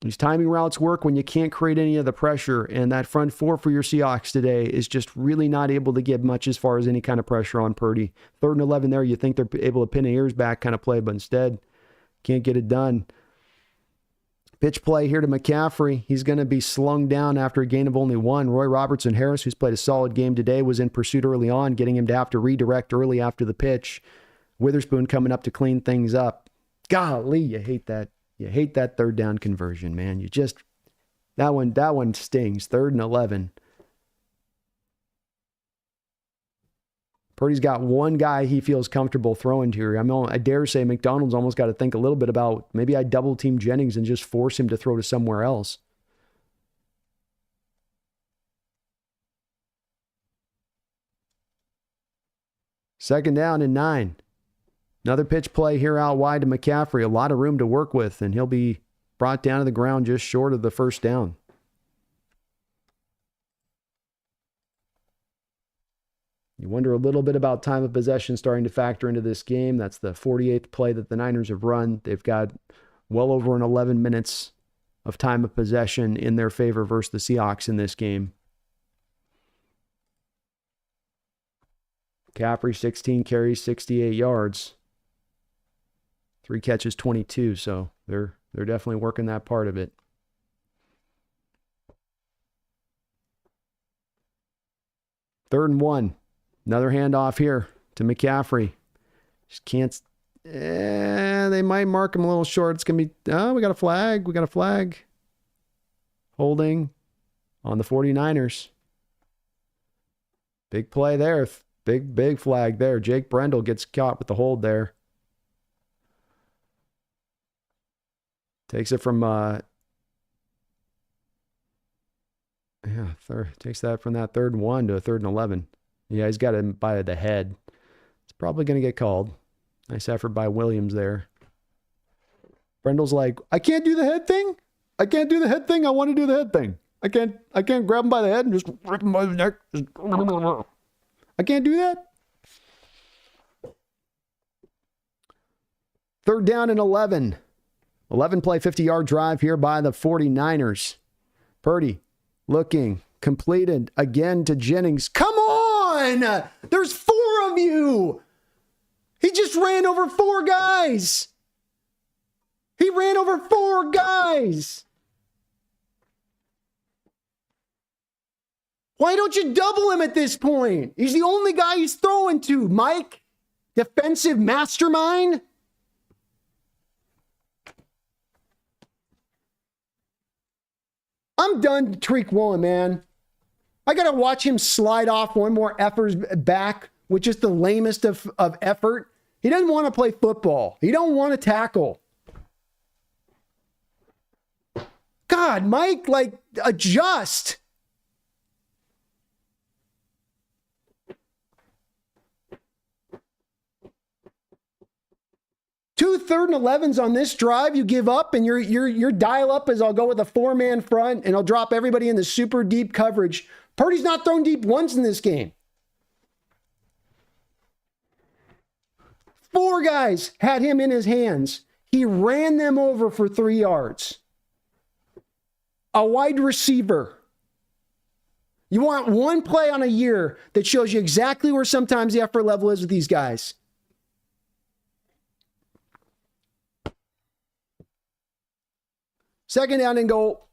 These timing routes work when you can't create any of the pressure, and that front four for your Seahawks today is just really not able to get much as far as any kind of pressure on Purdy. 3rd and 11 there, you think they're able to pin the ears back kind of play, but instead can't get it done. Pitch play here to McCaffrey. He's going to be slung down after a gain of only 1. Roy Robertson-Harris, who's played a solid game today, was in pursuit early on, getting him to have to redirect early after the pitch. Witherspoon coming up to clean things up. Golly, you hate that. You hate that 3rd down conversion, man. You just, that one stings. 3rd and 11. Purdy's got one guy he feels comfortable throwing to. I dare say McDonald's almost got to think a little bit about maybe I double team Jennings and just force him to throw to somewhere else. Second down and 9. Another pitch play here out wide to McCaffrey. A lot of room to work with, and he'll be brought down to the ground just short of the first down. You wonder a little bit about time of possession starting to factor into this game. That's the 48th play that the Niners have run. They've got well over 11 minutes of time of possession in their favor versus the Seahawks in this game. McCaffrey, 16 carries, 68 yards. 3 catches, 22, so they're definitely working that part of it. Third and 1. Another handoff here to McCaffrey. Just can't. They might mark him a little short. It's going to be, we got a flag. We got a flag. Holding on the 49ers. Big play there. Big flag there. Jake Brendel gets caught with the hold there. Takes it from, takes that from that 3rd and 1 to a 3rd and 11. Yeah, he's got him by the head. It's probably going to get called. Nice effort by Williams there. Brendel's like, I can't do the head thing. I can't do the head thing. I want to do the head thing. I can't grab him by the head and just rip him by the neck. I can't do that. 3rd down and 11. 11-play, 50-yard drive here by the 49ers. Purdy looking, completed again to Jennings. Come on! There's 4 of you! He just ran over 4 guys! He ran over 4 guys! Why don't you double him at this point? He's the only guy he's throwing to, Mike. Defensive mastermind. I'm done Tariq Woolen, man. I got to watch him slide off one more effort back with just the lamest of effort. He doesn't want to play football. He don't want to tackle. God, Mike, like, adjust. Two 3rd and 11s on this drive, you give up, and your dial up is I'll go with a 4-man front and I'll drop everybody in the super deep coverage. Purdy's not thrown deep once in this game. 4 guys had him in his hands. He ran them over for 3 yards. A wide receiver. You want one play on a year that shows you exactly where sometimes the effort level is with these guys. Second down and goal.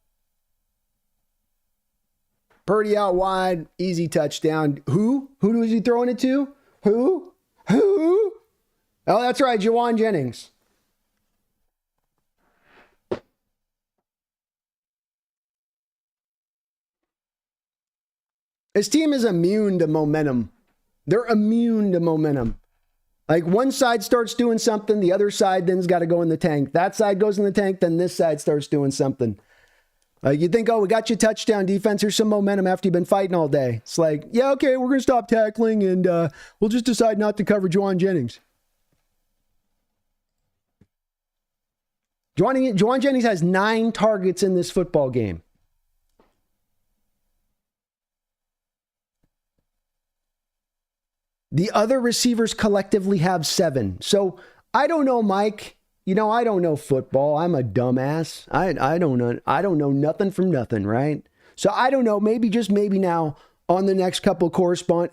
Purdy out wide. Easy touchdown. Who? Who was he throwing it to? Who? Oh, that's right. Juwan Jennings. His team is immune to momentum. They're immune to momentum. Like one side starts doing something, the other side then's got to go in the tank. That side goes in the tank, then this side starts doing something. You think, oh, we got you touchdown defense. Here's some momentum after you've been fighting all day. It's like, yeah, okay, we're going to stop tackling and we'll just decide not to cover Juwan Jennings. Juwan Jennings has 9 targets in this football game. The other receivers collectively have 7. So I don't know, Mike, I don't know football. I'm a dumbass. I don't know nothing from nothing, right? So I don't know, maybe now on the next couple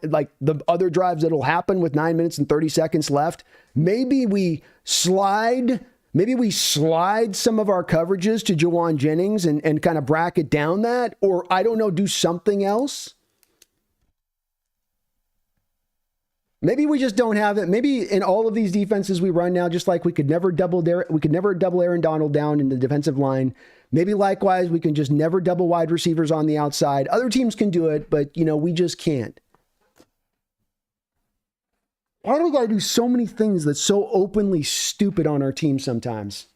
like the other drives that'll happen with 9 minutes and 30 seconds left, maybe we slide some of our coverages to Jawan Jennings and kind of bracket down that, or I don't know, do something else. Maybe we just don't have it. Maybe in all of these defenses we run now, just like we could never double Aaron Donald down in the defensive line. Maybe likewise, we can just never double wide receivers on the outside. Other teams can do it, but we just can't. Why do we got to do so many things that's so openly stupid on our team sometimes?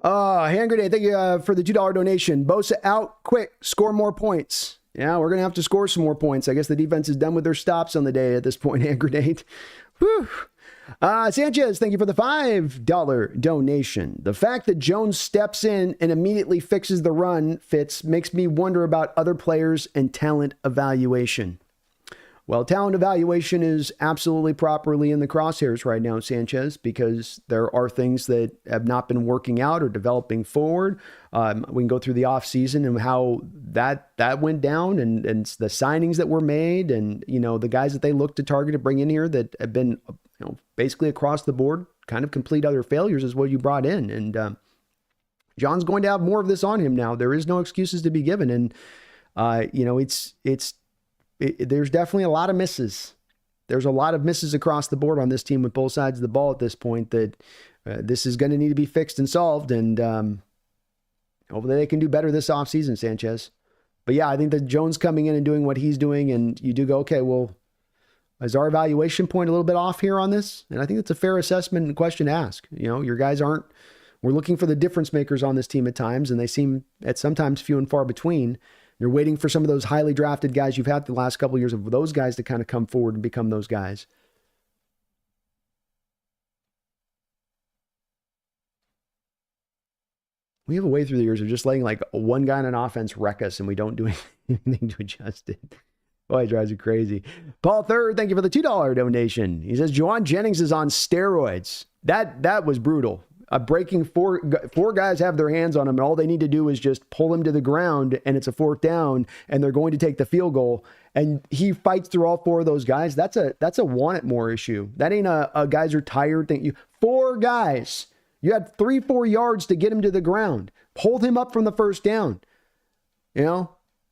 Hand grenade, thank you for the $2 donation. Bosa out, quick, score more points. Yeah, we're going to have to score some more points. I guess the defense is done with their stops on the day at this point, hand grenade. Whew. Sanchez, thank you for the $5 donation. The fact that Jones steps in and immediately fixes the run makes me wonder about other players and talent evaluation. Well, talent evaluation is absolutely properly in the crosshairs right now, Sanchez, because there are things that have not been working out or developing forward. We can go through the offseason and how that went down and the signings that were made and, the guys that they look to target to bring in here that have been, basically across the board, kind of complete other failures is what you brought in. And John's going to have more of this on him now. There is no excuses to be given. And, there's definitely a lot of misses. There's a lot of misses across the board on this team with both sides of the ball at this point that this is going to need to be fixed and solved. And hopefully they can do better this offseason, Sanchez. But yeah, I think that Jones coming in and doing what he's doing, and you do go, okay, well, is our evaluation point a little bit off here on this? And I think it's a fair assessment and question to ask. Your guys we're looking for the difference makers on this team at times, and they seem at sometimes few and far between. You're waiting for some of those highly drafted guys you've had the last couple of years of those guys to kind of come forward and become those guys. We have a way through the years of just letting like one guy on an offense wreck us and we don't do anything to adjust it. Boy, it drives you crazy. Paul Third, thank you for the $2 donation. He says, Jawan Jennings is on steroids. That was brutal. Breaking four guys have their hands on him, and all they need to do is just pull him to the ground, and it's a 4th down, and they're going to take the field goal. And he fights through all 4 of those guys. That's a want it more issue. That ain't a guys are tired thing. 4 guys. You had 3-4 yards to get him to the ground. Hold him up from the 1st down.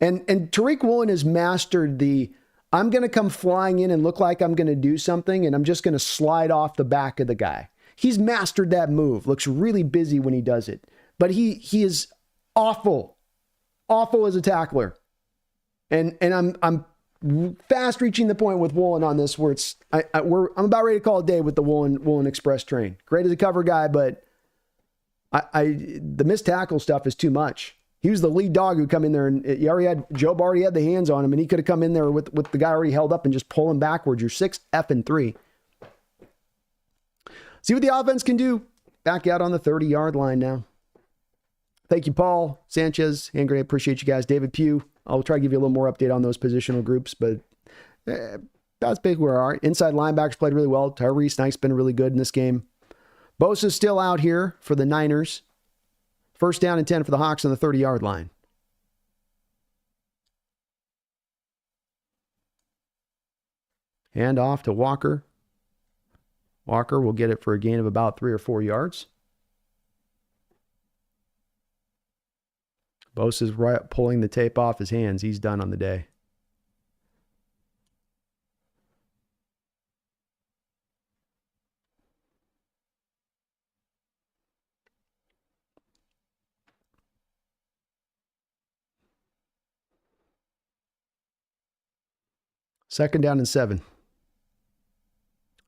And Tariq Woolen has mastered I'm going to come flying in and look like I'm going to do something, and I'm just going to slide off the back of the guy. He's mastered that move. Looks really busy when he does it. But he is awful as a tackler. And I'm fast reaching the point with Woolen on this where I'm about ready to call it a day with the Woolen Express train. Great as a cover guy, but the missed tackle stuff is too much. He was the lead dog who come in there, and Job already had the hands on him, and he could have come in there with the guy already held up and just pull him backwards. You're 6-3. See what the offense can do. Back out on the 30-yard line now. Thank you, Paul, Sanchez, hand grenade. Appreciate you guys. David Pugh. I'll try to give you a little more update on those positional groups, but that's basically where we are. Inside linebackers played really well. Tyrese Knight's been really good in this game. Bosa's still out here for the Niners. 1st down and 10 for the Hawks on the 30-yard line. Hand off to Walker. Walker will get it for a gain of about 3 or 4 yards. Bosa's pulling the tape off his hands. He's done on the day. Second down and 7.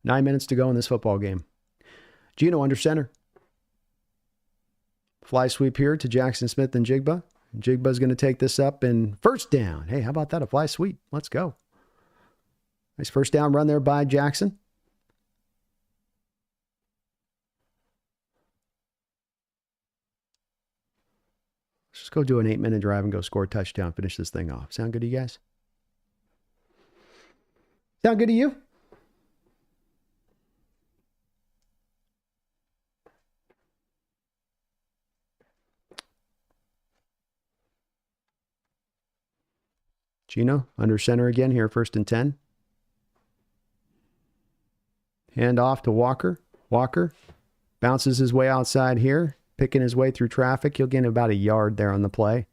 9 minutes to go in this football game. Gino under center. Fly sweep here to Jackson Smith and Jigba. Jigba's going to take this up and 1st down. Hey, how about that? A fly sweep. Let's go. Nice 1st down run there by Jackson. go do an 8-minute drive and go score a touchdown, finish this thing off. Sound good to you guys? Sound good to you? Gino, under center again here, 1st and 10. Hand off to Walker. Walker bounces his way outside here, picking his way through traffic. He'll gain about a yard there on the play.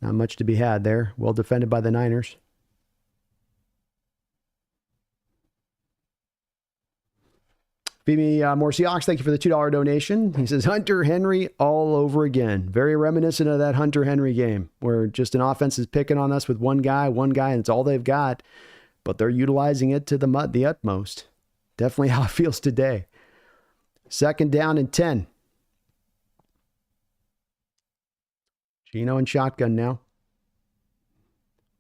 Not much to be had there. Well defended by the Niners. Feed me more Seahawks. Thank you for the $2 donation. He says, Hunter Henry all over again. Very reminiscent of that Hunter Henry game where just an offense is picking on us with one guy, and it's all they've got, but they're utilizing it to the utmost. Definitely how it feels today. 2nd down and 10. Gino in shotgun now.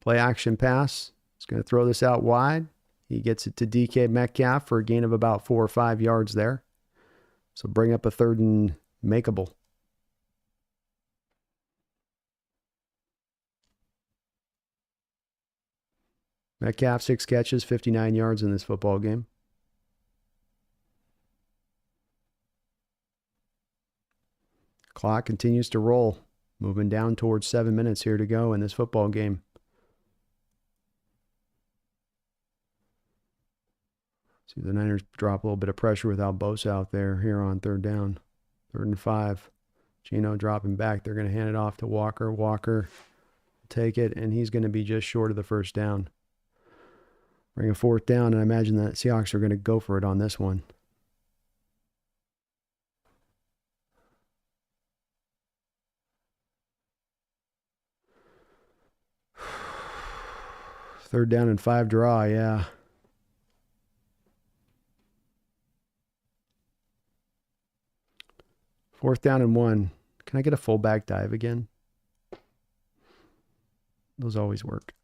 Play action pass. He's going to throw this out wide. He gets it to DK Metcalf for a gain of about 4 or 5 yards there. So bring up a 3rd and makeable. Metcalf, 6 catches, 59 yards in this football game. Clock continues to roll. Moving down towards 7 minutes here to go in this football game. See the Niners drop a little bit of pressure without Bosa out there here on 3rd down. 3rd and 5. Gino dropping back. They're going to hand it off to Walker. Walker take it, and he's going to be just short of the 1st down. Bring a 4th down, and I imagine that Seahawks are going to go for it on this one. Third down and 5 draw, yeah. Fourth down and 1. Can I get a fullback dive again? Those always work.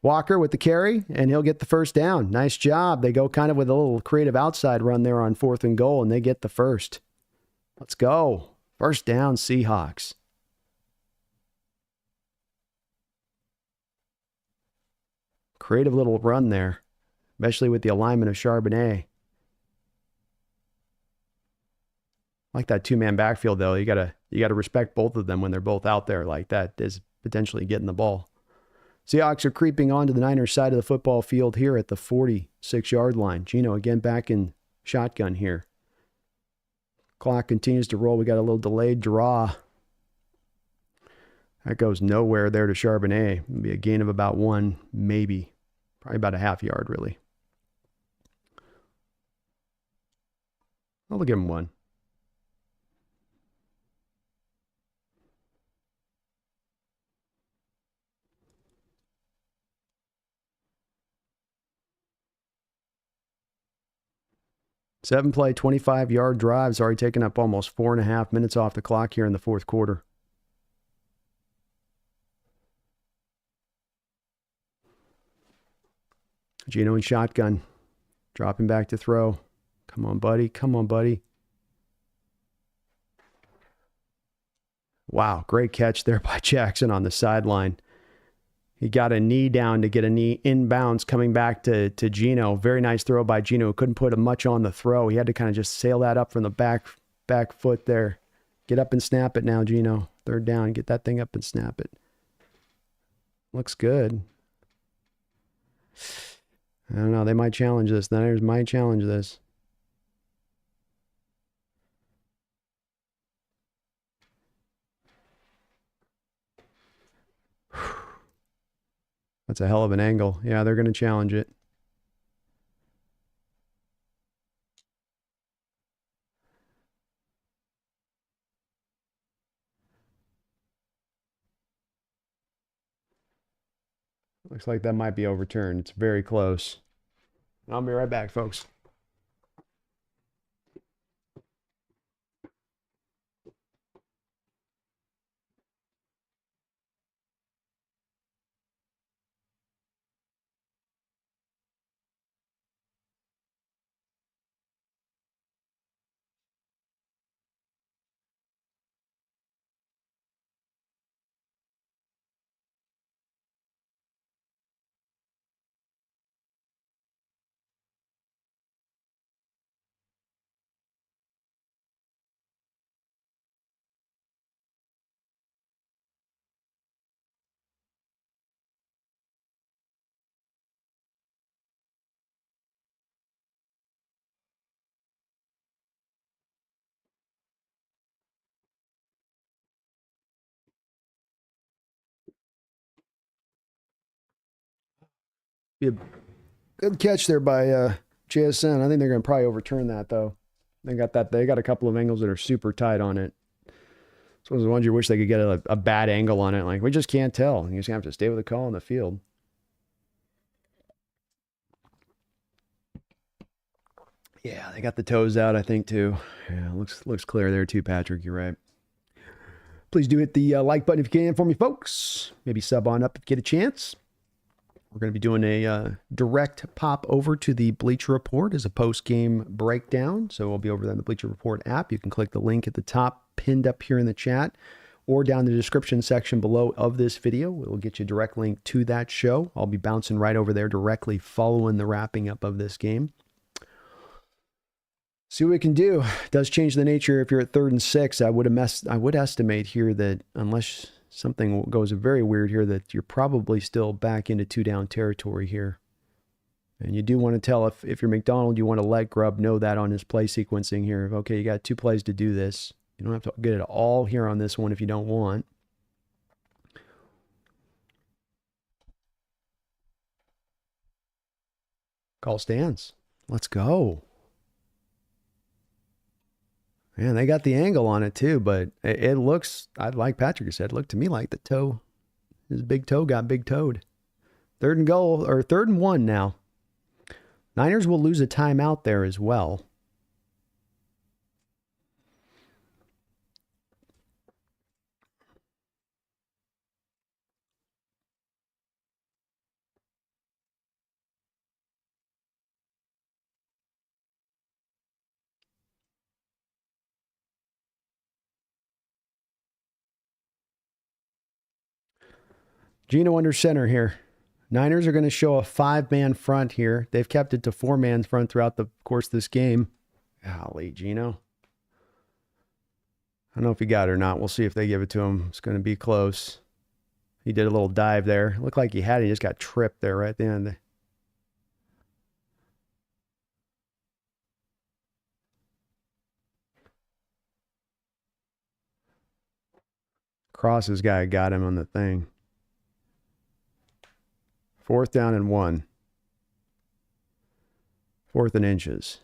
Walker with the carry, and he'll get the 1st down. Nice job. They go kind of with a little creative outside run there on 4th and goal, and they get the 1st. Let's go. 1st down, Seahawks. Creative little run there, especially with the alignment of Charbonnet. Like that 2-man backfield, though. You gotta respect both of them when they're both out there like that, is potentially getting the ball. Seahawks are creeping onto the Niners side of the football field here at the 46-yard line. Gino again back in shotgun here. Clock continues to roll. We got a little delayed draw. That goes nowhere there to Charbonnet. It'll be a gain of about 1, maybe. Probably about a half yard, really. I'll give him 1. Seven play, 25-yard drives already taken up almost 4.5 minutes off the clock here in the 4th quarter. Gino in shotgun. Dropping back to throw. Come on, buddy. Come on, buddy. Wow, great catch there by Jackson on the sideline. He got a knee down to get a knee inbounds coming back to Gino. Very nice throw by Gino. Couldn't put much on the throw. He had to kind of just sail that up from the back foot there. Get up and snap it now, Gino. 3rd down. Get that thing up and snap it. Looks good. I don't know. They might challenge this. The Niners might challenge this. That's a hell of an angle. Yeah, they're going to challenge it. Looks like that might be overturned. It's very close. I'll be right back, folks. Be a good catch there by JSN. I think they're going to probably overturn that, though. They got that. They got a couple of angles that are super tight on it. It's one of the ones you wish they could get a bad angle on it. Like, we just can't tell. You just have to stay with the call in the field. Yeah, they got the toes out, I think, too. Yeah, looks clear there, too, Patrick. You're right. Please do hit the like button if you can for me, folks. Maybe sub on up if you get a chance. We're going to be doing a direct pop over to the Bleacher Report as a post-game breakdown. So we'll be over there in the Bleacher Report app. You can click the link at the top, pinned up here in the chat, or down the description section below of this video. It will get you a direct link to that show. I'll be bouncing right over there directly following the wrapping up of this game. See what we can do. It does change the nature if you're at 3rd and 6. I would estimate here that unless something goes very weird here, that you're probably still back into 2-down territory here. And you do want to tell if you're McDonald, you want to let Grubb know that on his play sequencing here. Okay, you got 2 plays to do this. You don't have to get it all here on this one if you don't want. Call stands. Let's go. Man, they got the angle on it too, but it looks, like Patrick said, it looked to me like the toe, his big toe got big toed. 3rd and goal, or 3rd and 1 now. Niners will lose a timeout there as well. Gino under center here. Niners are going to show a 5-man front here. They've kept it to 4-man front throughout the course of this game. Golly, Gino. I don't know if he got it or not. We'll see if they give it to him. It's going to be close. He did a little dive there. Looked like he had it. He just got tripped there right at the end. Cross's guy got him on the thing. 4th down and 1. 4th and inches.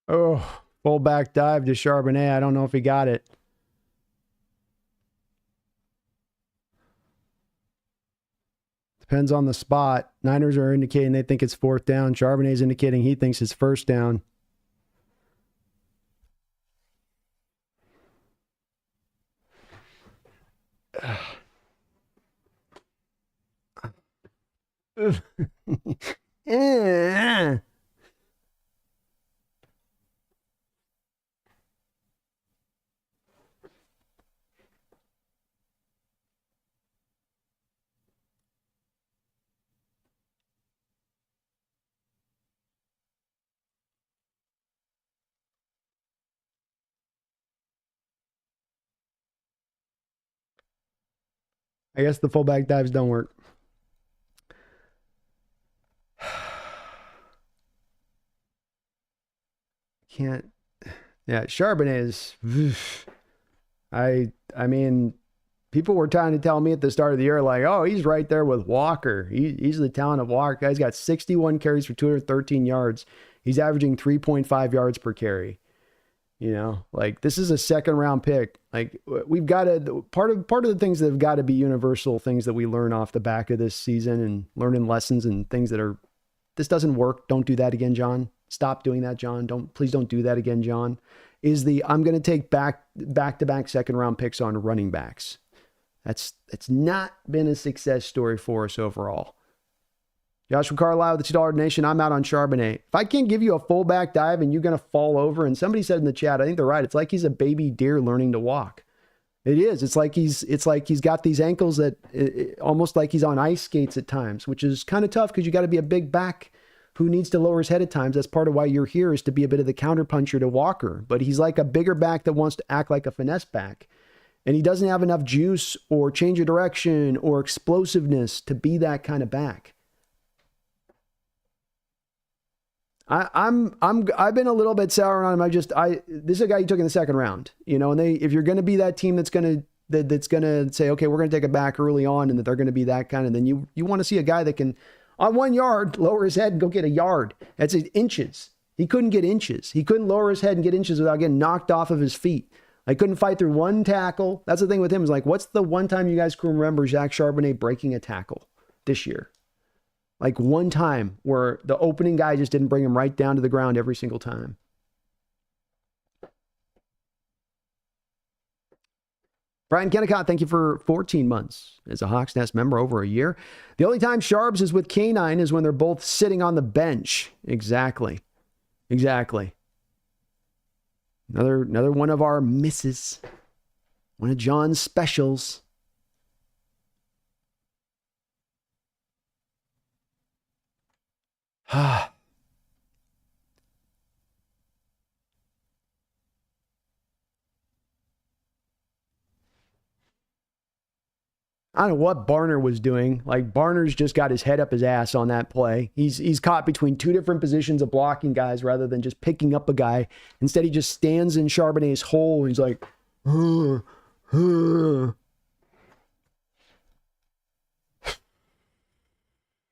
Oh, fullback dive to Charbonnet. I don't know if he got it. Depends on the spot. Niners are indicating they think it's 4th down. Charbonnet's indicating he thinks it's 1st down. I guess the fullback dives don't work. Can't. Yeah, Charbonnet is. I mean, people were trying to tell me at the start of the year, like, oh, he's right there with Walker. He's the talent of Walker. Guy's got 61 carries for 213 yards. He's averaging 3.5 yards per carry. You know, like, this is a 2nd-round pick. Like, we've got to, part of the things that have got to be universal things that we learn off the back of this season, and learning lessons and things that are, this doesn't work. Don't do that again, John. Stop doing that, John. Please don't do that again, John. Is I'm going to take back-to-back 2nd-round picks on running backs. It's not been a success story for us overall. Joshua Carlisle, the $2 donation. I'm out on Charbonnet. If I can't give you a fullback dive and you're going to fall over, and somebody said in the chat, I think they're right, it's like he's a baby deer learning to walk. It is. It's like he's got these ankles that almost like he's on ice skates at times, which is kind of tough because you got to be a big back who needs to lower his head at times. That's part of why you're here, is to be a bit of the counterpuncher to Walker. But he's like a bigger back that wants to act like a finesse back. And he doesn't have enough juice or change of direction or explosiveness to be that kind of back. I've been a little bit sour on him. This is a guy you took in the second round, and if you're going to be that team that's going to say, okay, we're going to take it back early on, and that they're going to be that kind of, then you want to see a guy that can, on 1 yard, lower his head and go get a yard. That's inches. He couldn't get inches. He couldn't lower his head and get inches without getting knocked off of his feet. I couldn't fight through one tackle. That's the thing with him, is like, what's the one time you guys can remember Zach Charbonnet breaking a tackle this year? Like one time where the opening guy just didn't bring him right down to the ground every single time. Brian Kennecott, thank you for 14 months as a Hawks Nest member, over a year. The only time Sharbs is with K9 is when they're both sitting on the bench. Exactly. Another one of our misses. One of John's specials. I don't know what Barner was doing. Like, Barner's just got his head up his ass on that play. He's caught between two different positions of blocking guys rather than just picking up a guy. Instead, he just stands in Charbonnet's hole. And he's like,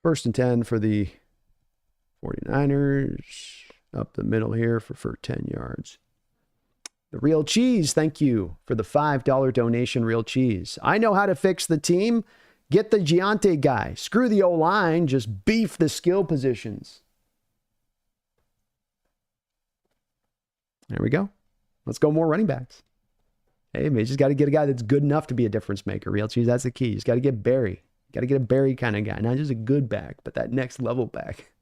First and 10 for the 49ers. Up the middle here for 10 yards. The Real Cheese, thank you for the $5 donation, Real Cheese. I know how to fix the team. Get the Giante guy. Screw the O-line. Just beef the skill positions. There we go. Let's go more running backs. Hey, man, you just got to get a guy that's good enough to be a difference maker. Real Cheese, that's the key. You just got to get Barry. Got to get a Barry kind of guy. Not just a good back, but that next level back.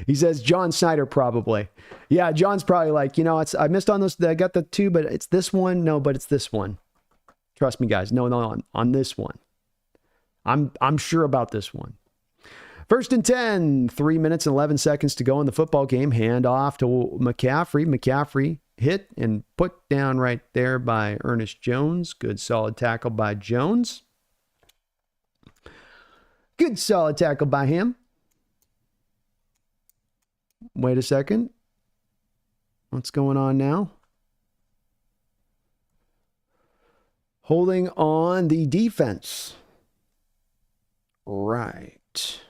He says John Snyder probably. Yeah, John's probably like, I missed on those. I got the two, but it's this one. No, but it's this one. Trust me, guys. No, on this one. I'm sure about this one. First and 10, 3 minutes and 11 seconds to go in the football game. Hand off to McCaffrey. McCaffrey hit and put down right there by Ernest Jones. Good solid tackle by Jones. Good solid tackle by him. Wait a second. What's going on now? Holding on the defense. Right.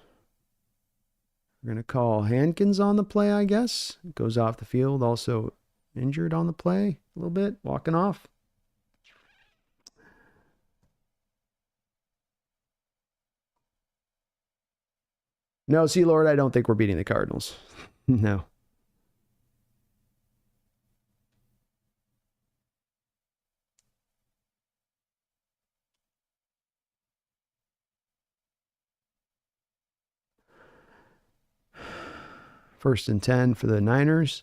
We're going to call Hankins on the play, I guess. Goes off the field. Also injured on the play a little bit. Walking off. No, see, Lord, I don't think we're beating the Cardinals. No. First and 10 for the Niners.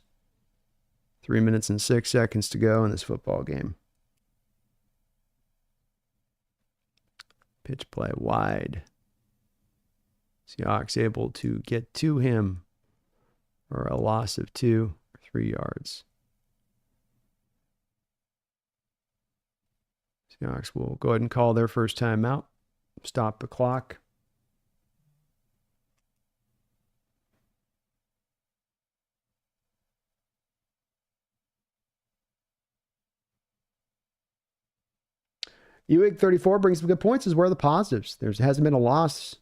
3 minutes and 6 seconds to go in this football game. Pitch play wide. Seahawks able to get to him for a loss of 2 or 3 yards. Seahawks will go ahead and call their first time out. Stop the clock. Ewig 34 brings some good points. Is where are the positives? There hasn't been a loss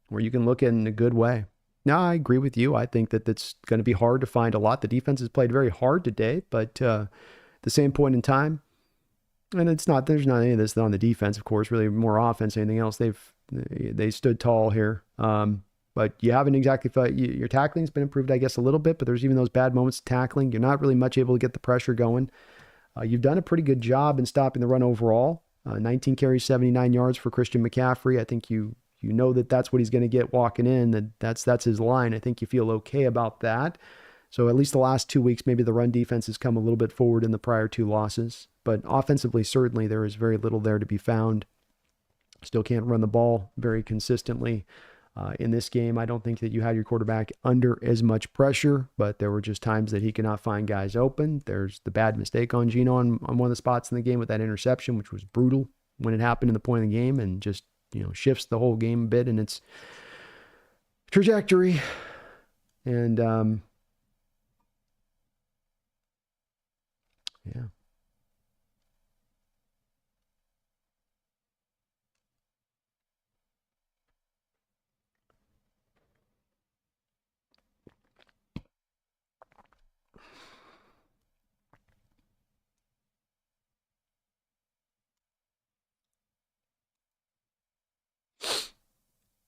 where you can look at it in a good way. No, I agree with you. I think that that's going to be hard to find a lot. The defense has played very hard today, but at the same point in time, and there's not any of this on the defense, of course, really more offense than anything else. They stood tall here. But you haven't exactly felt your tackling's been improved, I guess, a little bit, but there's even those bad moments of tackling. You're not really much able to get the pressure going. You've done a pretty good job in stopping the run overall. 19 carries, 79 yards for Christian McCaffrey. I think you know that that's what he's going to get walking in. That's his line. I think you feel okay about that. So at least the last 2 weeks, maybe the run defense has come a little bit forward in the prior 2 losses. But offensively, certainly there is very little there to be found. Still can't run the ball very consistently. In this game, I don't think that you had your quarterback under as much pressure, but there were just times that he could not find guys open. There's the bad mistake on Geno on one of the spots in the game with that interception, which was brutal when it happened in the point of the game and just, shifts the whole game a bit in its trajectory. And, yeah.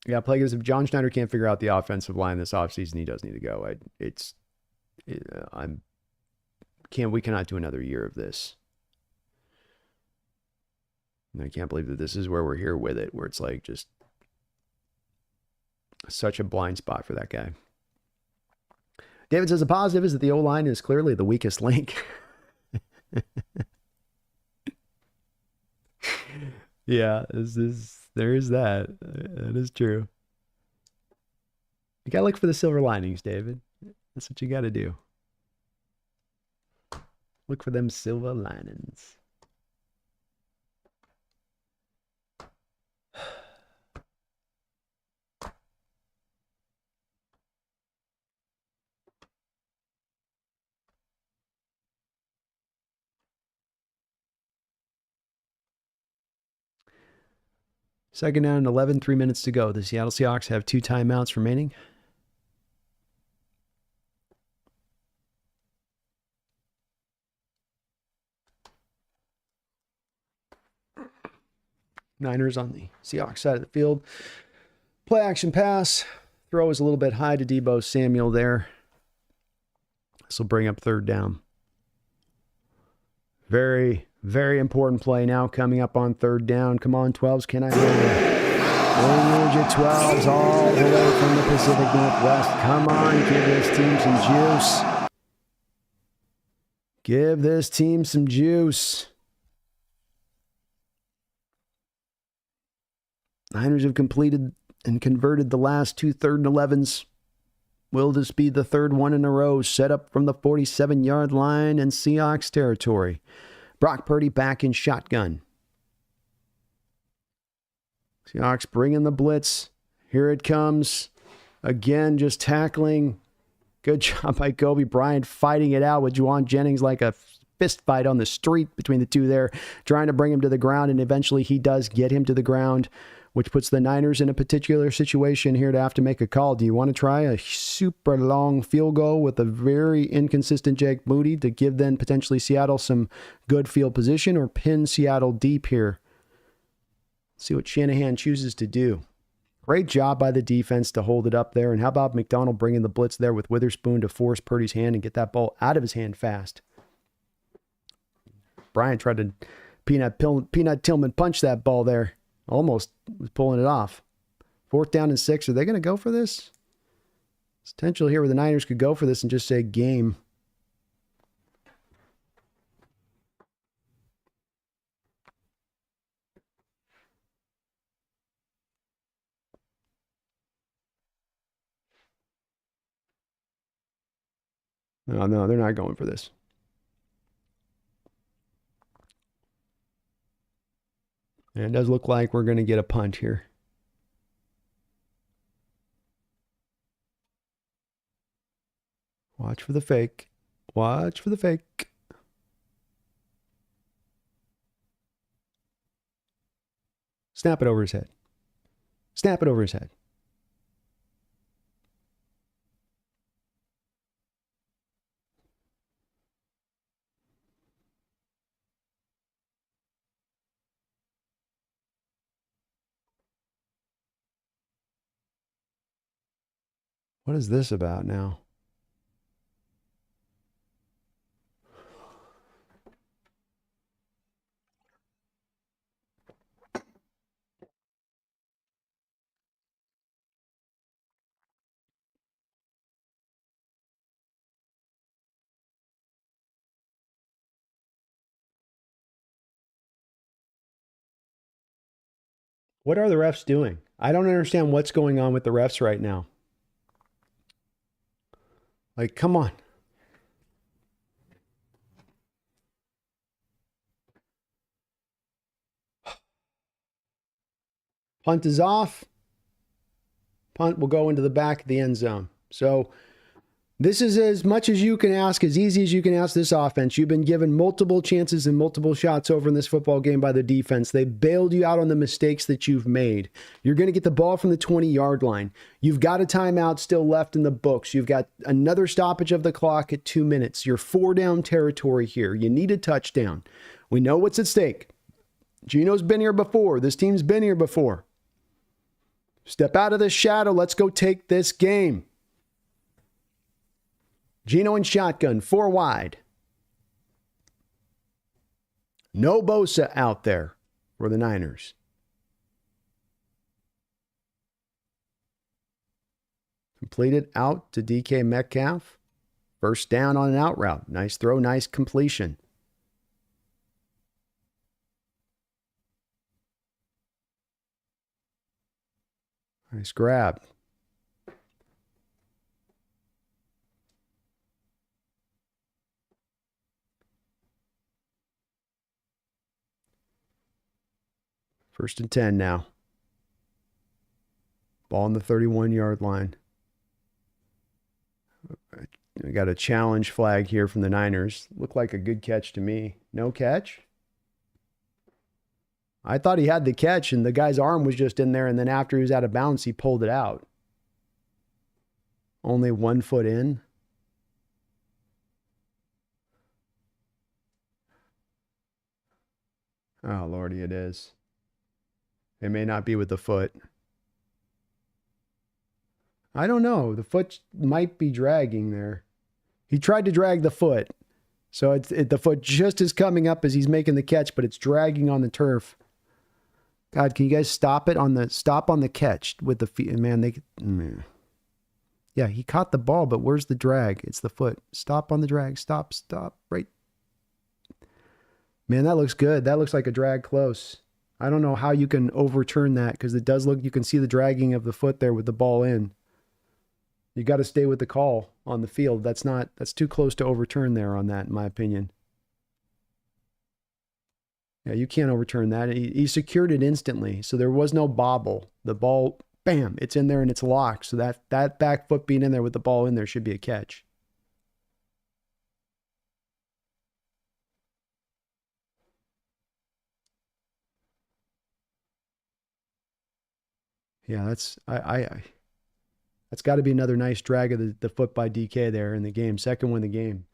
Yeah, Plague is if John Schneider can't figure out the offensive line this offseason, he does need to go. We cannot do another year of this. And I can't believe that this is where we're here with it, where it's like just such a blind spot for that guy. David says the positive is that the O-line is clearly the weakest link. Yeah, there is that. That is true. You gotta look for the silver linings, David. That's what you gotta do. Look for them silver linings. Second down and 11, 3 minutes to go. The Seattle Seahawks have 2 timeouts remaining. Niners on the Seahawks side of the field. Play action pass. Throw is a little bit high to Deebo Samuel there. This will bring up third down. Very, very important play now coming up on third down. Come on, 12s. Can I hear you? We need your 12s all the way from the Pacific Northwest. Come on, give this team some juice. Give this team some juice. Niners have completed and converted the last 2 3rd and 11s. Will this be the third one in a row? Set up from the 47-yard line in Seahawks territory. Brock Purdy back in shotgun. Seahawks bringing the blitz. Here it comes. Again, just tackling. Good job by Kobe Bryant fighting it out with Juwan Jennings like a fist fight on the street between the two there, trying to bring him to the ground, and eventually he does get him to the ground, which puts the Niners in a particular situation here to have to make a call. Do you want to try a super long field goal with a very inconsistent Jake Moody to give then potentially Seattle some good field position, or pin Seattle deep here? See what Shanahan chooses to do. Great job by the defense to hold it up there. And how about McDonald bringing the blitz there with Witherspoon to force Purdy's hand and get that ball out of his hand fast. Bryant tried to Peanut Tillman punch that ball there. Almost was pulling it off. 4th down and 6. Are they going to go for this? There's potential here where the Niners could go for this and just say game. No, they're not going for this. And it does look like we're going to get a punt here. Watch for the fake. Watch for the fake. Snap it over his head. Snap it over his head. What is this about now? What are the refs doing? I don't understand what's going on with the refs right now. Like, come on. Punt is off. Punt will go into the back of the end zone. So this is as much as you can ask, as easy as you can ask this offense. You've been given multiple chances and multiple shots over in this football game by the defense. They bailed you out on the mistakes that you've made. You're going to get the ball from the 20-yard line. You've got a timeout still left in the books. You've got another stoppage of the clock at 2 minutes. You're 4-down territory here. You need a touchdown. We know what's at stake. Gino's been here before. This team's been here before. Step out of the shadow. Let's go take this game. Gino in shotgun, 4 wide. No Bosa out there for the Niners. Completed out to DK Metcalf. First down on an out route. Nice throw, nice completion. Nice grab. First and 10 now. Ball on the 31-yard line. We got a challenge flag here from the Niners. Looked like a good catch to me. No catch? I thought he had the catch, and the guy's arm was just in there, and then after he was out of bounds, he pulled it out. Only 1 foot in. Oh, Lordy, it is. It may not be with the foot. I don't know. The foot might be dragging there. He tried to drag the foot. So the foot just is coming up as he's making the catch, but it's dragging on the turf. God, can you guys stop on the catch with the feet? Man, yeah, he caught the ball, but where's the drag? It's the foot. Stop on the drag. Stop. Right. Man, that looks good. That looks like a drag close. I don't know how you can overturn that because it does look, you can see the dragging of the foot there with the ball in. You got to stay with the call on the field. That's too close to overturn there on that, in my opinion. Yeah, you can't overturn that. He secured it instantly, so there was no bobble. The ball, bam, it's in there and it's locked. So that back foot being in there with the ball in there should be a catch. Yeah, that's got to be another nice drag of the foot by DK there in the game. Second one in the game.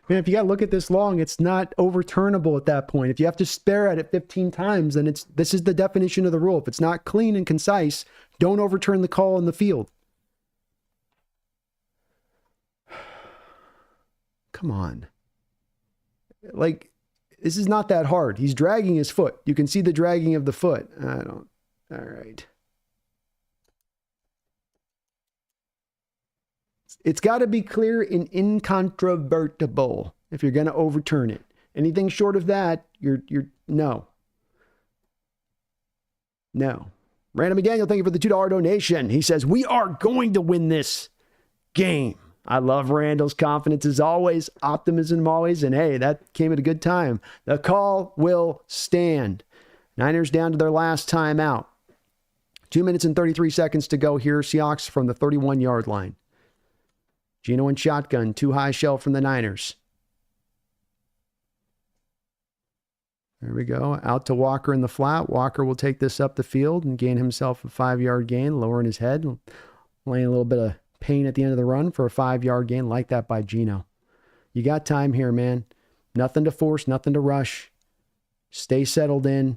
Man, if you got to look at this long, it's not overturnable at that point. If you have to stare at it 15 times, then this is the definition of the rule. If it's not clean and concise, don't overturn the call in the field. Come on. Like, this is not that hard. He's dragging his foot. You can see the dragging of the foot. All right. It's got to be clear and incontrovertible if you're going to overturn it. Anything short of that, you're no. Random McDaniel, thank you for the $2 donation. He says, we are going to win this game. I love Randall's confidence as always, optimism always, and hey, that came at a good time. The call will stand. Niners down to their last timeout. 2 minutes and 33 seconds to go here. Seahawks from the 31-yard line. Gino in shotgun, 2 high shell from the Niners. There we go. Out to Walker in the flat. Walker will take this up the field and gain himself a 5-yard gain, lowering his head, laying a little bit of pain at the end of the run for a 5-yard gain. Like that by Gino. You got time here, man. Nothing to force, nothing to rush. Stay settled in.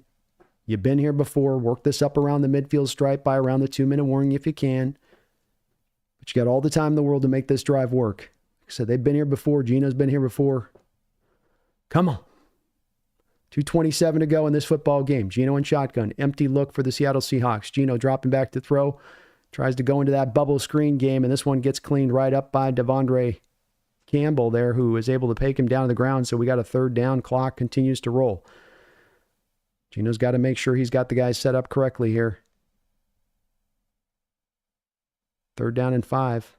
You've been here before. Work this up around the midfield stripe by around the 2-minute warning if you can. But you got all the time in the world to make this drive work. Like I said, they've been here before. Gino's been here before. Come on. 2:27 to go in this football game. Geno in shotgun. Empty look for the Seattle Seahawks. Geno dropping back to throw. Tries to go into that bubble screen game, and this one gets cleaned right up by Devondre Campbell there, who is able to take him down to the ground. So we got a third down. Clock continues to roll. Geno's got to make sure he's got the guys set up correctly here. Third down and 5.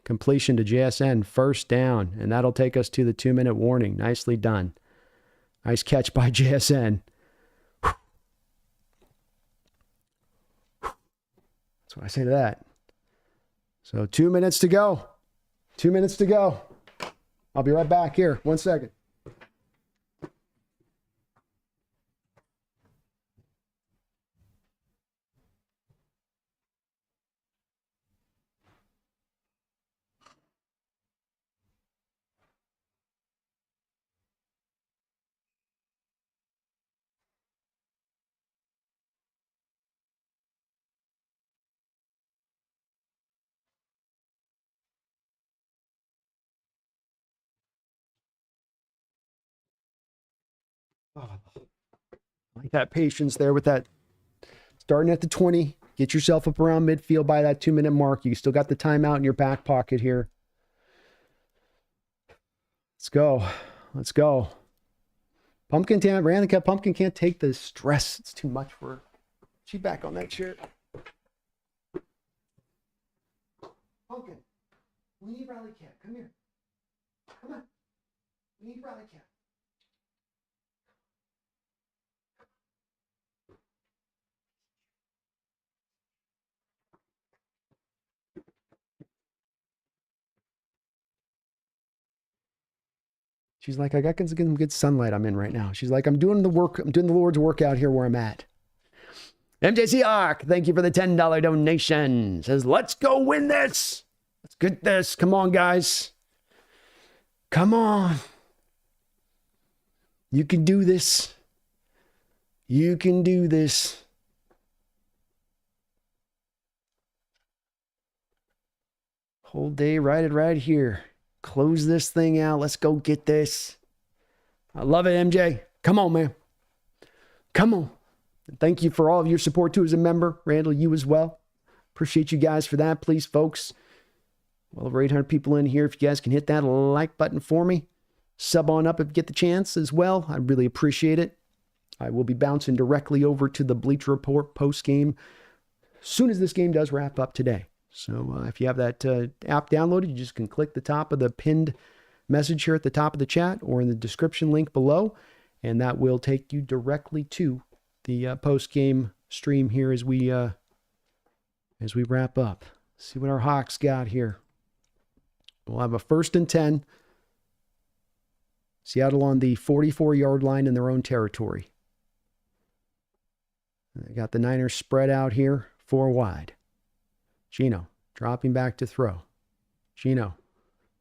Completion to JSN. First down. And that'll take us to the 2-minute warning. Nicely done. Nice catch by JSN. That's what I say to that. So 2 minutes to go. 2 minutes to go. I'll be right back here. 1 second. Oh, like that patience there with that starting at the 20. Get yourself up around midfield by that 2-minute mark. You still got the timeout in your back pocket here. Let's go. Let's go. Pumpkin can't take the stress. It's too much for her. She's back on that chair. Pumpkin, we need Rally Cat. Come here. Come on. We need Rally Cat. She's like, I got some good sunlight I'm in right now. She's like, I'm doing the Lord's work out here where I'm at. MJ Seahawk, thank you for the $10 donation. Says, let's go win this. Let's get this. Come on, guys. Come on. You can do this. You can do this. Whole day right here. Close this thing out. Let's go get this. I love it, MJ. Come on, man. Come on. And thank you for all of your support, too, as a member. Randall, you as well. Appreciate you guys for that. Please, folks. Well over 800 people in here. If you guys can hit that like button for me. Sub on up if you get the chance as well. I really appreciate it. I will be bouncing directly over to the Bleacher Report post-game as soon as this game does wrap up today. So if you have that app downloaded, you just can click the top of the pinned message here at the top of the chat or in the description link below, and that will take you directly to the post-game stream here as we wrap up. Let's see what our Hawks got here. We'll have a 1st and 10. Seattle on the 44-yard line in their own territory. They got the Niners spread out here, 4 wide. Geno dropping back to throw. Geno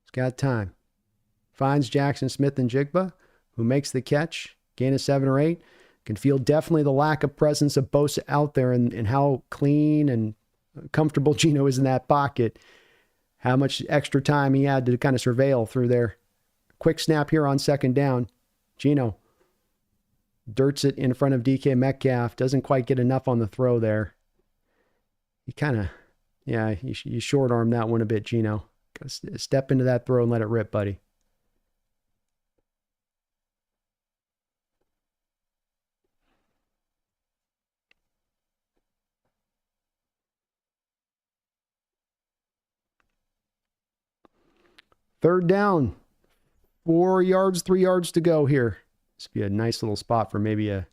has got time. Finds Jackson Smith and Jigba, who makes the catch. Gain of 7 or 8. Can feel definitely the lack of presence of Bosa out there and how clean and comfortable Geno is in that pocket. How much extra time he had to kind of surveil through there. Quick snap here on 2nd down. Geno dirts it in front of DK Metcalf. Doesn't quite get enough on the throw there. He kind of... Yeah, you short arm that one a bit, Geno. Gotta step into that throw and let it rip, buddy. Third down. 4 yards, 3 yards to go here. This would be a nice little spot for maybe a...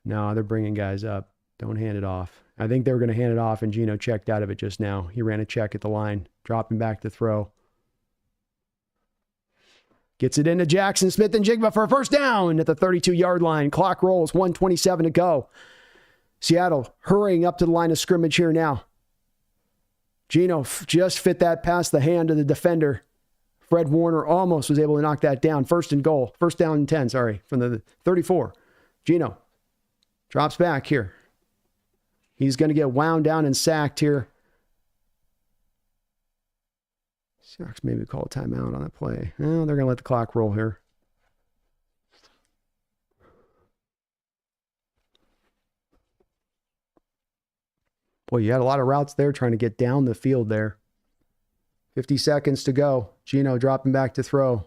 No, they're bringing guys up. Don't hand it off. I think they were going to hand it off, and Geno checked out of it just now. He ran a check at the line, dropping back to throw. Gets it into Jackson Smith and Jigba for a 1st down at the 32-yard line. Clock rolls, 1:27 to go. Seattle hurrying up to the line of scrimmage here now. Geno just fit that past the hand of the defender. Fred Warner almost was able to knock that down. 1st and goal. 1st down and 10, from the 34. Geno drops back here. He's going to get wound down and sacked here. Seahawks maybe call a timeout on that play. Oh, they're going to let the clock roll here. Boy, you had a lot of routes there trying to get down the field there. 50 seconds to go. Geno dropping back to throw.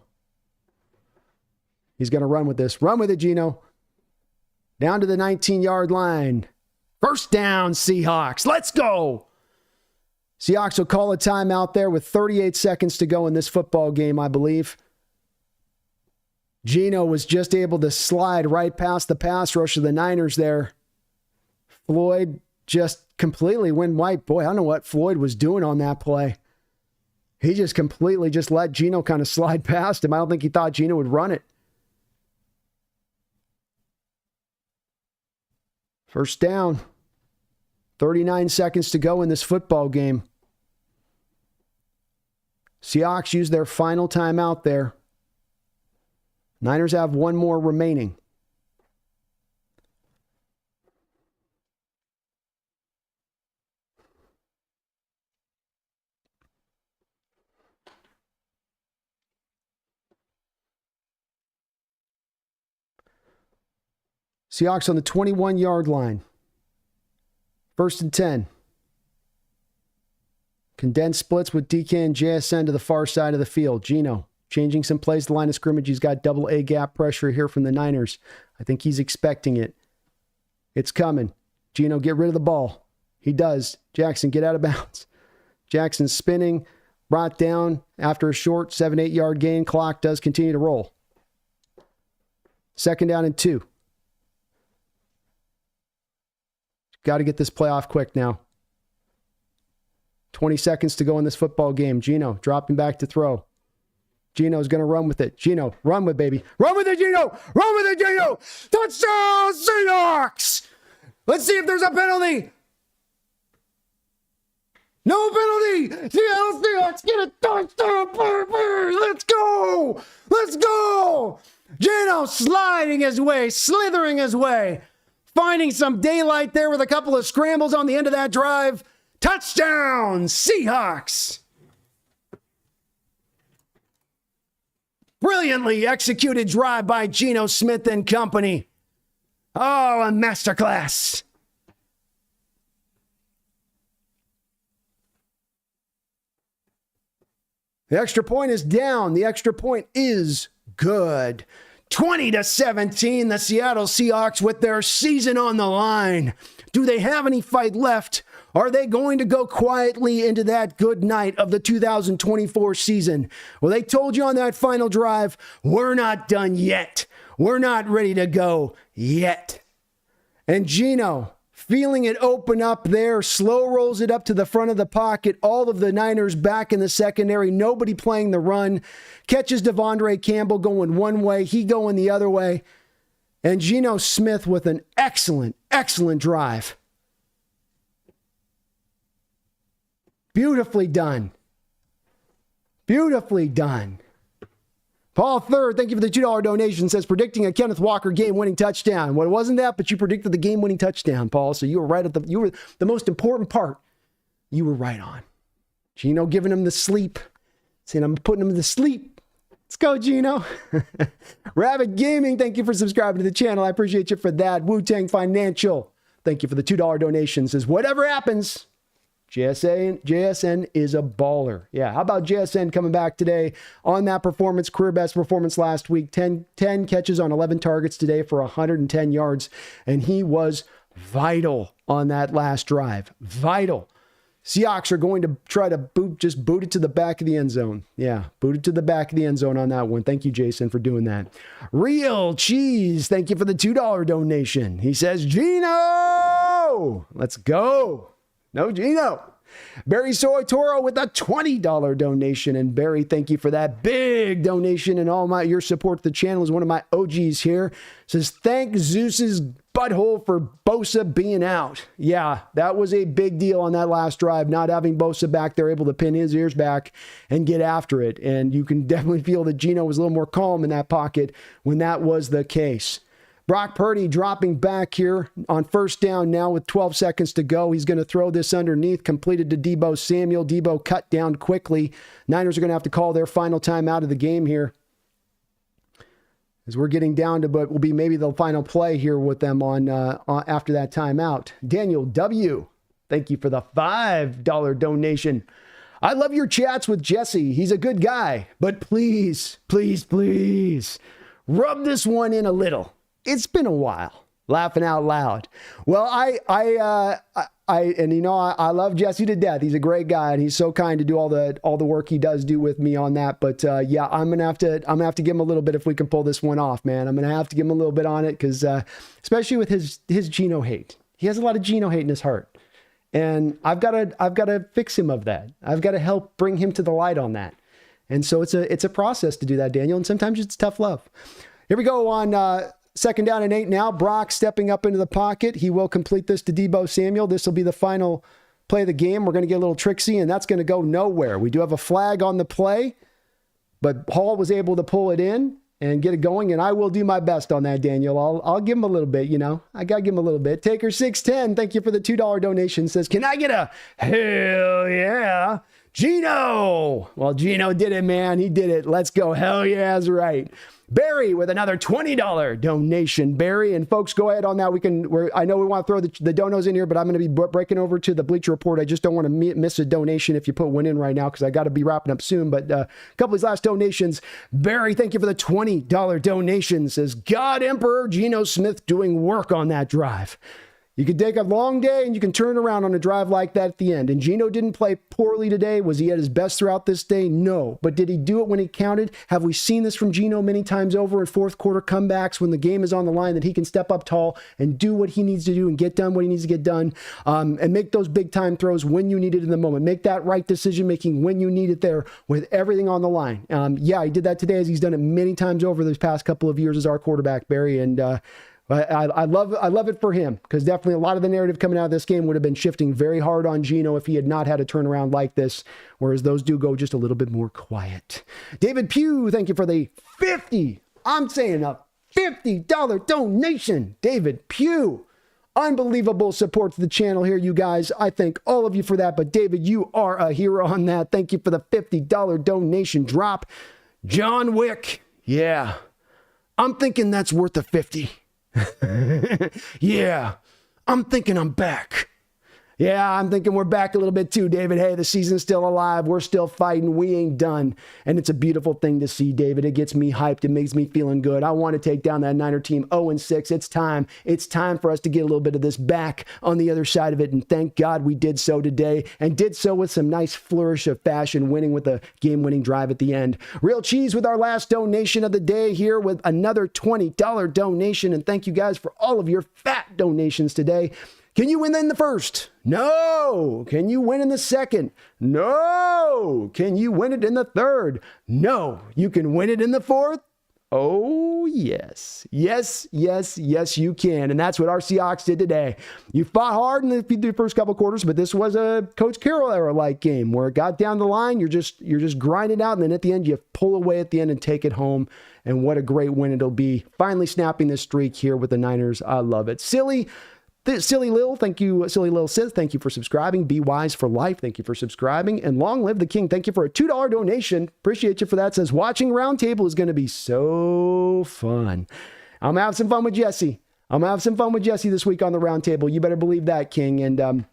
He's going to run with this. Run with it, Geno. Down to the 19-yard line. First down, Seahawks. Let's go. Seahawks will call a timeout there with 38 seconds to go in this football game, I believe. Geno was just able to slide right past the pass rush of the Niners there. Floyd just completely went white. Boy, I don't know what Floyd was doing on that play. He just completely just let Geno kind of slide past him. I don't think he thought Geno would run it. First down. 39 seconds to go in this football game. Seahawks use their final timeout there. Niners have one more remaining. Seahawks on the 21-yard line. First and 10. Condensed splits with DK and JSN to the far side of the field. Geno changing some plays to the line of scrimmage. He's got double A gap pressure here from the Niners. I think he's expecting it. It's coming. Geno, get rid of the ball. He does. Jackson, get out of bounds. Jackson spinning, brought down after a short 7-8 yard gain. Clock does continue to roll. Second down and 2. Got to get this play off quick now. 20 seconds to go in this football game. Geno dropping back to throw. Geno's going to run with it. Geno, run with it, baby. Run with it, Geno. Run with it, Geno. Touchdown, Seahawks. Let's see if there's a penalty. No penalty. Seattle Seahawks get a touchdown. Let's go. Let's go. Geno sliding his way, slithering his way. Finding some daylight there with a couple of scrambles on the end of that drive. Touchdown, Seahawks. Brilliantly executed drive by Geno Smith and company. Oh, a masterclass. The extra point is down. The extra point is good. 20-17, the Seattle Seahawks with their season on the line. Do they have any fight left? Are they going to go quietly into that good night of the 2024 season? Well, they told you on that final drive, we're not done yet. We're not ready to go yet. And Geno, feeling it open up there, slow rolls it up to the front of the pocket. All of the Niners back in the secondary. Nobody playing the run. Catches Devondre Campbell going one way. He going the other way. And Geno Smith with an excellent, excellent drive. Beautifully done. Beautifully done. Paul Third, thank you for the $2 donation, says predicting a Kenneth Walker game-winning touchdown. Well, it wasn't that, but you predicted the game-winning touchdown, Paul. So you were right you were the most important part. You were right on. Geno giving him the sleep, saying, I'm putting him to sleep. Let's go, Geno. Rabbit Gaming, thank you for subscribing to the channel. I appreciate you for that. Wu-Tang Financial, thank you for the $2 donation, says, whatever happens, JSN is a baller. Yeah, how about JSN coming back today on that performance, career best performance last week, 10 catches on 11 targets today for 110 yards, and he was vital on that last drive. Vital. Seahawks are going to try to boot it to the back of the end zone. Yeah, boot it to the back of the end zone on that one. Thank you, Jason, for doing that. Real Cheese, thank you for the $2 donation. He says, Geno! Let's go. No, Geno. Barry Soy Toro with a $20 donation. And Barry, thank you for that big donation and all your support. The channel is one of my OGs here. Says, thank Zeus's butthole for Bosa being out. Yeah, that was a big deal on that last drive. Not having Bosa back there, able to pin his ears back and get after it. And you can definitely feel that Geno was a little more calm in that pocket when that was the case. Brock Purdy dropping back here on first down now with 12 seconds to go. He's going to throw this underneath, completed to Deebo Samuel. Deebo cut down quickly. Niners are going to have to call their final time out of the game here, as we're getting down to what will be maybe the final play here with them on after that timeout. Daniel W. thank you for the $5 donation. I love your chats with Jesse. He's a good guy, but please, please, please rub this one in a little. It's been a while. Laughing out loud. Well, I love Jesse to death. He's a great guy, and he's so kind to do all the work he does do with me on that. But yeah, I'm gonna have to give him a little bit if we can pull this one off, man. I'm gonna have to give him a little bit on it because especially with his Geno hate, he has a lot of Geno hate in his heart, and I've got to fix him of that. I've got to help bring him to the light on that, and so it's a process to do that, Daniel. And sometimes it's tough love. Here we go on. 2nd down and 8 now. Brock stepping up into the pocket. He will complete this to Deebo Samuel. This will be the final play of the game. We're going to get a little tricksy, and that's going to go nowhere. We do have a flag on the play, but Hall was able to pull it in and get it going, and I will do my best on that, Daniel. I'll give him a little bit, you know. I got to give him a little bit. Taker 610, thank you for the $2 donation. Says, can I get a hell yeah? Geno! Well, Geno did it, man. He did it. Let's go. Hell yeah, that's right. Barry with another $20 donation. Barry, and folks, go ahead on that. I know we want to throw the donos in here, but I'm going to be breaking over to the Bleacher Report. I just don't want to miss a donation if you put one in right now because I got to be wrapping up soon. But a couple of these last donations. Barry, thank you for the $20 donation. Says, God Emperor Geno Smith doing work on that drive. You could take a long day and you can turn around on a drive like that at the end. And Geno didn't play poorly today. Was he at his best throughout this day? No. But did he do it when he counted? Have we seen this from Geno many times over in fourth quarter comebacks when the game is on the line that he can step up tall and do what he needs to do and get done what he needs to get done and make those big time throws when you need it in the moment. Make that right decision making when you need it there with everything on the line. Yeah, he did that today as he's done it many times over these past couple of years as our quarterback, Barry. And I love it for him because definitely a lot of the narrative coming out of this game would have been shifting very hard on Geno if he had not had a turnaround like this, whereas those do go just a little bit more quiet. David Pugh, thank you for the $50 donation. David Pugh, unbelievable support to the channel here, you guys. I thank all of you for that, but David, you are a hero on that. Thank you for the $50 donation drop. John Wick, yeah, I'm thinking that's worth a 50. Yeah, I'm thinking I'm back. Yeah, I'm thinking we're back a little bit too, David. Hey, the season's still alive. We're still fighting. We ain't done. And it's a beautiful thing to see, David. It gets me hyped. It makes me feeling good. I want to take down that Niner team 0-6. It's time. It's time for us to get a little bit of this back on the other side of it. And thank God we did so today and did so with some nice flourish of fashion, winning with a game-winning drive at the end. Real Cheese with our last donation of the day here with another $20 donation. And thank you guys for all of your fat donations today. Can you win in the first? No. Can you win in the second? No. Can you win it in the third? No. You can win it in the fourth? Oh, yes. Yes, yes, yes, you can. And that's what our Seahawks did today. You fought hard in the first couple quarters, but this was a Coach Carroll era-like game where it got down the line, you're just grinding out, and then at the end, you pull away at the end and take it home. And what a great win it'll be. Finally snapping this streak here with the Niners. I love it. Silly Lil, thank you. Silly Lil says, thank you for subscribing. Be Wise for Life, thank you for subscribing. And Long Live the King, thank you for a $2 donation. Appreciate you for that. Says, watching Roundtable is going to be so fun. I'm going to have some fun with Jesse. This week on the Roundtable. You better believe that, King. And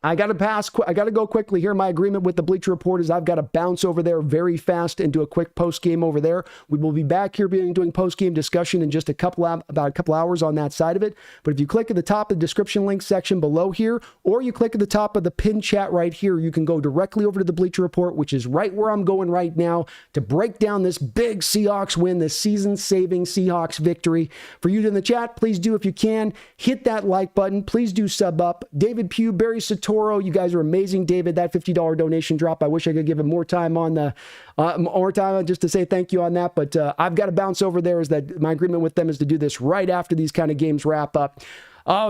I got to go quickly here. My agreement with the Bleacher Report is I've got to bounce over there very fast and do a quick post game over there. We will be back here doing post game discussion in just about a couple hours on that side of it. But if you click at the top of the description link section below here, or you click at the top of the pinned chat right here, you can go directly over to the Bleacher Report, which is right where I'm going right now to break down this big Seahawks win, this season-saving Seahawks victory. For you in the chat, please do, if you can, hit that like button. Please do sub up. David Pugh, Barry Sator, you guys are amazing, David. That $50 donation drop. I wish I could give him more time on the more time just to say thank you on that. But I've got to bounce over there. Is that my agreement with them is to do this right after these kind of games wrap up.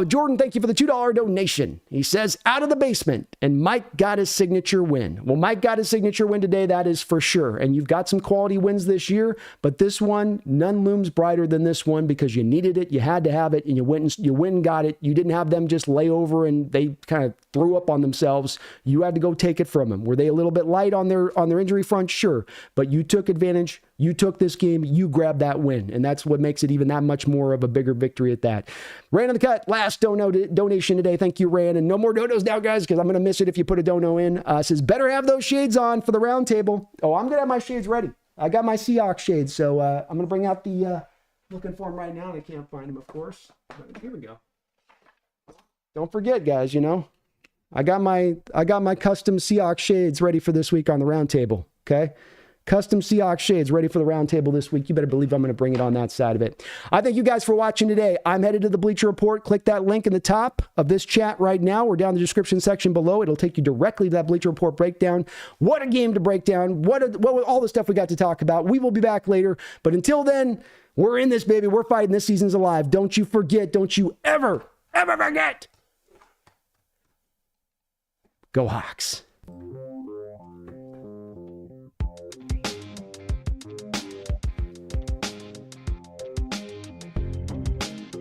Jordan, thank you for the $2 donation. He says, out of the basement, and Mike got his signature win. Well, Mike got his signature win today, that is for sure. And you've got some quality wins this year, but this one, none looms brighter than this one because you needed it, you had to have it, and you went and got it. You didn't have them just lay over and they kind of threw up on themselves. You had to go take it from them. Were they a little bit light on their injury front? Sure. But you took advantage. You took this game. You grabbed that win. And that's what makes it even that much more of a bigger victory at that. Ran in the cut. Last donation today. Thank you, Ran. And no more donos now, guys, because I'm going to miss it if you put a dono in. Says, better have those shades on for the round table. Oh, I'm going to have my shades ready. I got my Seahawks shades. So I'm going to bring out the... looking for them right now, and I can't find them, of course. But here we go. Don't forget, guys, you know, I got my custom Seahawks shades ready for this week on the round table, okay? Custom Seahawks shades ready for the round table this week. You better believe I'm going to bring it on that side of it. I thank you guys for watching today. I'm headed to the Bleacher Report. Click that link in the top of this chat right now or down the description section below. It'll take you directly to that Bleacher Report breakdown. What a game to break down. What all the stuff we got to talk about. We will be back later. But until then, we're in this, baby. We're fighting. This season's alive. Don't you forget. Don't you ever forget. Go Hawks.